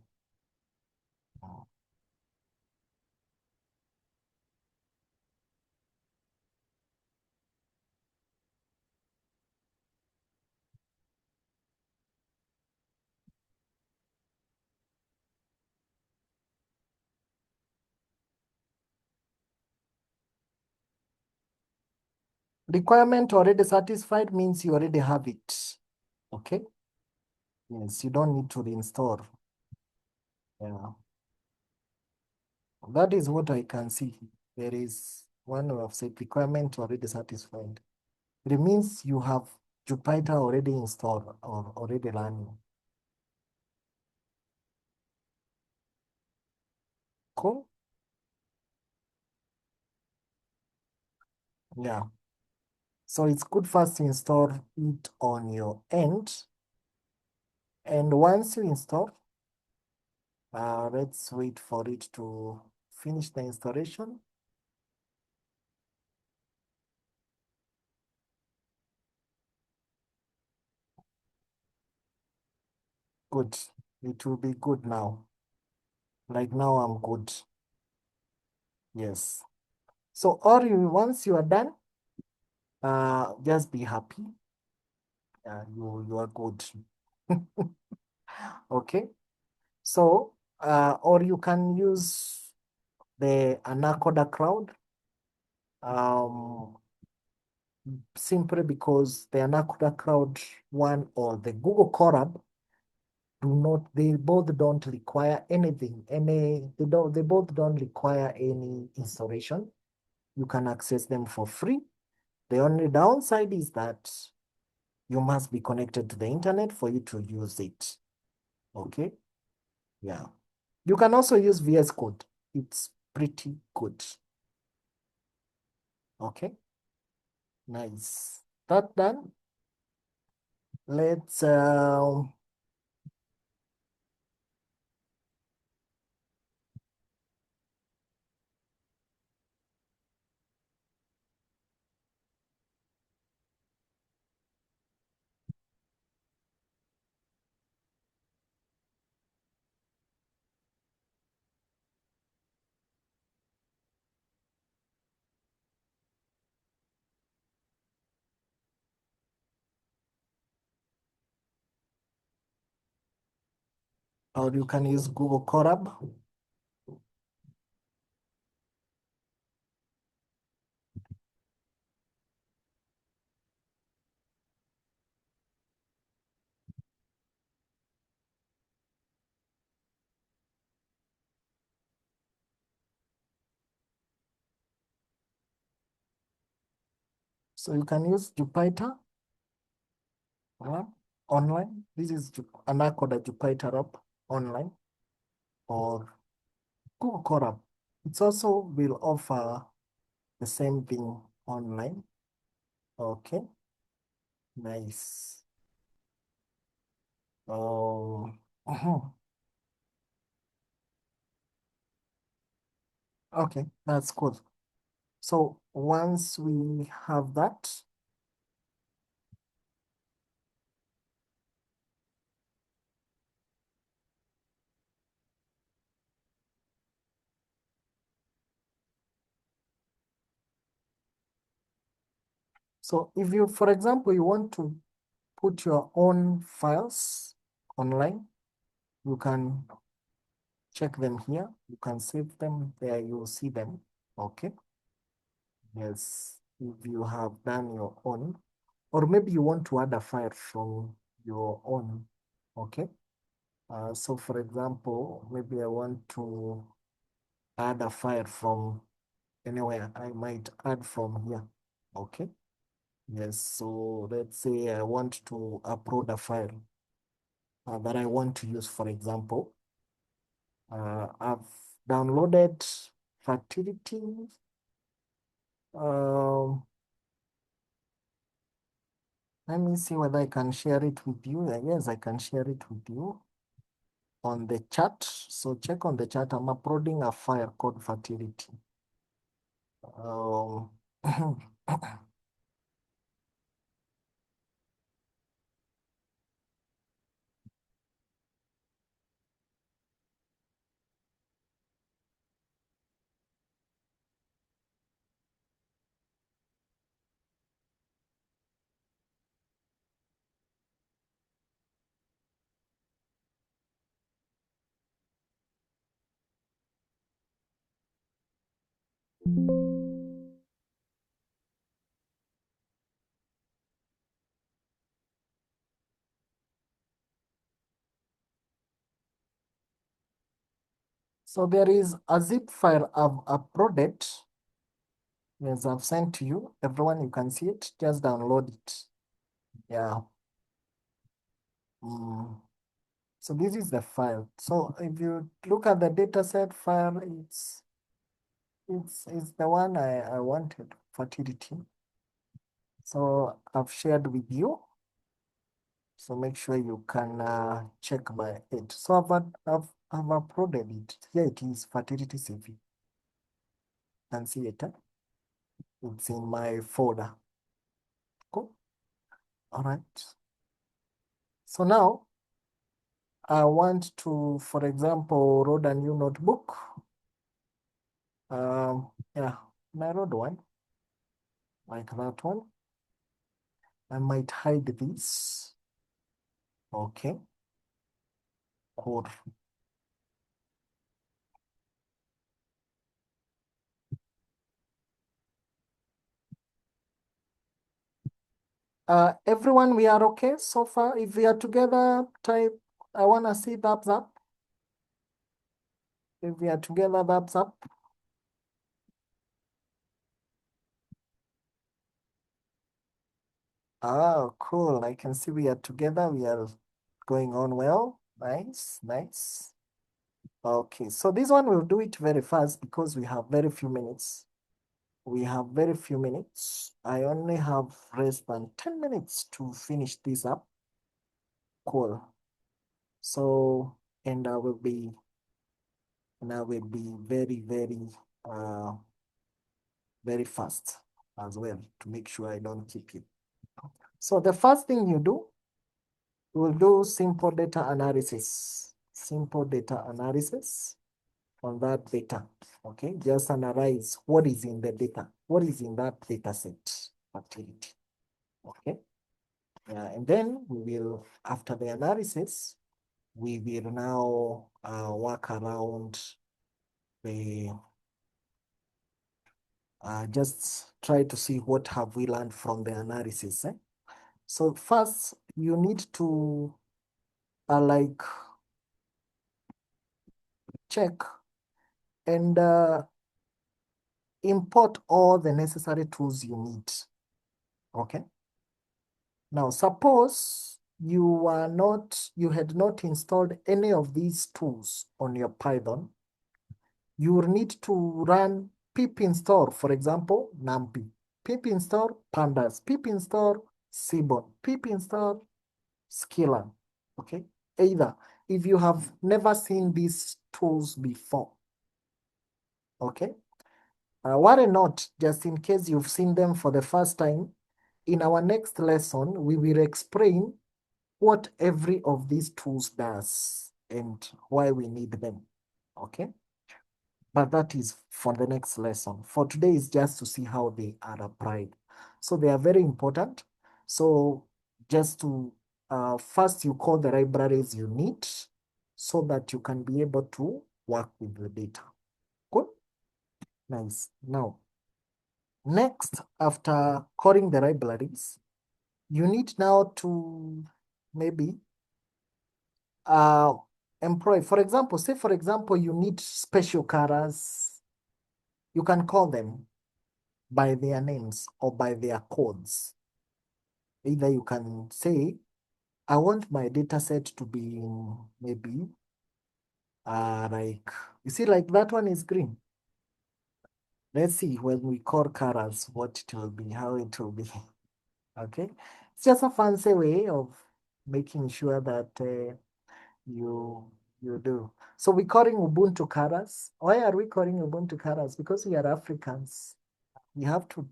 Requirement already satisfied means you already have it. Okay? Yes, you don't need to reinstall. Yeah. That is what I can see. There is one who have said requirement already satisfied. It means you have Jupyter already installed or already running. Cool. Yeah. So it's good first to install it on your end. And once you install, let's wait for it to finish the installation. Good. It will be good now. Like now I'm good. Yes. So once you are done, just be happy. You are good. Okay. So or you can use the Anaconda Cloud. Simply because the Anaconda Cloud one or the Google Colab they both don't require anything, they both don't require any installation. You can access them for free. The only downside is that you must be connected to the internet for you to use it. Okay? Yeah. You can also use VS Code. It's pretty good. Okay? Nice. That done. Let's or you can use Google Colab. So you can use Jupyter online. This is Anaconda Jupyter app online or Google Colab. It also will offer the same thing online. Okay. Nice. Okay, that's good. So once we have that, so if you, for example, you want to put your own files online, you can check them here. You can save them there. You will see them. Okay. Yes, if you have done your own, or maybe you want to add a file from your own. Okay. So for example, maybe I want to add a file from anywhere. I might add from here. Okay. Yes, so let's say I want to upload a file that I want to use, for example. I've downloaded fertility. Let me see whether I can share it with you. Yes, I can share it with you on the chat. So check on the chat. I'm uploading a file called fertility. So there is a zip file I've uploaded. Yes, I've sent to you. Everyone, you can see it. Just download it. Yeah. So this is the file. So if you look at the dataset file, it's the one I wanted, fertility. So I've shared with you. So make sure you can check by it. So I've uploaded it. Here it is, fertility CV. You can see it. It's in my folder. Cool. All right. So now I want to, for example, load a new notebook. Yeah, I wrote one like that one. I might hide this. Okay. Cool. Everyone, we are okay so far. If we are together, type, I want to see thumbs up. If we are together, thumbs up. Oh, cool. I can see we are together. We are going on well. Nice, nice. Okay, so this one we'll do it very fast because we have very few minutes. We have very few minutes. I only have less than 10 minutes to finish this up. Cool. So, and I will be very, very fast as well to make sure I don't keep it. So the first thing you do, we'll do simple data analysis. Simple data analysis on that data. Okay, just analyze what is in the data. What is in that data set activity. Okay. Yeah, and then we will, after the analysis, we will now work around the just try to see what have we learned from the analysis. So first, you need to like check and import all the necessary tools you need. Okay. Now, suppose you had not installed any of these tools on your Python. You will need to run pip install, for example, NumPy, pip install pandas, pip install Seaborn, pip install Skiller. Okay, either if you have never seen these tools before. Okay, worry not, just in case you've seen them for the first time. In our next lesson, we will explain what every of these tools does and why we need them. Okay. But that is for the next lesson. For today is just to see how they are applied. So they are very important. So just to first you call the libraries you need so that you can be able to work with the data. Good. Nice. Now, next, after calling the libraries, you need now to maybe employ, for example, say for example, you need special colors. You can call them by their names or by their codes. Either you can say, I want my data set to be in maybe like, you see, like that one is green. Let's see when we call colors, what it will be, how it will be. Okay, it's just a fancy way of making sure that you do. So we're calling Ubuntu colors. Why are we calling Ubuntu colors? Because we are Africans. We have to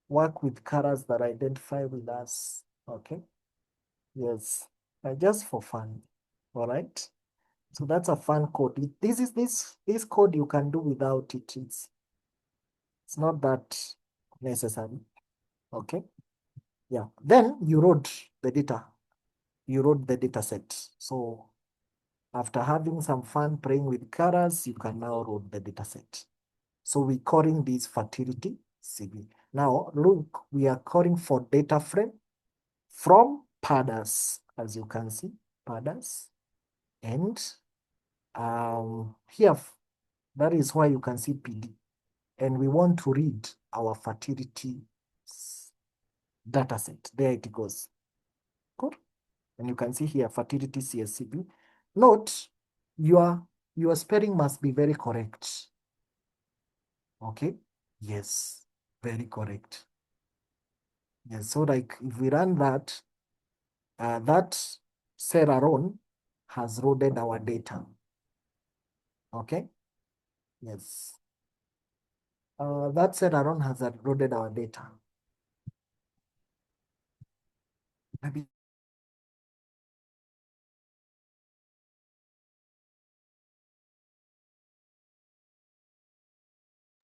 work with colors that identify with us. Okay. Yes. Just for fun. All right. So that's a fun code. This code you can do without it. It's not that necessary. Okay. Yeah. Then you wrote the data. You wrote the data set. So after having some fun playing with colors, you can now wrote the data set. So we're calling this fertility CV. Now look, we are calling for data frame from PADAS, as you can see, PADAS. And here, that is why you can see PD. And we want to read our fertility data set. There it goes. Good. And you can see here, fertility CSCB. Note, your spelling must be very correct. Okay? Yes, very correct. Yes, so like if we run that, that Ceraron has loaded our data. Okay? Yes. That Ceraron has loaded our data. Maybe.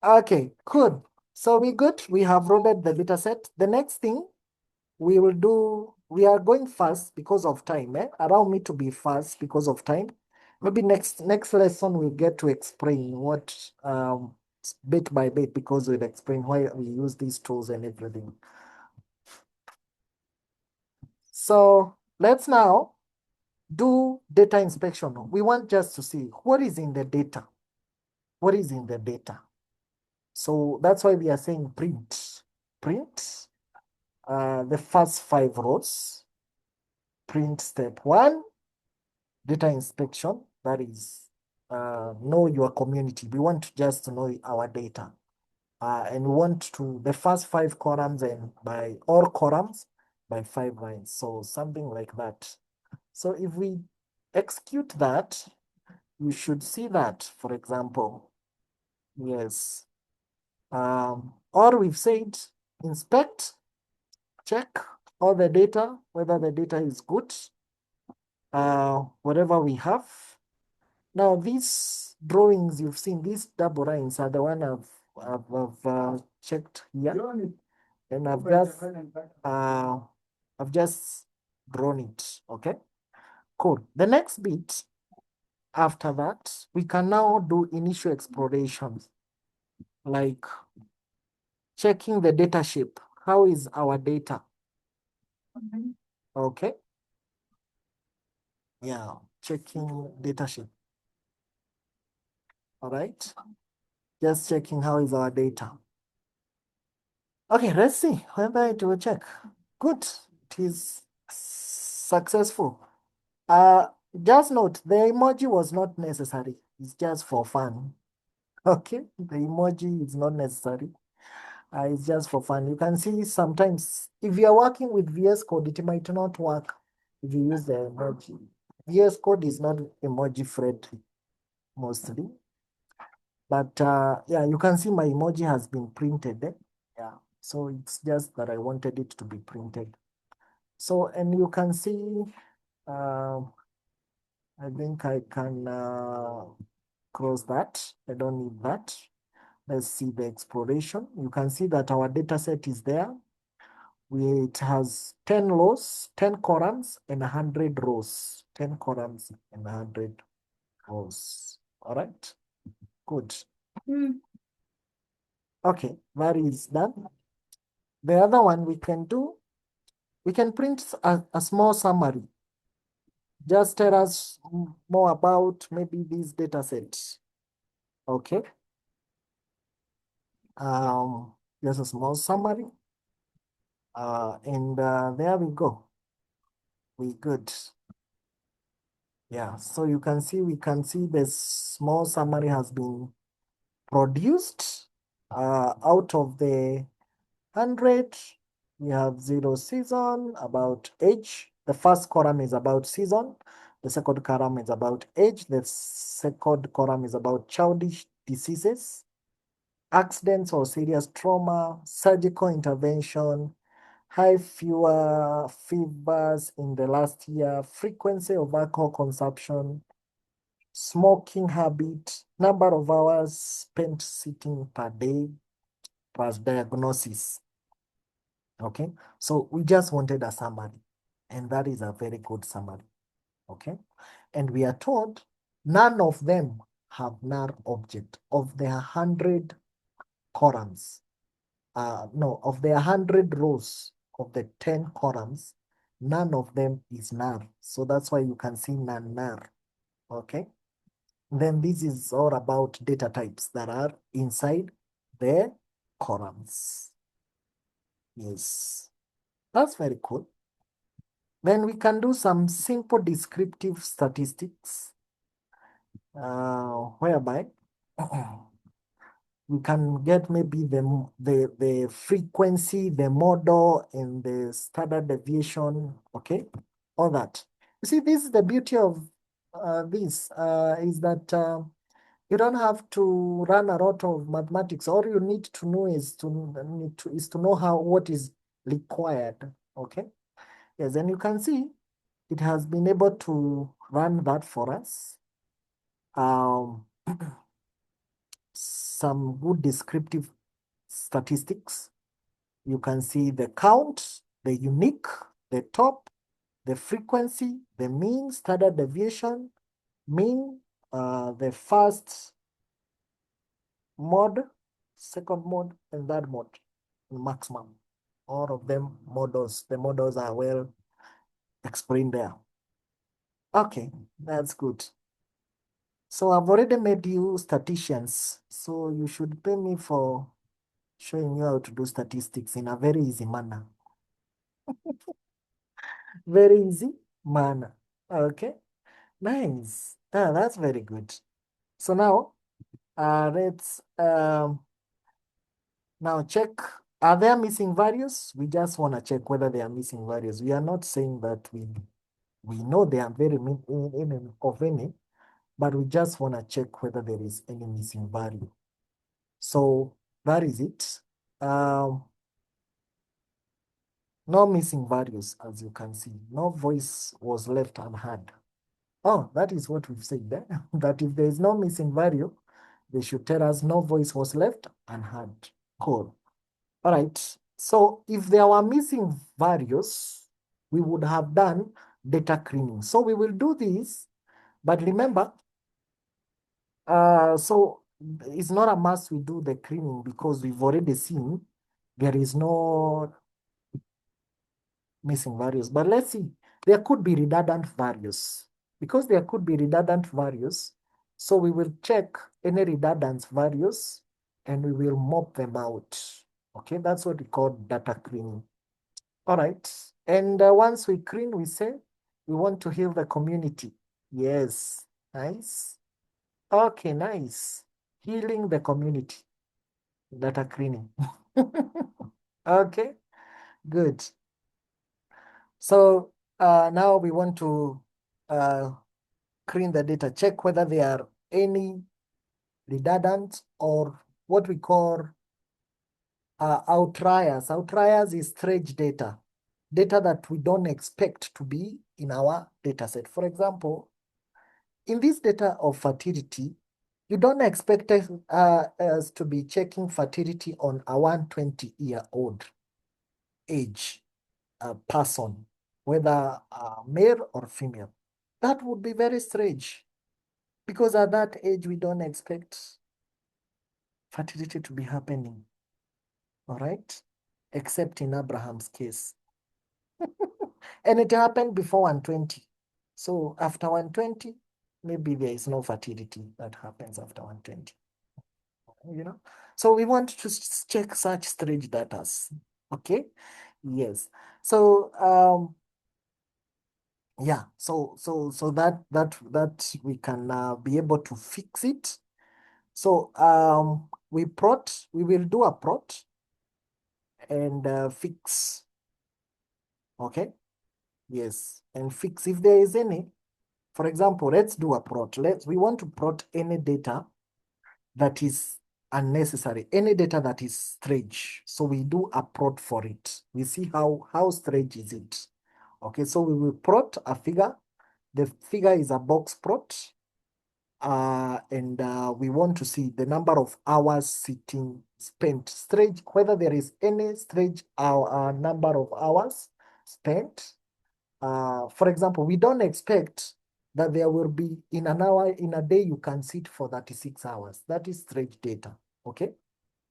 Okay, good. So we good. We have loaded the data set. The next thing we will do, we are going fast because of time. Allow me to be fast because of time. Maybe next lesson we'll get to explain what bit by bit, because we'll explain why we use these tools and everything. So let's now do data inspection. We want just to see what is in the data. What is in the data? So that's why we are saying print. Print the first 5 rows. Print step 1, data inspection. That is know your community. We want to just know our data. And we want to, the first 5 columns and by all columns by 5 lines. So something like that. So if we execute that, you should see that, for example, yes. Or we've said inspect, check all the data, whether the data is good, whatever we have. Now these drawings you've seen, these double lines are the one I've checked here, and I've just drawn it. Okay, cool. The next bit after that, we can now do initial explorations, like checking the data shape. How is our data? Okay. Yeah, checking data shape. All right. Just checking how is our data. Okay, let's see whether it will check. Good. It is successful. Just note, the emoji was not necessary. It's just for fun. Okay, the emoji is not necessary. It's just for fun. You can see sometimes if you are working with VS Code, it might not work if you use the emoji. VS Code is not emoji friendly mostly. But yeah, you can see my emoji has been printed. Yeah, so it's just that I wanted it to be printed. So, and you can see, I think I can close that. I don't need that. Let's see the exploration. You can see that our data set is there. It has 10 rows, 10 columns, and 100 rows. 10 columns and 100 rows. All right, good. Okay, that is done. The other one we can do, we can print a small summary. Just tell us more about maybe this data set. Okay. Just a small summary. And there we go. We good. Yeah, so you can see, we can see the small summary has been produced. Out of the 100, we have 0 season, about age. The first column is about season. The second column is about age. The second column is about childish diseases, accidents or serious trauma, surgical intervention, high fevers in the last year, frequency of alcohol consumption, smoking habit, number of hours spent sitting per day, plus diagnosis. Okay, so we just wanted a summary, and that is a very good summary. Okay, and we are told none of them have null object of the 100 columns. No, of the 100 rows of the 10 columns, none of them is null. So that's why you can see none null. Okay. Then this is all about data types that are inside the columns. Yes, that's very cool. Then we can do some simple descriptive statistics, whereby we can get maybe the frequency, the model, and the standard deviation, okay? All that. You see, this is the beauty of this, is that you don't have to run a lot of mathematics. All you need to know is to know what is required, okay? Yes, and you can see it has been able to run that for us. Some good descriptive statistics. You can see the count, the unique, the top, the frequency, the mean, standard deviation, mean, the first mode, second mode, and third mode, maximum. All of them models. The models are well explained there. Okay, that's good. So I've already made you statisticians, so you should pay me for showing you how to do statistics in a very easy manner. Very easy manner. Okay, nice. That's very good. So now, let's now check. Are there missing values? We just want to check whether they are missing values. We are not saying that we know they are very of any, but we just want to check whether there is any missing value. So that is it. No missing values, as you can see. No voice was left unheard. Oh, that is what we've said there. That if there is no missing value, they should tell us no voice was left unheard. Cool. All right. So if there were missing values, we would have done data cleaning. So we will do this, but remember, so it's not a must we do the cleaning because we've already seen there is no missing values. But let's see, there could be redundant values. Because there could be redundant values, so we will check any redundant values and we will mop them out. Okay, that's what we call data cleaning. All right, and once we clean, we say we want to heal the community. Yes, nice. Okay, nice. Healing the community. Data cleaning. Okay, good. So now we want to clean the data, check whether there are any redundant or what we call outliers. Outliers is strange data, data that we don't expect to be in our data set. For example, in this data of fertility, you don't expect us to be checking fertility on a 120-year-old age person, whether male or female. That would be very strange because at that age, we don't expect fertility to be happening. All right? Except in Abraham's case. And it happened before 120. So after 120, maybe there is no fertility that happens after 120. You know? So we want to check such strange data. Okay? Yes. So yeah, so that we can be able to fix it. So we will do a prot and fix. Okay. Yes, and fix if there is any. For example, let's do a prot. We want to prot any data that is unnecessary, any data that is strange. So we do a prot for it. We see how strange is it. Okay, so we will prot a figure. The figure is a box prot. And we want to see the number of hours sitting spent, strange, whether there is any strange number of hours spent. For example, we don't expect that there will be in an hour, in a day, you can sit for 36 hours. That is strange data, okay?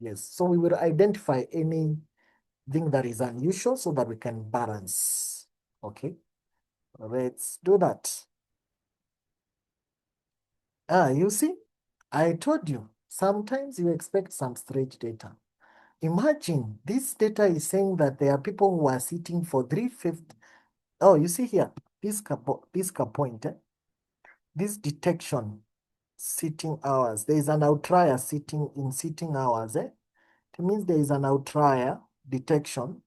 Yes, so we will identify anything that is unusual so that we can balance, okay? Let's do that. You see, I told you, sometimes you expect some strange data. Imagine this data is saying that there are people who are sitting for 350. Oh, you see here, this point, this detection, sitting hours. There is an outlier sitting hours. It means there is an outlier detection,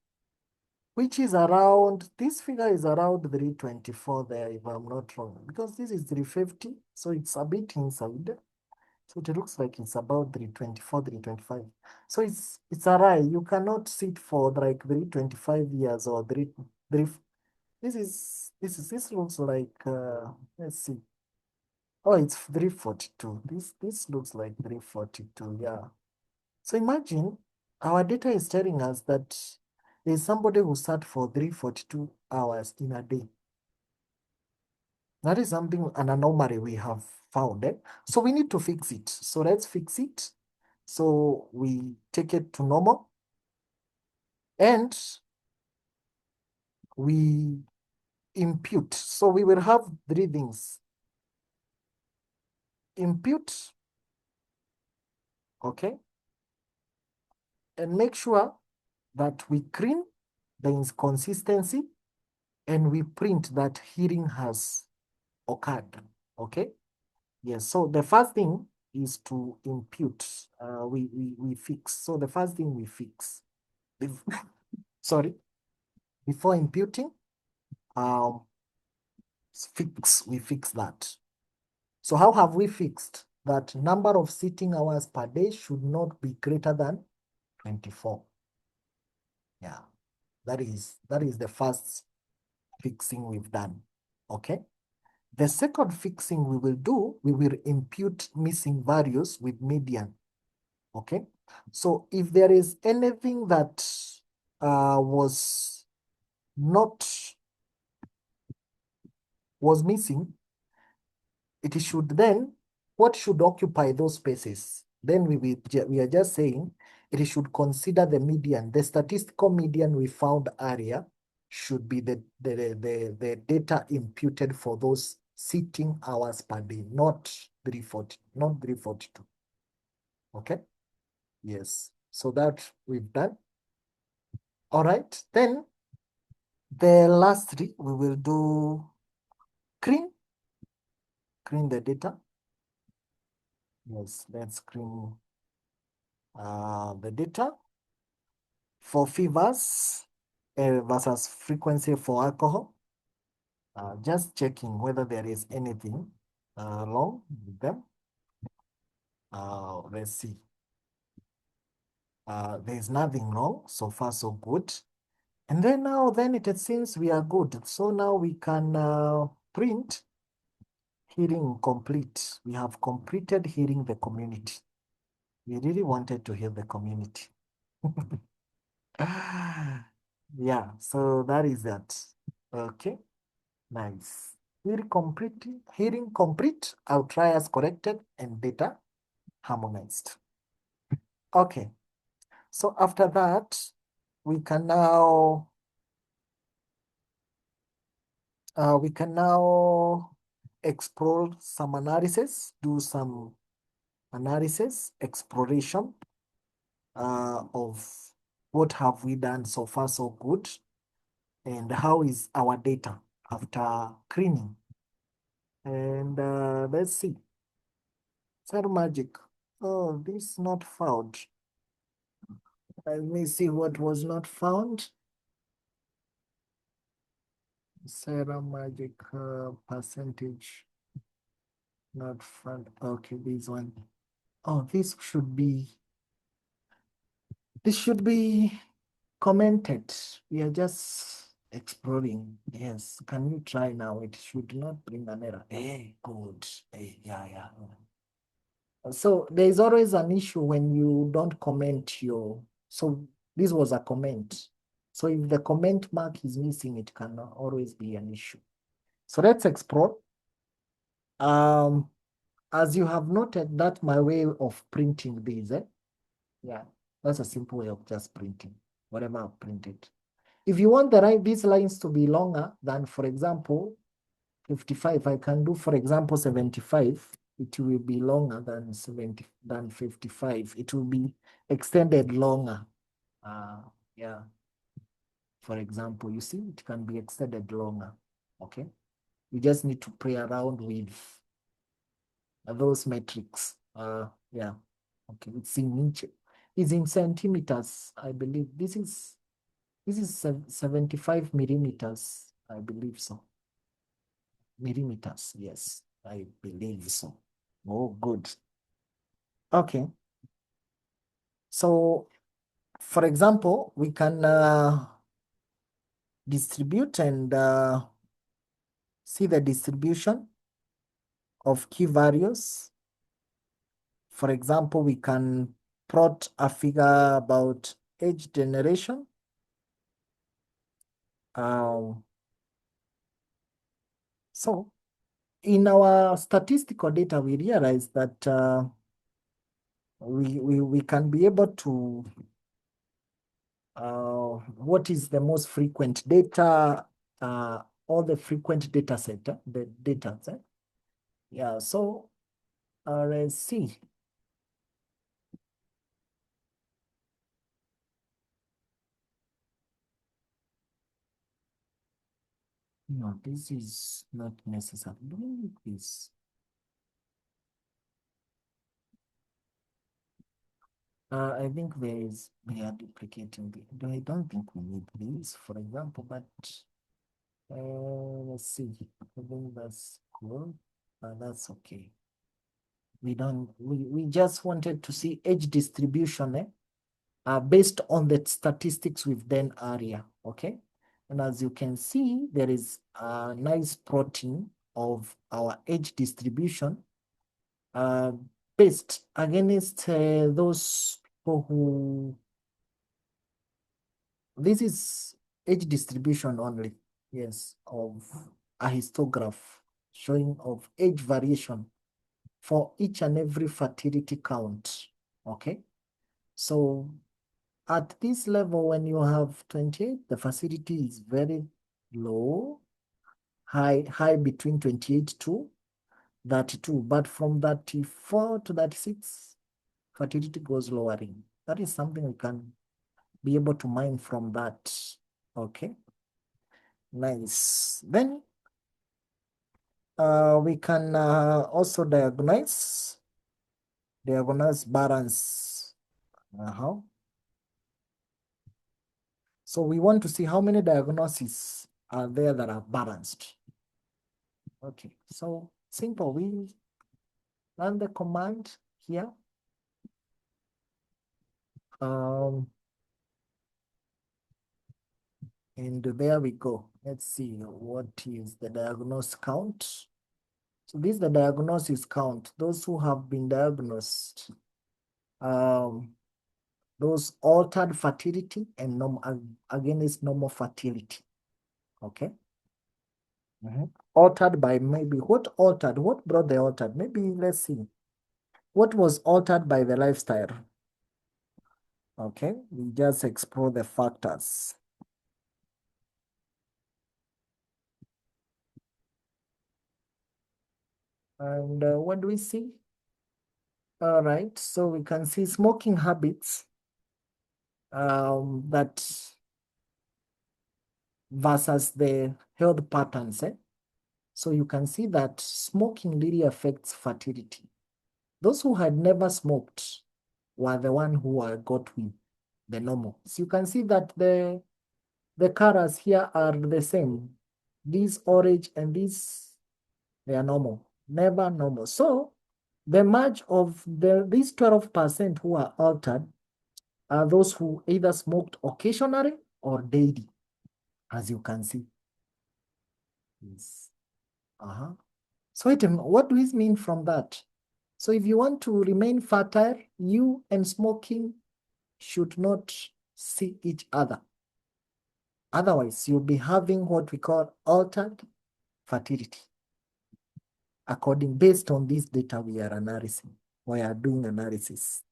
which is around, this figure is around 324 there, if I'm not wrong, because this is 350, so it's a bit inside. So it looks like it's about 324, 325. So it's a lie. You cannot sit for like 325 years or this looks like let's see. Oh, it's 342. This looks like 342, yeah. So imagine our data is telling us that there's somebody who sat for 342 hours in a day. That is something, an anomaly we have found. So we need to fix it. So let's fix it. So we take it to normal. And we impute. So we will have three things. Impute, okay? And make sure that we clean the inconsistency and we print that hearing has occurred, okay? Yes, so the first thing is to impute. We fix. So the first thing we fix, sorry, before imputing, we fix that. So how have we fixed that? Number of sitting hours per day should not be greater than 24. Yeah, that is the first fixing we've done, okay? The second fixing we will do, we will impute missing values with median, okay? So if there is anything that was missing, it should then, what should occupy those spaces? Then we are just saying it should consider the median. The statistical median we found earlier should be the data imputed for those sitting hours per day, not 342. Okay? Yes. So that we've done. All right. Then the lastly, we will do clean the data. Yes, let's screen the data for fevers versus frequency for alcohol. Just checking whether there is anything wrong with them. Let's see. There's nothing wrong. So far, so good. And then then it seems we are good. So now we can print hearing complete. We have completed hearing the community. We really wanted to hear the community. Yeah, so that is that. Okay, nice. Hearing complete, outliers corrected, and data harmonized. Okay. So after that, we can now explore some analysis, do some analysis, exploration of what have we done so far so good, and how is our data after cleaning. And let's see. SailMagic. Oh, this not found. Let me see what was not found. SailMagic percentage not found. Okay, this one. Oh, this should be commented. We are just exploring. Yes, can you try now? It should not bring an error. Hey, good. Hey, yeah. So there is always an issue when you don't comment your. So this was a comment. So if the comment mark is missing, it can always be an issue. So let's explore. As you have noted, that my way of printing these, yeah, that's a simple way of just printing whatever I've printed. If you want these lines to be longer than, for example, 55, I can do, for example, 75. It will be longer than 55. It will be extended longer. Yeah. For example, you see, it can be extended longer. Okay. You just need to play around with those metrics. Yeah. Okay. It's in inches. It's in centimeters, I believe. This is 75 millimeters, I believe so. Millimeters, yes, I believe so. Oh, good. Okay. So, for example, we can distribute and see the distribution of key values. For example, we can plot a figure about age generation. So, in our statistical data, we realize that we can be able to what is the most frequent data, all the frequent data set, the data set. Yeah, so let's see. No, this is not necessary. Doing this. I think we are duplicating the. I don't think we need this, for example, but let's see. I think that's cool. That's okay. We just wanted to see age distribution, based on the statistics we've done earlier, okay? And as you can see, there is a nice plotting of our age distribution based against those people who, this is age distribution only, yes, of a histograph showing of age variation for each and every fertility count, okay? So at this level, when you have 28, the fertility is very low, high between 28 to 32. But from 34 to 36, fertility goes lowering. That is something we can be able to mine from that. Okay. Nice. Then we can also diagnose balance. So we want to see how many diagnoses are there that are balanced. Okay, so simple. We run the command here. And there we go. Let's see what is the diagnosis count. So this is the diagnosis count. Those who have been diagnosed, those altered fertility and against normal fertility. Okay. Altered by maybe what altered? What brought the altered? Maybe let's see. What was altered by the lifestyle? Okay, we just explore the factors. And what do we see? All right, so we can see smoking habits that versus the health patterns. So you can see that smoking really affects fertility. Those who had never smoked were the one who got with the normal. So you can see that the colors here are the same. These orange and these, they are normal, never normal. So the merge of these 12% who are altered are those who either smoked occasionally or daily, as you can see. Yes. So what do we mean from that? So if you want to remain fertile, you and smoking should not see each other. Otherwise, you'll be having what we call altered fertility. Based on this data we are doing analysis.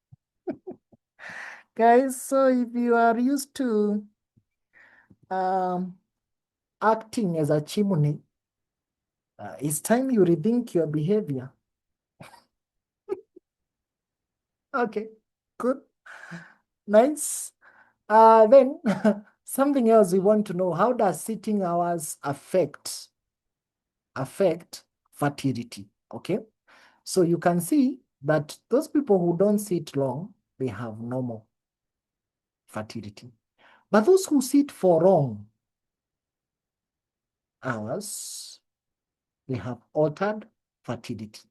Guys, so if you are used to acting as a chimney, it's time you rethink your behavior. Okay, good. Nice. Then something else we want to know, how does sitting hours affect fertility? Okay, so you can see that those people who don't sit long, they have normal fertility. But those who sit for long hours, they have altered fertility.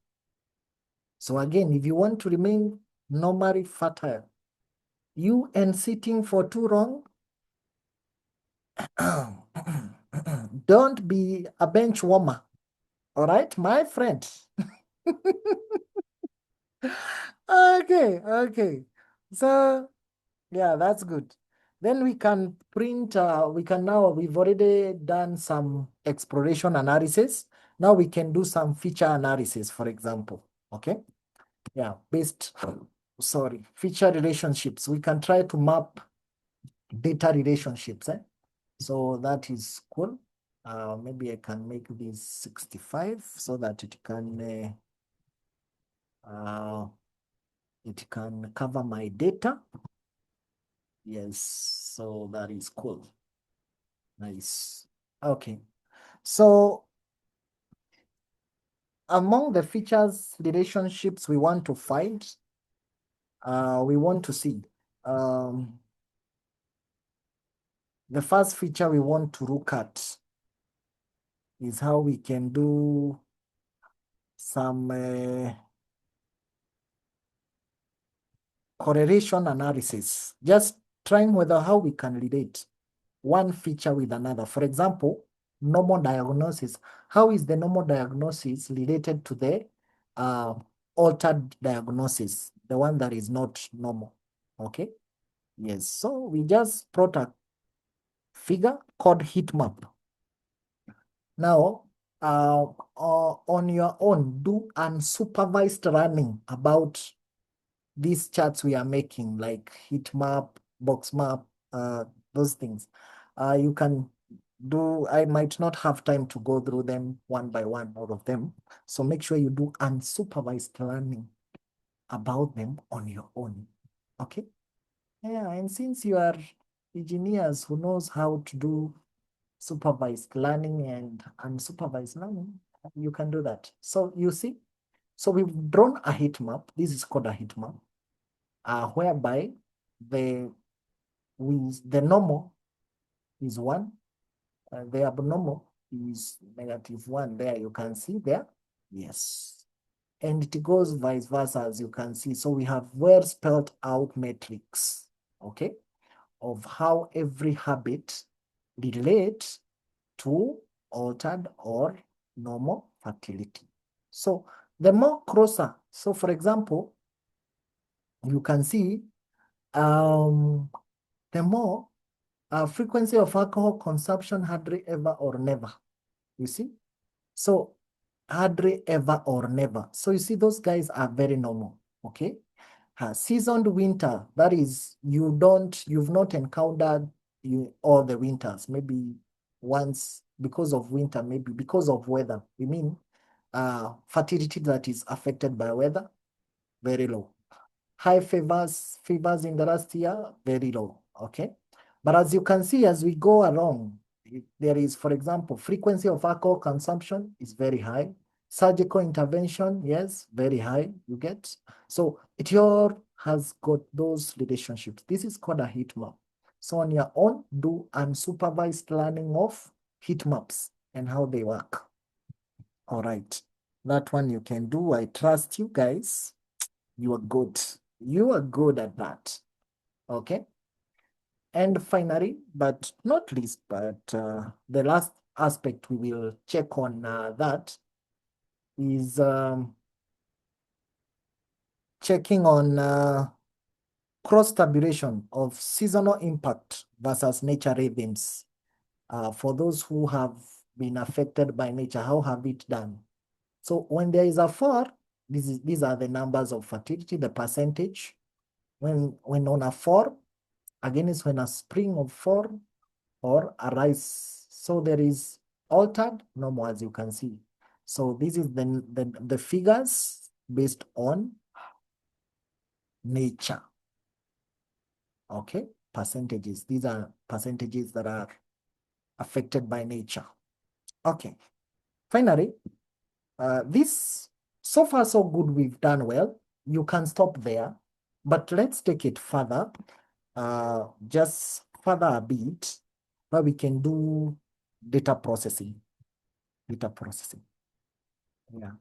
So again, if you want to remain normally fertile, you and sitting for too long, don't be a bench warmer. All right, my friend. Okay. So, yeah, that's good. Then we can print, we've already done some exploration analysis. Now we can do some feature analysis, for example. Okay. Yeah, feature relationships. We can try to map data relationships. So that is cool. Maybe I can make this 65 so that it can cover my data. Yes, so that is cool. Nice. Okay. So among the features relationships we want to find, we want to see the first feature we want to look at is how we can do some correlation analysis, just trying whether how we can relate one feature with another. For example, normal diagnosis. How is the normal diagnosis related to the altered diagnosis, the one that is not normal? Okay. Yes. So we just brought a figure called heat map. Now, on your own, do unsupervised learning about these charts we are making, like heat map, box map, those things. You can do, I might not have time to go through them one by one, all of them. So make sure you do unsupervised learning about them on your own. Okay? Yeah, and since you are engineers who knows how to do supervised learning and unsupervised learning, you can do that. So you see, so we've drawn a heat map. This is called a heat map, whereby the normal is 1, the abnormal is -1. There you can see there. Yes. And it goes vice versa, as you can see. So we have well spelled out metrics, okay, of how every habit relates to altered or normal fertility. So the more closer, so for example, you can see the more frequency of alcohol consumption, hardly ever or never. You see? So hardly ever or never. So you see those guys are very normal, okay? Seasoned winter, that is, you've not encountered all the winters, maybe once because of winter, maybe because of weather. We mean fertility that is affected by weather, very low. High fevers in the last year, very low, okay? But as you can see, as we go along, there is, for example, frequency of alcohol consumption is very high. Surgical intervention, yes, very high, you get. So it all has got those relationships. This is called a heat map. So on your own, do unsupervised learning of heat maps and how they work. All right, that one you can do. I trust you guys. You are good. You are good at that. Okay. And finally, but not least, but the last aspect we will check on that is checking on cross-tabulation of seasonal impact versus nature rhythms. For those who have been affected by nature, how have it done? So when there is a fall, these are the numbers of fertility, the percentage. When on a fall, again is when a spring of fall or a rise. So there is altered normal, as you can see. So this is the figures based on nature. Okay, percentages. These are percentages that are affected by nature. Okay, finally, this, so far so good, we've done well. You can stop there, but let's take it further, just further a bit, where we can do data processing. Yeah,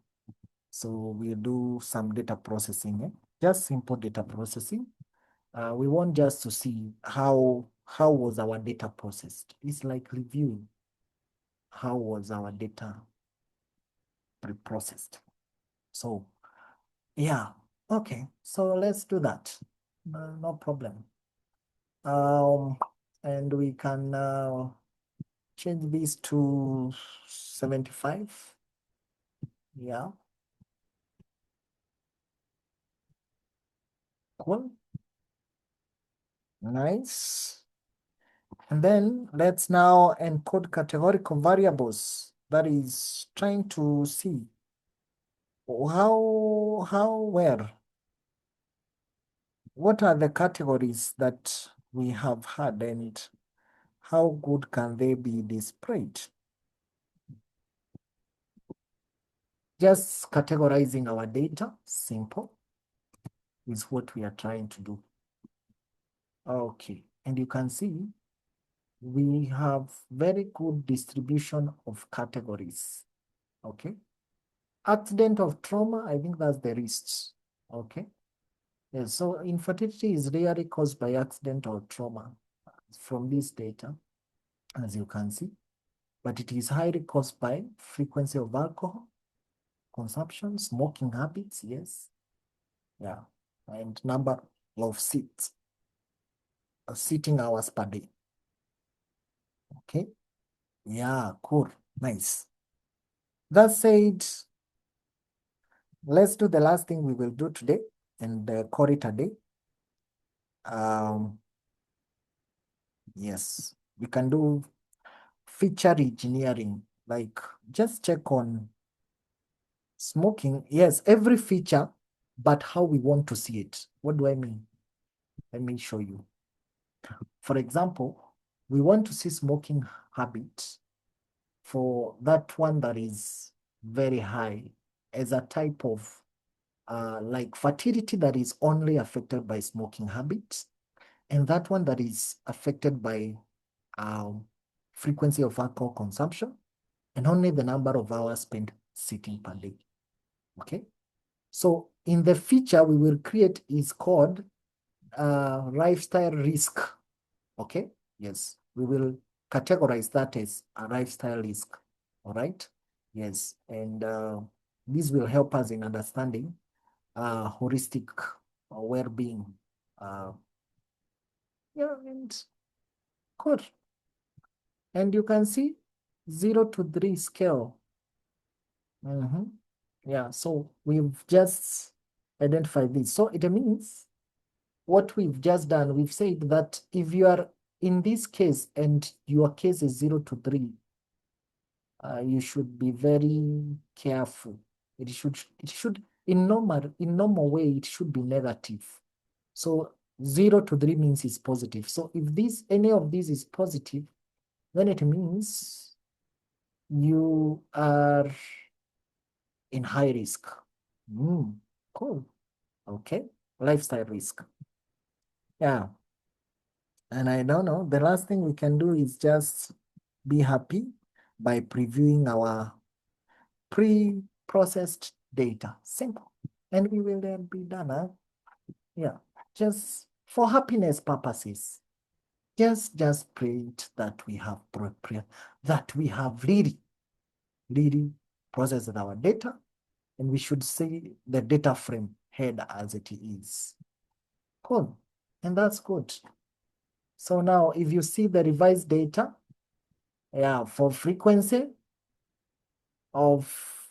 so we'll do some data processing, just simple data processing. We want just to see how was our data processed. It's like reviewing how was our data pre-processed. So yeah, okay, so let's do that. No problem. And we can change this to 75. Yeah. Cool. Nice. And then let's now encode categorical variables. That is trying to see where, what are the categories that we have had and how good can they be displayed? Just categorizing our data, simple, is what we are trying to do. Okay, and you can see we have very good distribution of categories. Okay, accident of trauma, I think that's the risks. Okay, yes, so infertility is rarely caused by accident or trauma from this data, as you can see, but it is highly caused by frequency of alcohol consumption, smoking habits, yes, yeah, and number of sitting hours per day. Okay, yeah, cool, nice. That said, let's do the last thing we will do today and call it a day. Yes, we can do feature engineering, like just check on smoking. Yes, every feature, but how we want to see it. What do I mean? Let me show you. For example, we want to see smoking habits for that one that is very high as a type of like fertility that is only affected by smoking habits, and that one that is affected by frequency of alcohol consumption and only the number of hours spent sitting per day. Okay, so in the feature we will create is called lifestyle risk. Okay, yes, we will categorize that as a lifestyle risk. All right, yes, and this will help us in understanding holistic well-being. Yeah, and good. And you can see 0 to 3 scale. Yeah, so we've just identify this. So it means what we've just done, we've said that if you are in this case and your case is 0 to 3, you should be very careful. It should in normal way, it should be negative. So 0 to 3 means it's positive. So if any of these is positive, then it means you are in high risk. Cool. Okay. Lifestyle risk. Yeah. And I don't know, the last thing we can do is just be happy by previewing our pre-processed data. Simple. And we will then be done. Huh? Yeah. Just for happiness purposes. Just pray it that we have really processed our data, and we should see the data frame head as it is. Cool. And that's good. So now if you see the revised data, yeah, for frequency of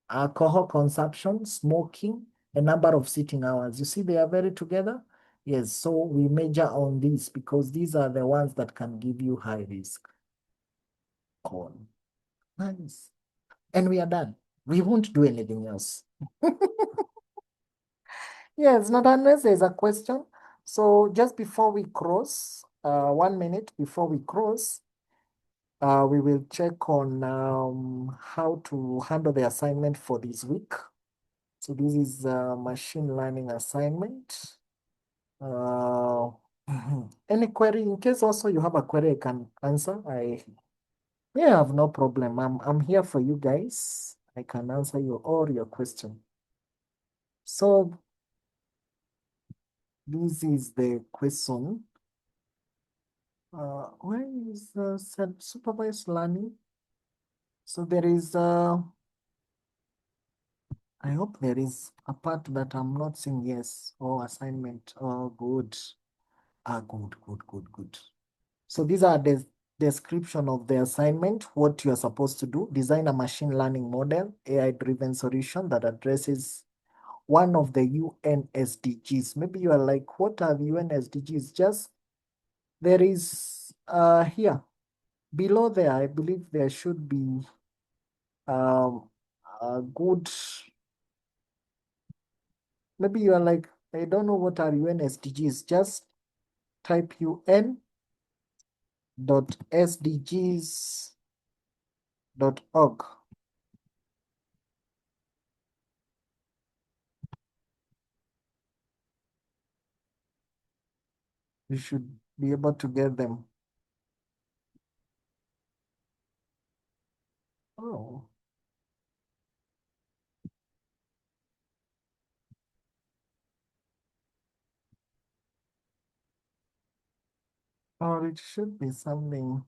alcohol consumption, smoking, a number of sitting hours, you see they are very together. Yes, so we measure on this because these are the ones that can give you high risk. Cool. Nice. And we are done. We won't do anything else. Yes, not unless there's a question. So just before we cross, 1 minute before we cross, we will check on how to handle the assignment for this week. So this is a machine learning assignment. Any query, in case also you have a query I can answer, I have no problem. I'm here for you guys. I can answer all your question. So this is the question. Where is the supervised learning? So there is I hope there is a part that I'm not seeing. Yes. Oh, assignment. Oh, good. Good. So these are the description of the assignment, what you are supposed to do. Design a machine learning model, AI-driven solution that addresses one of the UN SDGs. Maybe you are like, what are the UN SDGs? Just, there is here, below there, I believe there should be a good, maybe you are like, I don't know what are UN SDGs. Just type UN.sdgs.org. You should be able to get them. Oh. Or it should be something.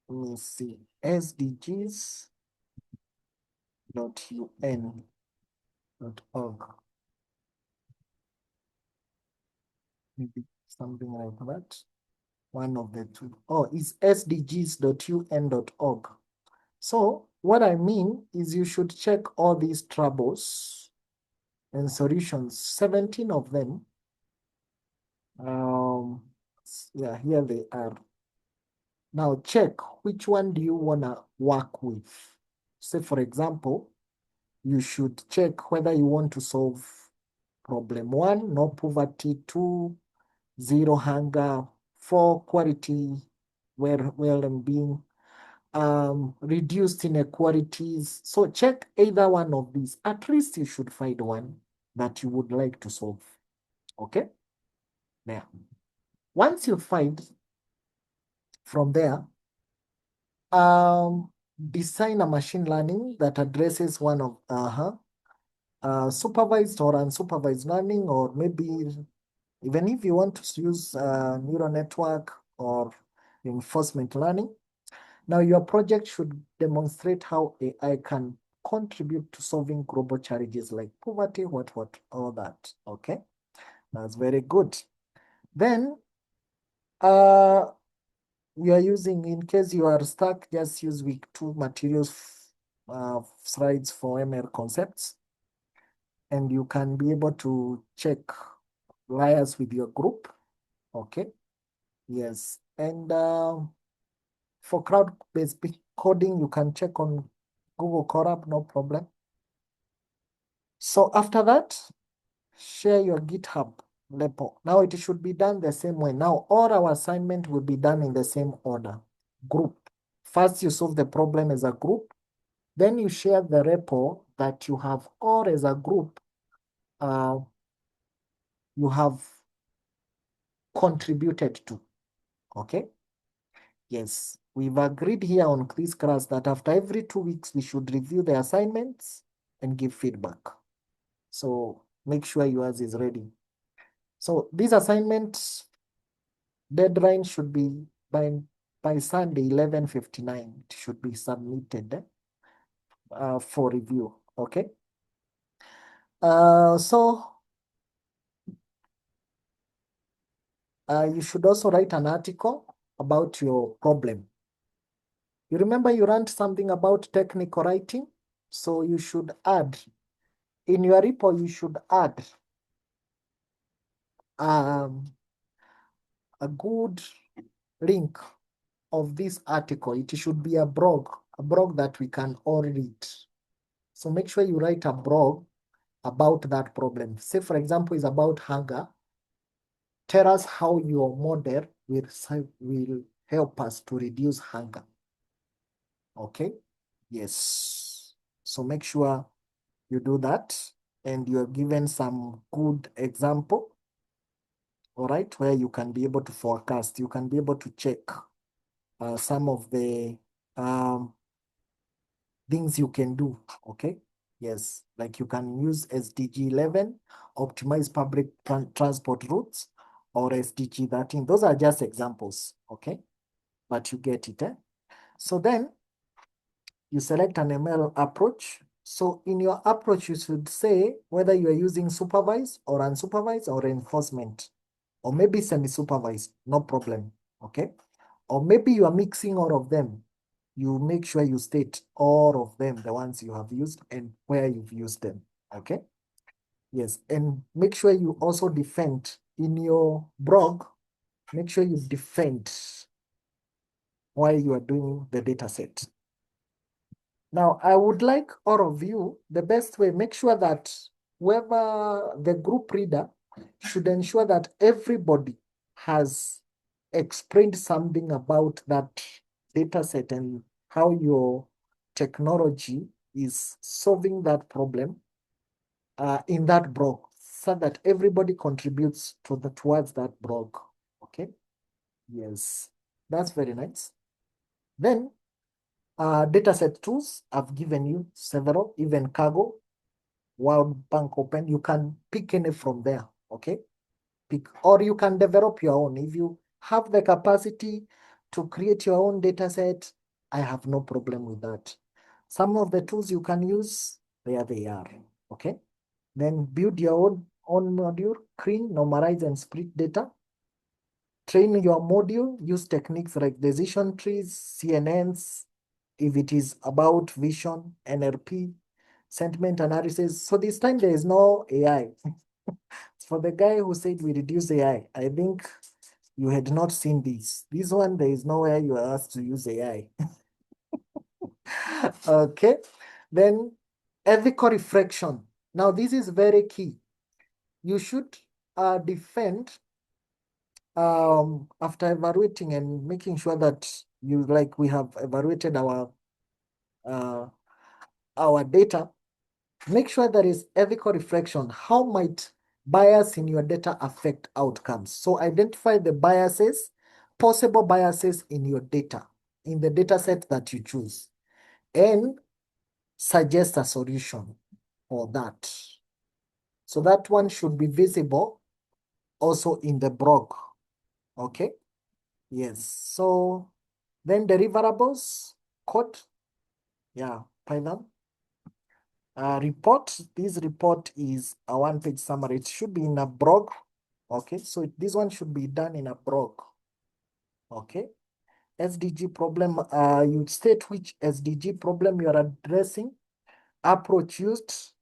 Let me see. SDGs.un.org. Maybe something like that. One of the two. Oh, it's sdgs.un.org. So what I mean is you should check all these troubles and solutions, 17 of them. Yeah, here they are. Now check which one do you want to work with. Say, for example, you should check whether you want to solve problem 1, no poverty, 2, 0 hunger, 4, quality, well-being, reduced inequalities. So check either one of these. At least you should find one that you would like to solve. Okay? There. Once you find from there, design a machine learning that addresses one of supervised or unsupervised learning, or maybe even if you want to use neural network or reinforcement learning. Now your project should demonstrate how AI can contribute to solving global challenges like poverty, all that. Okay, that's very good. Then you are using, in case you are stuck, just use week 2 materials slides for ML concepts. and you can be able to check layers with your group. Okay. Yes. And for crowd-based coding, you can check on Google Colab, no problem. So after that, share your GitHub repo. Now it should be done the same way. Now all our assignment will be done in the same order. Group. First, you solve the problem as a group. Then you share the repo that you have all as a group. You have contributed to. Okay. Yes, we've agreed here on this class that after every 2 weeks, we should review the assignments and give feedback. So make sure yours is ready. So these assignments deadline should be by Sunday, 11:59. It should be submitted for review. Okay. You should also write an article about your problem. You remember you learned something about technical writing? So you should add, in your repo, you should add a good link of this article. It should be a blog that we can all read. So make sure you write a blog about that problem. Say, for example, is about hunger. Tell us how your model will help us to reduce hunger. Okay? Yes. So make sure you do that, and you're given some good example, all right, where you can be able to forecast. You can be able to check some of the things you can do, okay? Yes, like you can use SDG 11, optimize public transport routes, or SDG 13. Those are just examples, okay? But you get it, eh? So then you select an ML approach. So in your approach, you should say whether you are using supervised or unsupervised or reinforcement, or maybe semi-supervised, no problem, okay? Or maybe you are mixing all of them. You make sure you state all of them, the ones you have used and where you've used them, okay? Yes, and make sure you also defend in your blog, make sure you defend why you are doing the data set. Now, I would like all of you, the best way, make sure that whoever the group reader should ensure that everybody has explained something about that data set and how your technology is solving that problem in that blog, so that everybody contributes towards that blog. Okay? Yes, that's very nice. Then dataset tools, I've given you several, even Kaggle, World Bank Open. You can pick any from there, okay? Or you can develop your own. If you have the capacity to create your own dataset, I have no problem with that. Some of the tools you can use, there they are, okay? Then build your own module, clean, normalize, and split data. Train your module, use techniques like decision trees, CNNs, if it is about vision, NLP, sentiment analysis. So this time there is no AI. For the guy who said we reduce AI, I think you had not seen this. This one, there is nowhere you are asked to use AI. Okay. Then ethical reflection. Now this is very key. You should defend after evaluating and making sure that we have evaluated our data, make sure there is ethical reflection. How might bias in your data affect outcomes? So identify the biases, possible biases in your data, in the data set that you choose, and suggest a solution for that. So that one should be visible also in the blog, okay? Yes, so then deliverables, code, yeah, Python. Report, this report is a one-page summary. It should be in a blog, okay? So this one should be done in a blog, okay? SDG problem, you state which SDG problem you are addressing, approach used,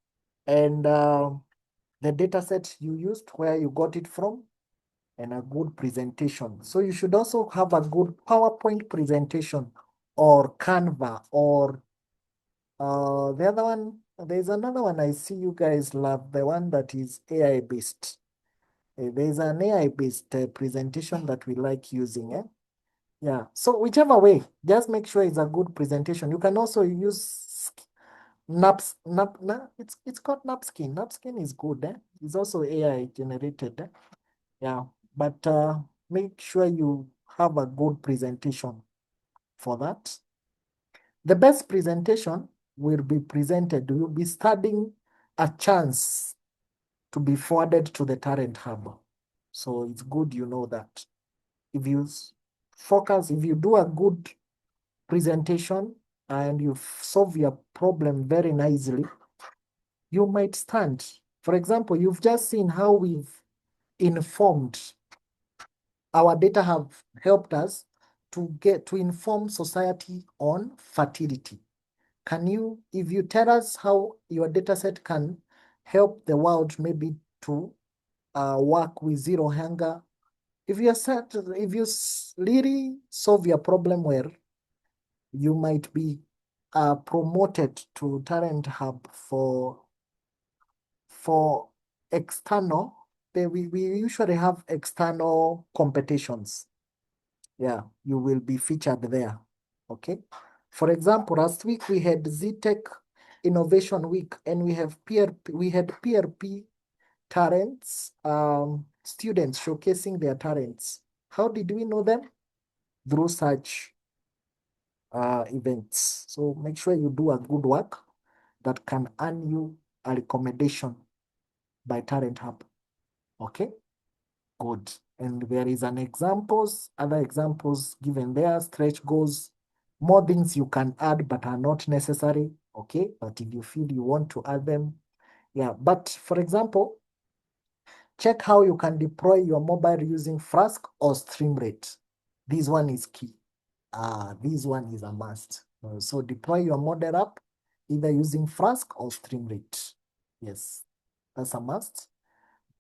and the data set you used, where you got it from, and a good presentation. So you should also have a good PowerPoint presentation or Canva or the other one. There's another one I see you guys love, the one that is AI based. There's an AI based presentation that we like using. Yeah, so whichever way, just make sure it's a good presentation. You can also use it's called Napskin. Napskin is good. It's also AI generated. Yeah, but make sure you have a good presentation for that. The best presentation will be presented. You'll be studying a chance to be forwarded to the Talent Hub. So it's good you know that. If you focus, if you do a good presentation and you solve your problem very nicely, you might stand. For example, you've just seen how we've informed. Our data have helped us to inform society on fertility. Can you, if you tell us how your data set can help the world maybe to work with zero hunger, if you really solve your problem well, you might be promoted to Talent Hub for external. We usually have external competitions. Yeah, you will be featured there. Okay. For example, last week we had ZTech Innovation Week, and we had PRP talents, students showcasing their talents. How did we know them? Through such events. So make sure you do a good work that can earn you a recommendation by Talent Hub. Okay, good. And there is other examples given there, stretch goals, more things you can add but are not necessary. Okay, but if you feel you want to add them, yeah. But for example, check how you can deploy your mobile using Flask or Streamrate. This one is key. This one is a must. So deploy your model app either using Flask or Streamrate. Yes, that's a must.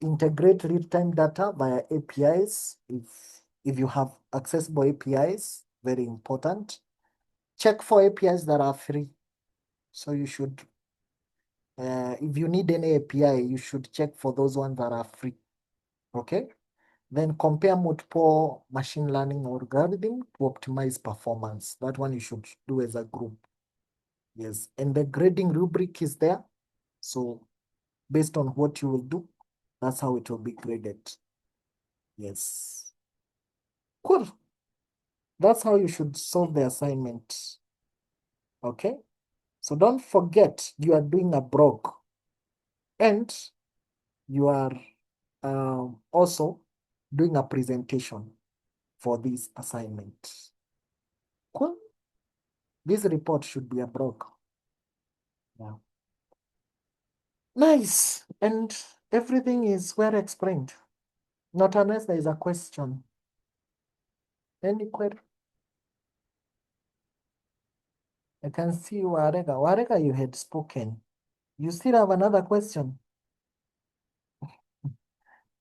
Integrate real-time data via APIs if you have accessible APIs, very important. Check for APIs that are free. So you should, if you need any API, you should check for those ones that are free. Okay. Then compare multiple machine learning algorithms to optimize performance. That one you should do as a group. Yes, and the grading rubric is there. So based on what you will do, that's how it will be graded. Yes. Cool. That's how you should solve the assignment. Okay. So don't forget you are doing a blog and you are also doing a presentation for this assignment. Cool. This report should be a blog. Yeah. Nice. And everything is well explained. Not unless there is a question. Any query? I can see Warega. Warega, you had spoken. You still have another question?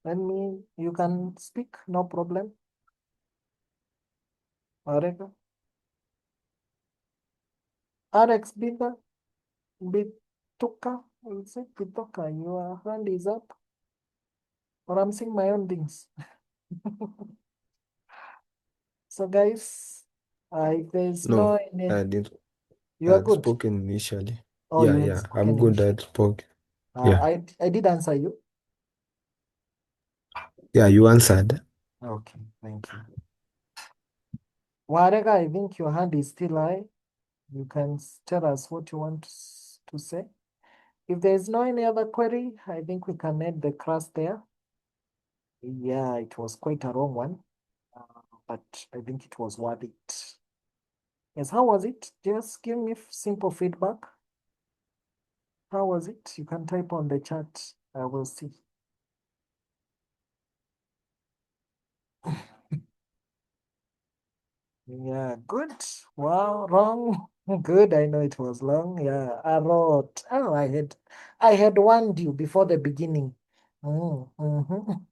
You can speak, no problem. Warega. Alex Bituka, is it Bituka? Your hand is up. Or I'm seeing my own things. So guys, if there's No, any, I didn't. you I are had good. spoken initially. Oh, Yeah, you had yeah, I'm spoken good initially. at spoken. Yeah, I did answer you. yeah, you answered. Okay, thank you. Warega, I think your hand is still high. You can tell us what you want to say. If there's no any other query, I think we can end the class there. Yeah, it was quite a long one, but I think it was worth it. Yes, how was it? Just give me simple feedback. How was it? You can type on the chat. I will see. Yeah, good. Wow, wrong. Good, I know it was long. Yeah, a lot. Oh, I had warned you before the beginning. Mhm.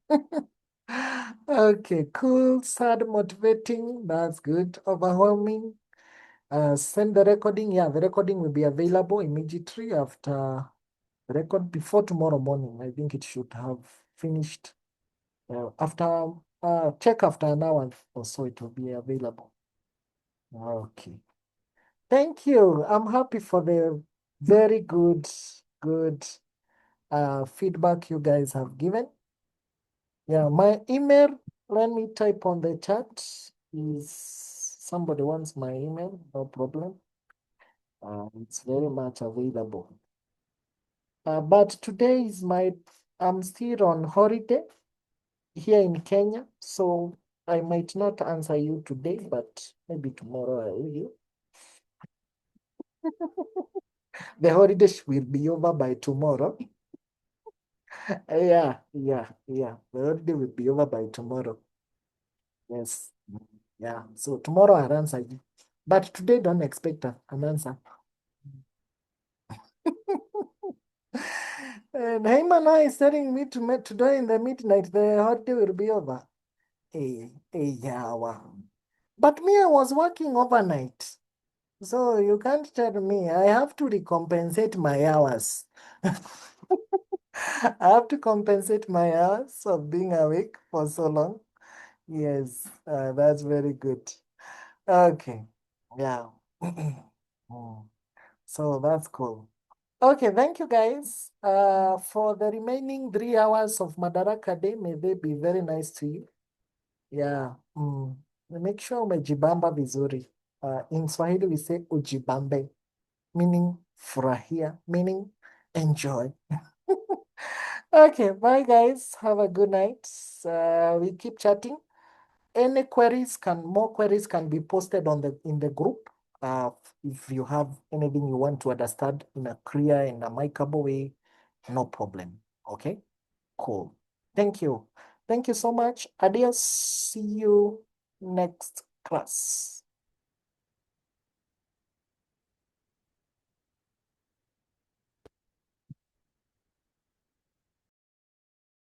Okay, cool, sad, motivating. That's good. Overwhelming. Send the recording. Yeah, the recording will be available immediately after the record before tomorrow morning. I think it should have finished after check after an hour or so. It will be available. Okay. Thank you. I'm happy for the very good feedback you guys have given. Yeah, my email, let me type on the chat. Is somebody wants my email? No problem. It's very much available. But today is I'm still on holiday here in Kenya, so I might not answer you today, but maybe tomorrow I will. The holiday will be over by tomorrow. Yeah. The holiday will be over by tomorrow. Yes. Yeah. So tomorrow I'll answer you. But today don't expect an answer. And Haimana is telling me today in the midnight the holiday will be over. Yeah. Wow. But me, I was working overnight. So you can't tell me. I have to recompensate my hours. I have to compensate my hours of being awake for so long. Yes, that's very good. Okay, yeah. Mm. So that's cool. Okay, thank you guys. For the remaining 3 hours of Madaraka Day, may they be very nice to you. Yeah. Make sure umejibamba vizuri. In Swahili we say ujibambe, meaning furahia, meaning enjoy. Okay, bye guys. Have a good night. We keep chatting. More queries can be posted in the group. If you have anything you want to understand in a clear and amicable way, no problem. Okay, cool. Thank you. Thank you so much. Adios. See you next class.